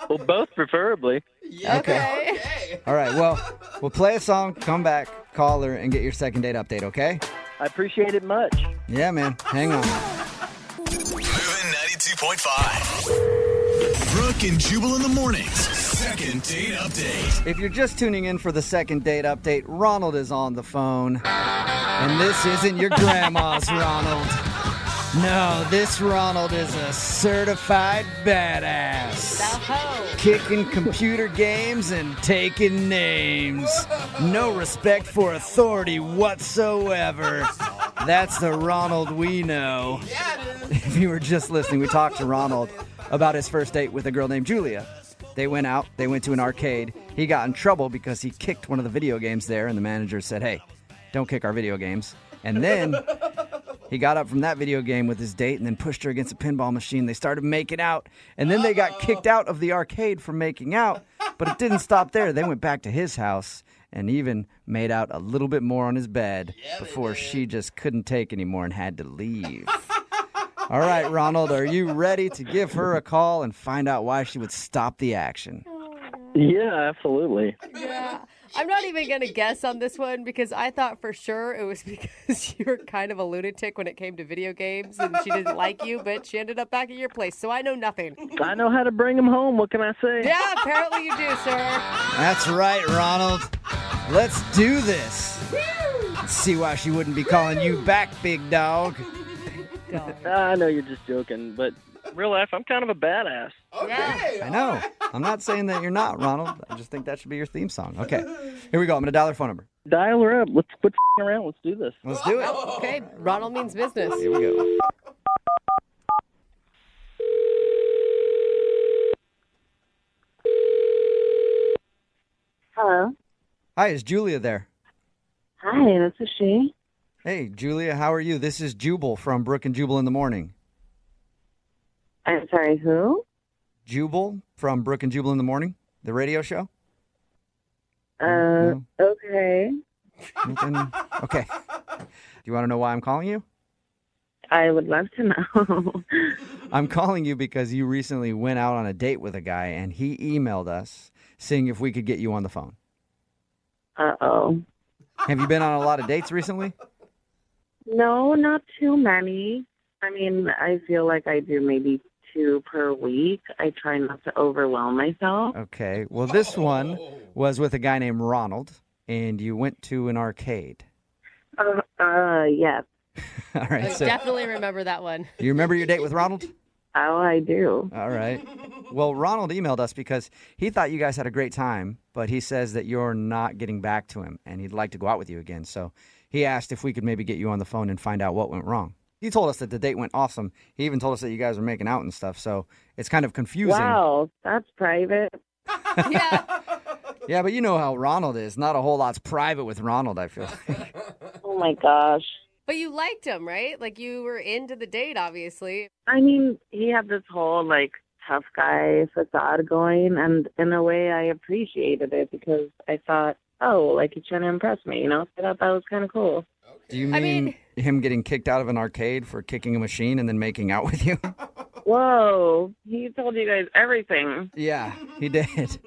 Well, both preferably. Yeah, Okay. All right, well, we'll play a song, come back, call her, and get your second date update, okay? I appreciate it much. Yeah, man. Hang on. Moving 92.5. Brooke and Jubal in the mornings. Second date update. If you're just tuning in for the second date update, Ronald is on the phone. And this isn't your grandma's Ronald. No, this Ronald is a certified badass. Kicking computer games and taking names. No respect for authority whatsoever. That's the Ronald we know. If you were just listening, we talked to Ronald about his first date with a girl named Julia. They went out, they went to an arcade. He got in trouble because he kicked one of the video games there, and the manager said, hey, don't kick our video games. And then he got up from that video game with his date and then pushed her against a pinball machine. They started making out, and then they got kicked out of the arcade for making out. But it didn't stop there. They went back to his house and even made out a little bit more on his bed before she just couldn't take anymore and had to leave. All right, Ronald, are you ready to give her a call and find out why she would stop the action? Yeah, absolutely. Yeah. I'm not even going to guess on this one because I thought for sure it was because you were kind of a lunatic when it came to video games and she didn't like you, but she ended up back at your place. So I know nothing. I know how to bring him home. What can I say? Yeah, apparently you do, sir. That's right, Ronald. Let's do this. Let's see why she wouldn't be calling you back, big dog. I know you're just joking, but real life, I'm kind of a badass. Okay. I know. I'm not saying that you're not, Ronald. I just think that should be your theme song. Okay, here we go. I'm going to dial her phone number. Dial her up. Let's quit around. Let's do this. Let's do it. Okay, Ronald means business. Here we go. Hello. Hi, is Julia there? Hi, this is she. Hey, Julia, how are you? This is Jubal from Brooke and Jubal in the Morning. I'm sorry, who? Jubal from Brooke and Jubal in the Morning, the radio show. Okay. Okay. Do you want to know why I'm calling you? I would love to know. I'm calling you because you recently went out on a date with a guy, and he emailed us seeing if we could get you on the phone. Uh-oh. Have you been on a lot of dates recently? No, not too many. I mean, I feel like I do maybe 2 per week. I try not to overwhelm myself. Okay. Well, this one was with a guy named Ronald, and you went to an arcade. Yes. All right. I So, definitely remember that one. do you remember your date with Ronald? Oh, I do. All right. Well, Ronald emailed us because he thought you guys had a great time, but he says that you're not getting back to him, and he'd like to go out with you again. So he asked if we could maybe get you on the phone and find out what went wrong. He told us that the date went awesome. He even told us that you guys were making out and stuff, so it's kind of confusing. Wow, that's private. Yeah, but you know how Ronald is. Not a whole lot's private with Ronald, I feel like. Oh, my gosh. But you liked him, right? Like you were into the date, obviously. I mean, he had this whole, like, tough guy facade going, and in a way I appreciated it because I thought, oh, like, he's trying to impress me, you know? I thought that was kind of cool. Do you mean him getting kicked out of an arcade for kicking a machine and then making out with you? Whoa, he told you guys everything. Yeah, he did.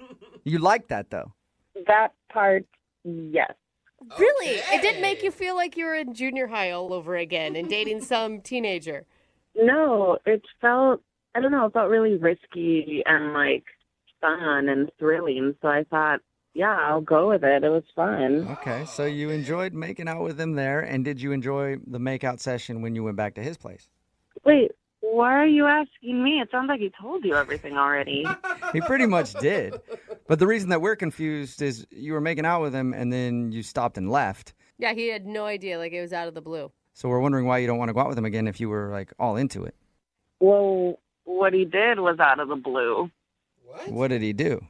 You liked that, though. That part, yes. Really? It didn't make you feel like you were in junior high all over again and dating some teenager? No, it felt, I don't know, it felt really risky and, like, fun and thrilling. So I thought, yeah, I'll go with it. It was fun. Okay, so you enjoyed making out with him there, and did you enjoy the makeout session when you went back to his place? Wait, why are you asking me? It sounds like he told you everything already. He pretty much did. But the reason that we're confused is you were making out with him, and then you stopped and left. Yeah, he had no idea. Like, it was out of the blue. So we're wondering why you don't want to go out with him again if you were, like, all into it. Well, what he did was out of the blue. What did he do?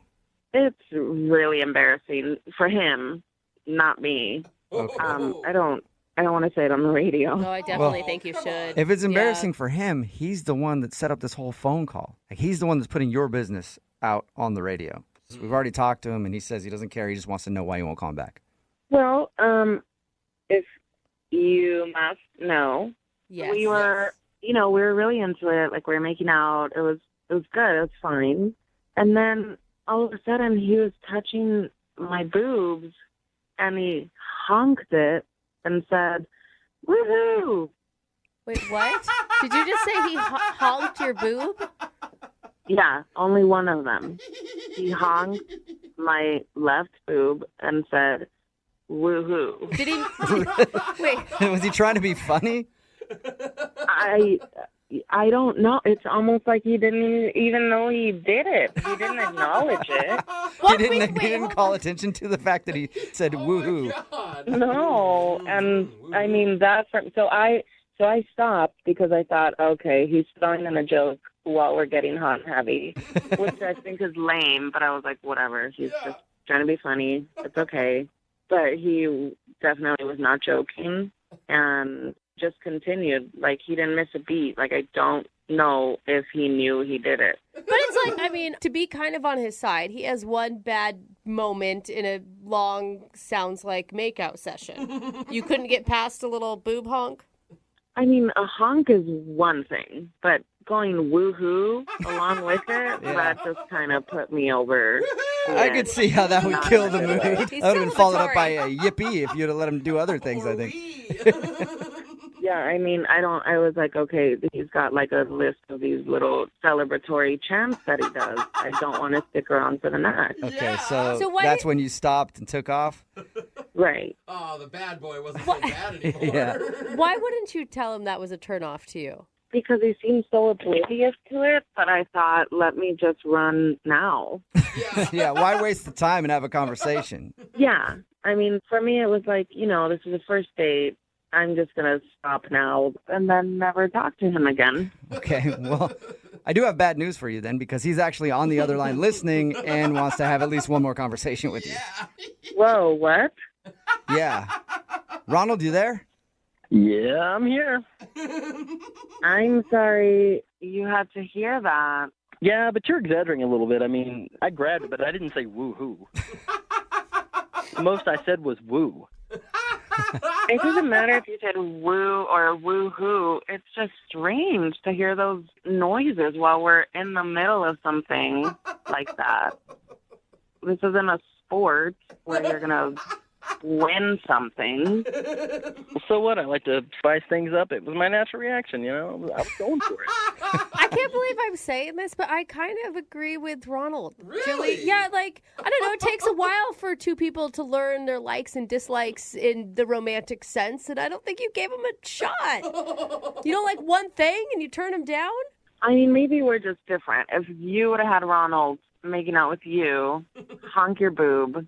It's really embarrassing for him, not me. Okay. I don't want to say it on the radio. No, I definitely think you should. If it's embarrassing for him, he's the one that set up this whole phone call. Like, he's the one that's putting your business out on the radio. So we've already talked to him, and he says he doesn't care. He just wants to know why you won't call him back. Well, if you must know, yes. we were, we were really into it. Like, we were making out. It was good. It was fine. And then all of a sudden, he was touching my boobs, and he honked it and said, "Woohoo!" Wait, what? Did you just say he honked your boob? Yeah, only one of them. He honked my left boob and said, woohoo. Did he? Wait. Was he trying to be funny? I don't know. It's almost like he didn't even know he did it. He didn't acknowledge it. He didn't call attention to the fact that he said woohoo. No, and I mean so I stopped because I thought, okay, he's throwing in a joke while we're getting hot and heavy, which I think is lame. But I was like, whatever. He's just trying to be funny. It's okay. But he definitely was not joking, and just continued. Like, he didn't miss a beat. Like, I don't know if he knew he did it. But it's like, I mean, to be kind of on his side, he has one bad moment in a long, sounds like makeout session. You couldn't get past a little boob honk? I mean, a honk is one thing, but going woohoo along with it, that just kind of put me over. I could see how that would kill the mood. That would have been followed up by a yippee if you'd have let him do other things, I think. Yeah, I mean, I was like, okay, he's got like a list of these little celebratory chants that he does. I don't want to stick around for the next. Okay, so that's when you stopped and took off? Right. Oh, the bad boy wasn't so bad anymore. Yeah. Why wouldn't you tell him that was a turnoff to you? Because he seemed so oblivious to it, but I thought, let me just run now. Yeah, why waste the time and have a conversation? Yeah. I mean, for me, it was like, this is a first date. I'm just going to stop now and then never talk to him again. Okay, well, I do have bad news for you then, because he's actually on the other line listening and wants to have at least one more conversation with you. Whoa, what? Yeah. Ronald, you there? Yeah, I'm here. I'm sorry you had to hear that. Yeah, but you're exaggerating a little bit. I mean, I grabbed it, but I didn't say woo-hoo. The most I said was woo. It doesn't matter if you said woo or woo-hoo. It's just strange to hear those noises while we're in the middle of something like that. This isn't a sport where you're going to win something. So what? I like to spice things up. It was my natural reaction, I was going for it. I can't believe I'm saying this, but I kind of agree with Ronald. Really? Yeah, like, I don't know, it takes a while for two people to learn their likes and dislikes in the romantic sense, and I don't think you gave him a shot. You don't like one thing and you turn him down? I mean, maybe we're just different. If you would have had Ronald making out with you, honk your boob,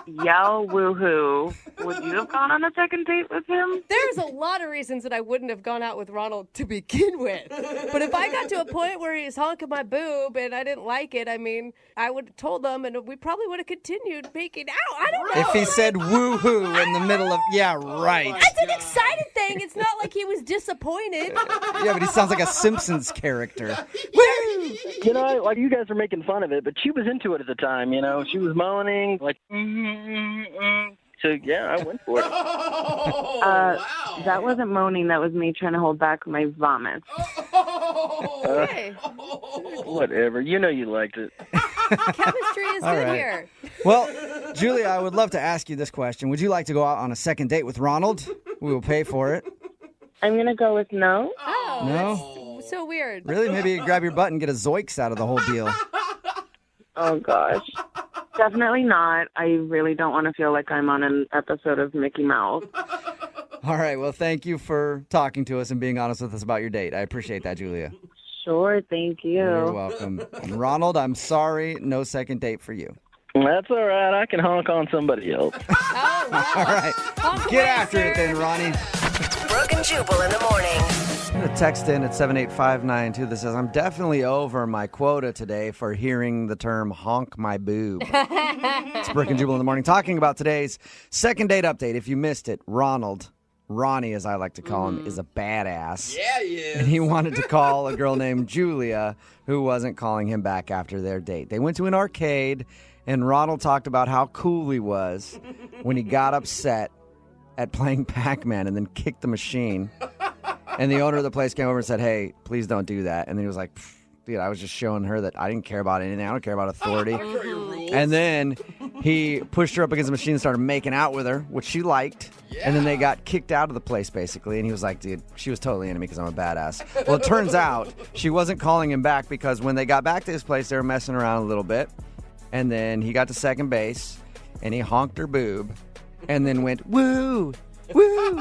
yell woohoo, would you have gone on a second date with him? There's a lot of reasons that I wouldn't have gone out with Ronald to begin with. But if I got to a point where he's honking my boob and I didn't like it, I mean, I would have told him and we probably would have continued making out. I don't know. If he said woohoo in the middle of, yeah, right. That's an excited thing. It's not like he was disappointed. Yeah, but he sounds like a Simpsons character. Woo! Like you guys are making fun of it, but she was into it at the time, She was moaning, like, So, yeah, I went for it. Wow. That wasn't moaning. That was me trying to hold back my vomit. Okay. Whatever. You liked it. Chemistry is All good right. here. Well, Julia, I would love to ask you this question. Would you like to go out on a second date with Ronald? We will pay for it. I'm going to go with no. Oh, No? that's so weird. Really? Maybe grab your butt and get a Zoiks out of the whole deal. Oh, gosh. Definitely not. I really don't want to feel like I'm on an episode of Mickey Mouse. All right. Well, thank you for talking to us and being honest with us about your date. I appreciate that, Julia. Sure. Thank you. You're welcome. And Ronald, I'm sorry. No second date for you. That's all right. I can honk on somebody else. Oh, wow. All right. Get after it then, Ronnie. Brooke and Jubal in the morning. I'm going to text in at 78592 that says, I'm definitely over my quota today for hearing the term honk my boob. It's Brooke and Jubal in the morning talking about today's second date update. If you missed it, Ronnie, as I like to call him, is a badass. Yeah, he is. And he wanted to call a girl named Julia who wasn't calling him back after their date. They went to an arcade, and Ronald talked about how cool he was when he got upset at playing Pac-Man and then kicked the machine. And the owner of the place came over and said, hey, please don't do that. And then he was like, dude, I was just showing her that I didn't care about anything. I don't care about authority. And then He pushed her up against the machine and started making out with her, which she liked. Yeah. And then they got kicked out of the place, basically. And he was like, dude, she was totally into me because I'm a badass. Well, it turns out she wasn't calling him back because when they got back to his place, they were messing around a little bit. And then he got to second base, and he honked her boob, and then went, woo, woo.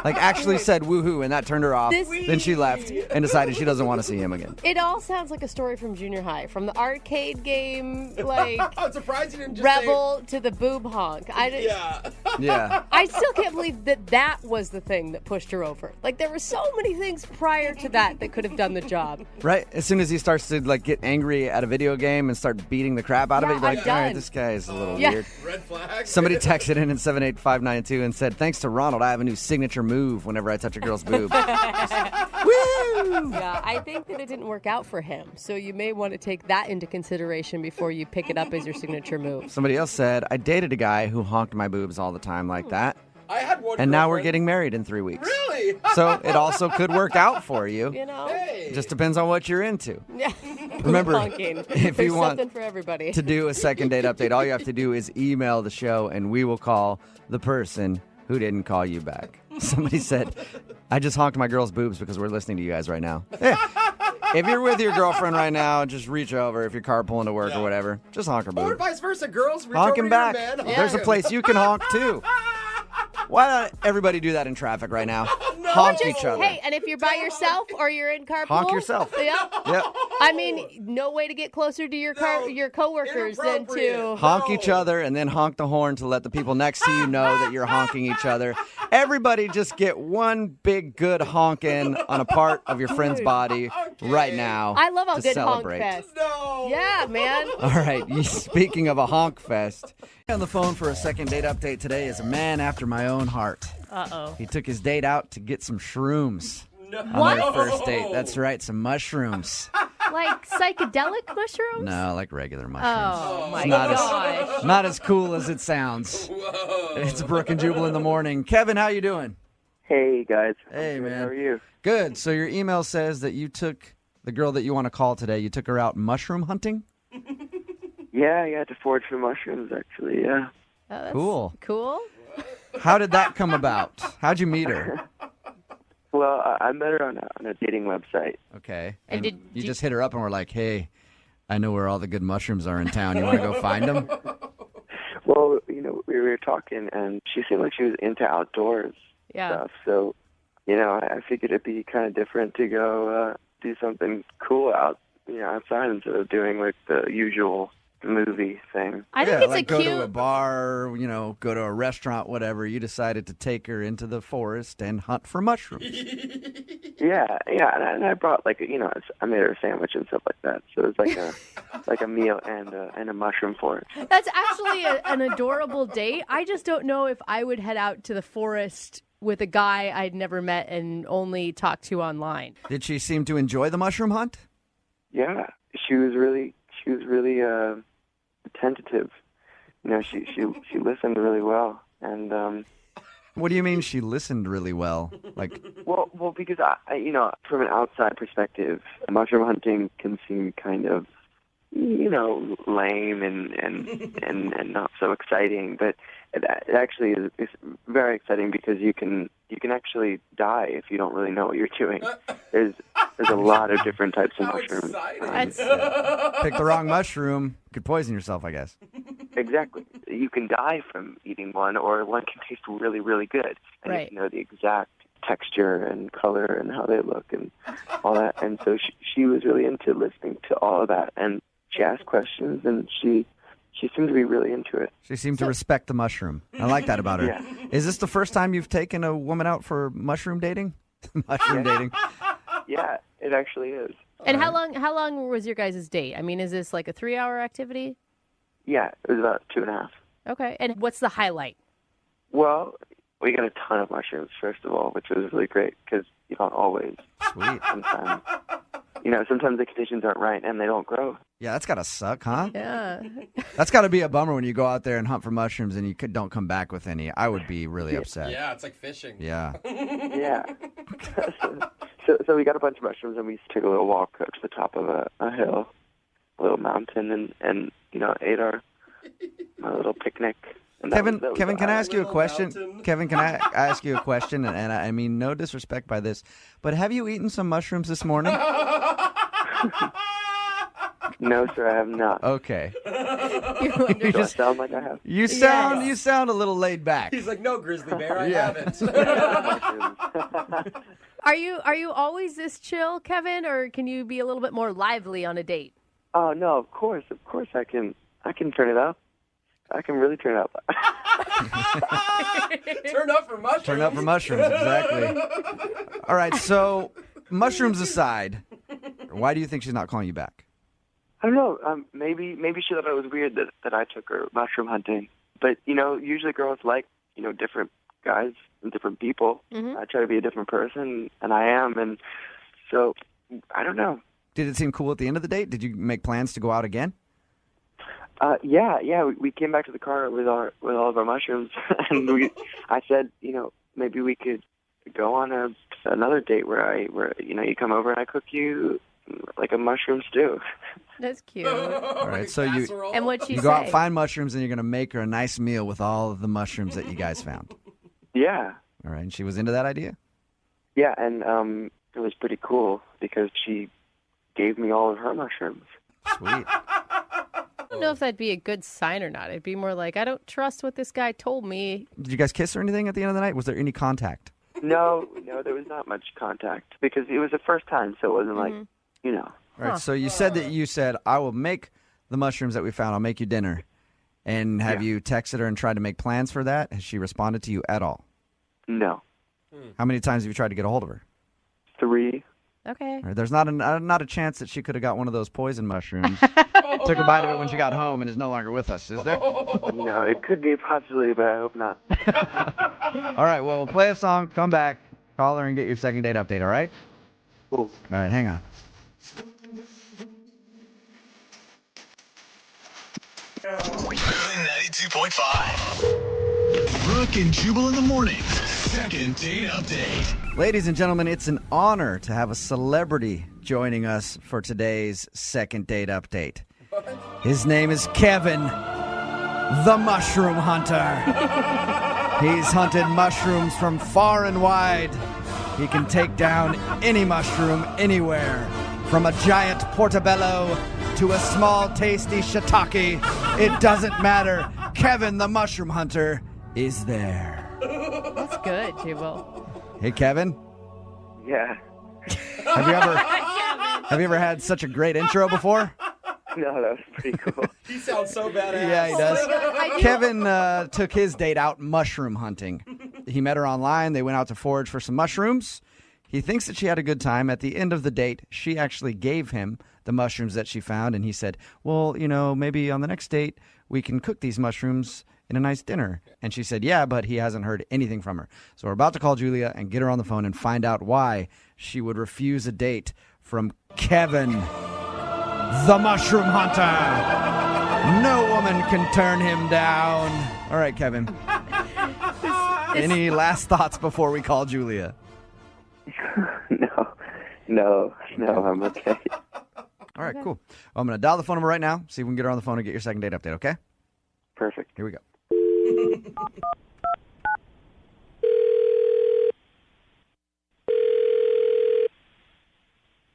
Like, actually said woohoo, and that turned her off. Then she left and decided she doesn't want to see him again. It all sounds like a story from junior high, from the arcade game, like I'm surprised you didn't just Rebel to the boob honk. Yeah. I still can't believe that was the thing that pushed her over. Like, there were so many things prior to that could have done the job. Right? As soon as he starts to like get angry at a video game and start beating the crap out of it, you're like, all right, this guy is a little weird. Red flag. Somebody texted in 78592 and said, thanks to Ronald, I have a new signature move whenever I touch a girl's boob. Woo! Yeah, I think that it didn't work out for him. So you may want to take that into consideration before you pick it up as your signature move. Somebody else said, I dated a guy who honked my boobs all the time like that. I had one and now we're getting married in 3 weeks. Really? So it also could work out for you. You know? It just depends on what you're into. Yeah. Remember, honking. if There's you want something for everybody. to do a second date update, all you have to do is email the show and we will call the person who didn't call you back. Somebody said, I just honked my girl's boobs because we're listening to you guys right now. Yeah. If you're with your girlfriend right now, just reach over. If you're carpooling to work or whatever, just honk her boob. Or vice versa, girls. Reach Honk over him to back. your man, There's a place you can honk too. Why not everybody do that in traffic right now? Honk each other. Hey, and if you're by yourself or you're in carpool, Honk yourself. Yeah. Yep. I mean, no way to get closer to your your coworkers than to Honk each other and then honk the horn to let the people next to you know that you're honking each other. Everybody just get one big good honking on a part of your friend's body right now. I love a to good celebrate. honk fest. No. Yeah, man. All right, speaking of a honk fest, on the phone for a second date update today is a man after my own heart. Uh-oh. He took his date out to get some shrooms on What? their first date. That's right, some mushrooms. Like psychedelic mushrooms? No, like regular mushrooms. Oh, my It's not gosh. not as cool as it sounds. It's Brooke and Jubal in the morning. Kevin, how you doing? Hey, guys. Hey, man. How are you? Good. So your email says that you took the girl that you want to call today, you took her out mushroom hunting? Yeah, to forage for mushrooms, actually, yeah. Oh, that's Cool. Cool. How did that come about? How'd you meet her? Well, I met her on a dating website. Okay. And did you just hit her up and were like, hey, I know where all the good mushrooms are in town. You want to go find them? Well, we were talking, and she seemed like she was into outdoors stuff. So, I figured it'd be kind of different to go do something cool outside instead of doing like the usual movie thing. I think it's like a go cute. to a bar, go to a restaurant, whatever. You decided to take her into the forest and hunt for mushrooms. Yeah, and I brought I made her a sandwich and stuff like that. So it was like a meal and a mushroom forage. That's actually an adorable date. I just don't know if I would head out to the forest with a guy I'd never met and only talked to online. Did she seem to enjoy the mushroom hunt? Yeah, she was really tentative. She listened really well, and What do you mean she listened really well? Like, well, because I from an outside perspective, mushroom hunting can seem kind of lame and not so exciting, but it actually is very exciting because you can actually die if you don't really know what you're doing. There's a lot of different types of mushrooms. pick the wrong mushroom, could poison yourself, I guess. Exactly. You can die from eating one, or one can taste really, really good. And Right. you know the exact texture and color and how they look and all that. And so she was really into listening to all of that. And she asked questions, and she seemed to be really into it. She seemed to respect the mushroom. I like that about her. Yeah. Is this the first time you've taken a woman out for mushroom dating? Mushroom dating. Yeah, it actually is. And how long was your guys' date? I mean, is this like a 3-hour activity? Yeah, it was about 2.5. Okay. And what's the highlight? Well, we got a ton of mushrooms, first of all, which was really great because you don't always. Sweet. Sometimes the conditions aren't right and they don't grow. Yeah, that's got to suck, huh? Yeah. That's got to be a bummer when you go out there and hunt for mushrooms and you don't come back with any. I would be really upset. Yeah, it's like fishing. Yeah. Yeah. So we got a bunch of mushrooms, and we took a little walk up to the top of a hill, a little mountain, and ate our my little picnic. And Kevin, that was Kevin, can I awesome. ask you a question? Kevin, can I ask you a question? And I mean, no disrespect by this, but have you eaten some mushrooms this morning? No, sir, I have not. Okay. Do I sound like I have? You sound a little laid back. He's like, no, Grizzly Bear, I Yeah. haven't. Are you always this chill, Kevin, or can you be a little bit more lively on a date? Oh no, of course I can turn it up. I can really turn it up. Turn up for mushrooms. Turn up for mushrooms, exactly. All right, so mushrooms aside, why do you think she's not calling you back? I don't know. Maybe she thought it was weird that I took her mushroom hunting. But usually girls like different guys and different people. Mm-hmm. I try to be a different person, and I am. And so I don't know. Did it seem cool at the end of the date? Did you make plans to go out again? Yeah. We came back to the car with all of our mushrooms, and I said, maybe we could go on another date where you come over and I cook you like a mushroom stew. That's cute. All right, so And what'd she you go out, say? find mushrooms, and you're going to make her a nice meal with all of the mushrooms that you guys found. Yeah. All right, and she was into that idea? Yeah, and it was pretty cool because she gave me all of her mushrooms. Sweet. I don't know if that'd be a good sign or not. It'd be more like, I don't trust what this guy told me. Did you guys kiss or anything at the end of the night? Was there any contact? No, there was not much contact because it was the first time, so it wasn't like, All right, so you said, I will make the mushrooms that we found. I'll make you dinner. And have you texted her and tried to make plans for that? Has she responded to you at all? No. How many times have you tried to get a hold of her? 3. Okay. All right, there's not a chance that she could have got one of those poison mushrooms, took a bite of it when she got home, and is no longer with us, is there? No, it could be possibly, but I hope not. All right, well, we'll play a song, come back, call her, and get your second date update, all right? Cool. All right, hang on. Moving 92.5. Brooke and Jubal in the morning. Second date update. Ladies and gentlemen, it's an honor to have a celebrity joining us for today's second date update. His name is Kevin, the Mushroom Hunter. He's hunted mushrooms from far and wide. He can take down any mushroom anywhere, from a giant portobello to a small, tasty shiitake. It doesn't matter. Kevin, the Mushroom Hunter, is there. That's good, Jubal. Hey, Kevin. Yeah. Have you ever had such a great intro before? No, that was pretty cool. He sounds so badass. Yeah, he does. Kevin took his date out mushroom hunting. He met her online. They went out to forage for some mushrooms. He thinks that she had a good time. At the end of the date, she actually gave him the mushrooms that she found, and he said, well, maybe on the next date we can cook these mushrooms in a nice dinner. And she said, yeah, but he hasn't heard anything from her. So we're about to call Julia and get her on the phone and find out why she would refuse a date from Kevin, the Mushroom Hunter. No woman can turn him down. All right, Kevin. Any last thoughts before we call Julia? No, I'm okay. All right, cool. Well, I'm going to dial the phone number right now, see if we can get her on the phone and get your second date update, okay? Perfect. Here we go.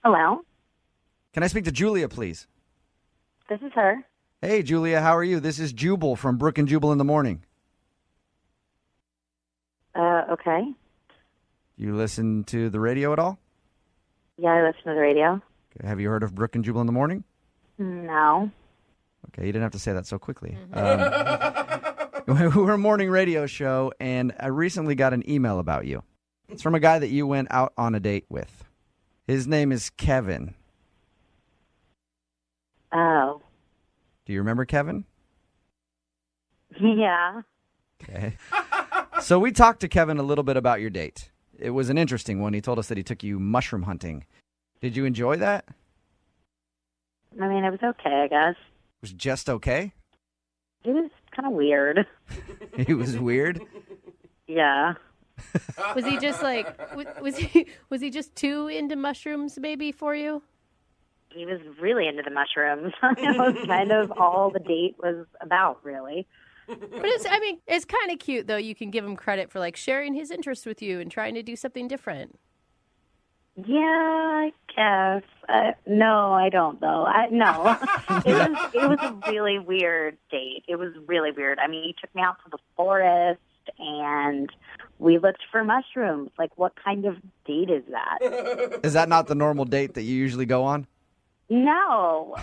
Hello, Can I speak to Julia, please? this is her. Hey, Julia, how are you? This is Jubal from Brooke and Jubal in the morning. Okay. You listen to the radio at all? Yeah, I listen to the radio. Okay, have you heard of Brooke and Jubal in the morning? No. Okay, you didn't have to say that so quickly. We're a morning radio show, and I recently got an email about you. It's from a guy that you went out on a date with. His name is Kevin. Oh. Do you remember Kevin? Yeah. Okay. So we talked to Kevin a little bit about your date. It was an interesting one. He told us that he took you mushroom hunting. Did you enjoy that? I mean, it was okay, I guess. It was just okay? It was kind of weird. It was weird? Yeah. Was he just like was he just too into mushrooms maybe for you? he was really into the mushrooms. It was kind of all the date was about, really. But it's kind of cute, though. You can give him credit for, like, sharing his interest with you and trying to do something different. Yeah, I guess. No, I don't, though. No. It was a really weird date. It was really weird. I mean, he took me out to the forest, and we looked for mushrooms. Like, what kind of date is that? Is that not the normal date that you usually go on? No.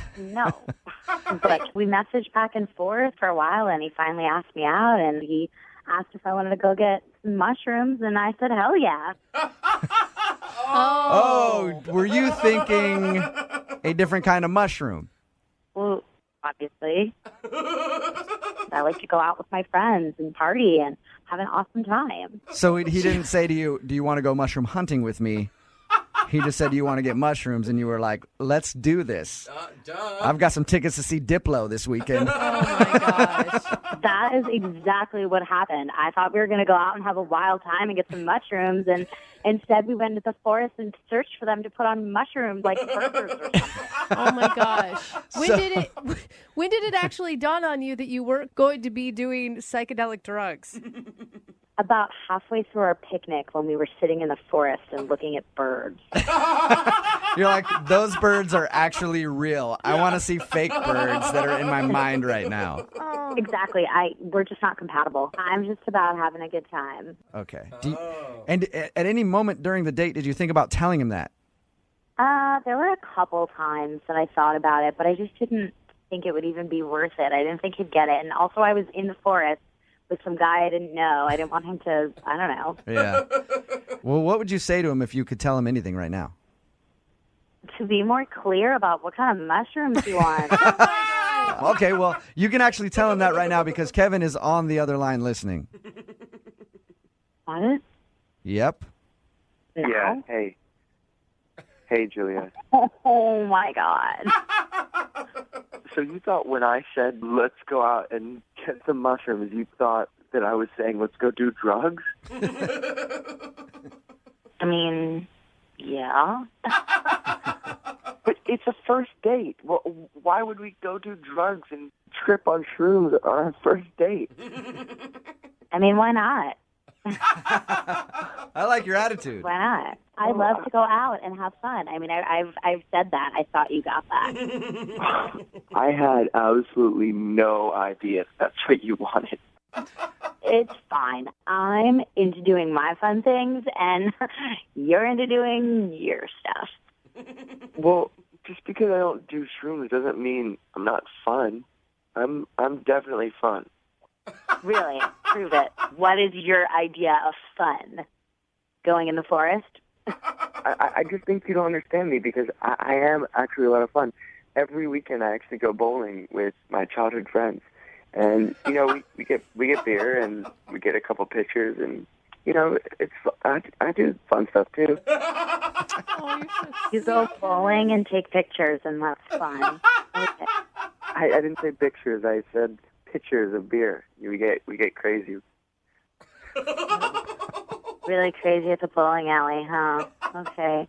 But we messaged back and forth for a while, and he finally asked me out, and he asked if I wanted to go get some mushrooms, and I said, hell yeah. Oh, were you thinking a different kind of mushroom? Well, obviously. I like to go out with my friends and party and have an awesome time. So he didn't say to you, do you want to go mushroom hunting with me? He just said, do you want to get mushrooms? And you were like, let's do this. I've got some tickets to see Diplo this weekend. Oh, my gosh. That is exactly what happened. I thought we were going to go out and have a wild time and get some mushrooms, and instead we went to the forest and searched for them to put on mushrooms like burgers or something. Oh, my gosh. When did it actually dawn on you that you weren't going to be doing psychedelic drugs? About halfway through our picnic when we were sitting in the forest and looking at birds. You're like, those birds are actually real. I want to see fake birds that are in my mind right now. Exactly. We're just not compatible. I'm just about having a good time. Okay. And at any moment during the date, did you think about telling him that? There were a couple times that I thought about it, but I just didn't think it would even be worth it. I didn't think he'd get it. And also I was in the forest with some guy I didn't know. I didn't want him to, I don't know. Yeah. Well, what would you say to him if you could tell him anything right now? To be more clear about what kind of mushrooms you want. Okay, well, you can actually tell him that right now because Kevin is on the other line listening. What? Yep. No. Yeah, hey. Hey, Julia. Oh, my God. So you thought when I said, let's go out and get some mushrooms, you thought that I was saying, let's go do drugs? I mean, yeah. But it's a first date. Well, why would we go do drugs and trip on shrooms on our first date? I mean, why not? I like your attitude. Why not? I love to go out and have fun. I mean, I've said that. I thought you got that. I had absolutely no idea that's what you wanted. It's fine. I'm into doing my fun things, and you're into doing your stuff. Well, just because I don't do shrooms doesn't mean I'm not fun. I'm definitely fun. Really? Prove it. What is your idea of fun? Going in the forest? I just think you don't understand me because I am actually a lot of fun. Every weekend I actually go bowling with my childhood friends. And, you know, we get beer and we get a couple pictures and, you know, I do fun stuff too. You go bowling and take pictures and that's fun. Okay. I didn't say pictures. I said pictures of beer. We get crazy. Really crazy at the bowling alley, huh? Okay.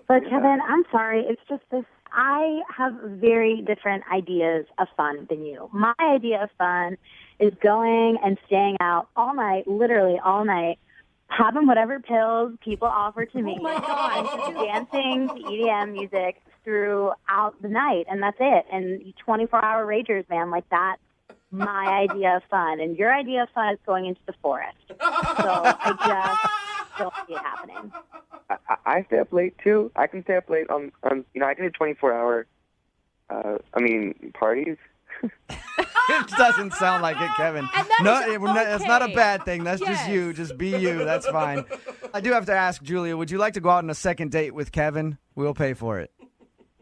But Kevin, I'm sorry. It's just this. I have very different ideas of fun than you. My idea of fun is going and staying out all night, literally all night, having whatever pills people offer to me. Oh my God. Dancing to EDM music throughout the night, and that's it. And 24-hour ragers, man, like that's my idea of fun. And your idea of fun is going into the forest. So I just don't see it happening. I stay up late too. I can stay up late on you know, I can do 24-hour parties. It doesn't sound like it, Kevin. No, it's not a bad thing. That's just you. Just be you. That's fine. I do have to ask, Julia, would you like to go out on a second date with Kevin? We'll pay for it.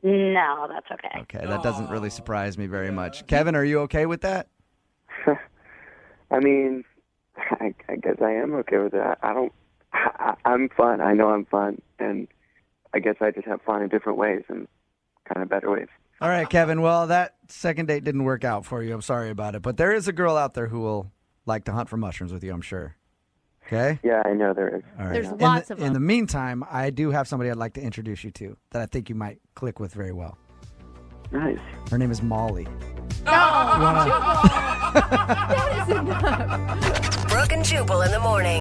No, that's okay. Okay, that doesn't really surprise me very much. Kevin, are you okay with that? I mean, I guess I am okay with that. I'm fun. I know I'm fun, and I guess I just have fun in different ways and kind of better ways. All right, Kevin. Well, that second date didn't work out for you. I'm sorry about it. But there is a girl out there who will like to hunt for mushrooms with you, I'm sure. Okay? Yeah, I know there is. All right. There's lots of them. In the meantime, I do have somebody I'd like to introduce you to that I think you might click with very well. Nice. Her name is Molly. Brooke and Jubal in the morning.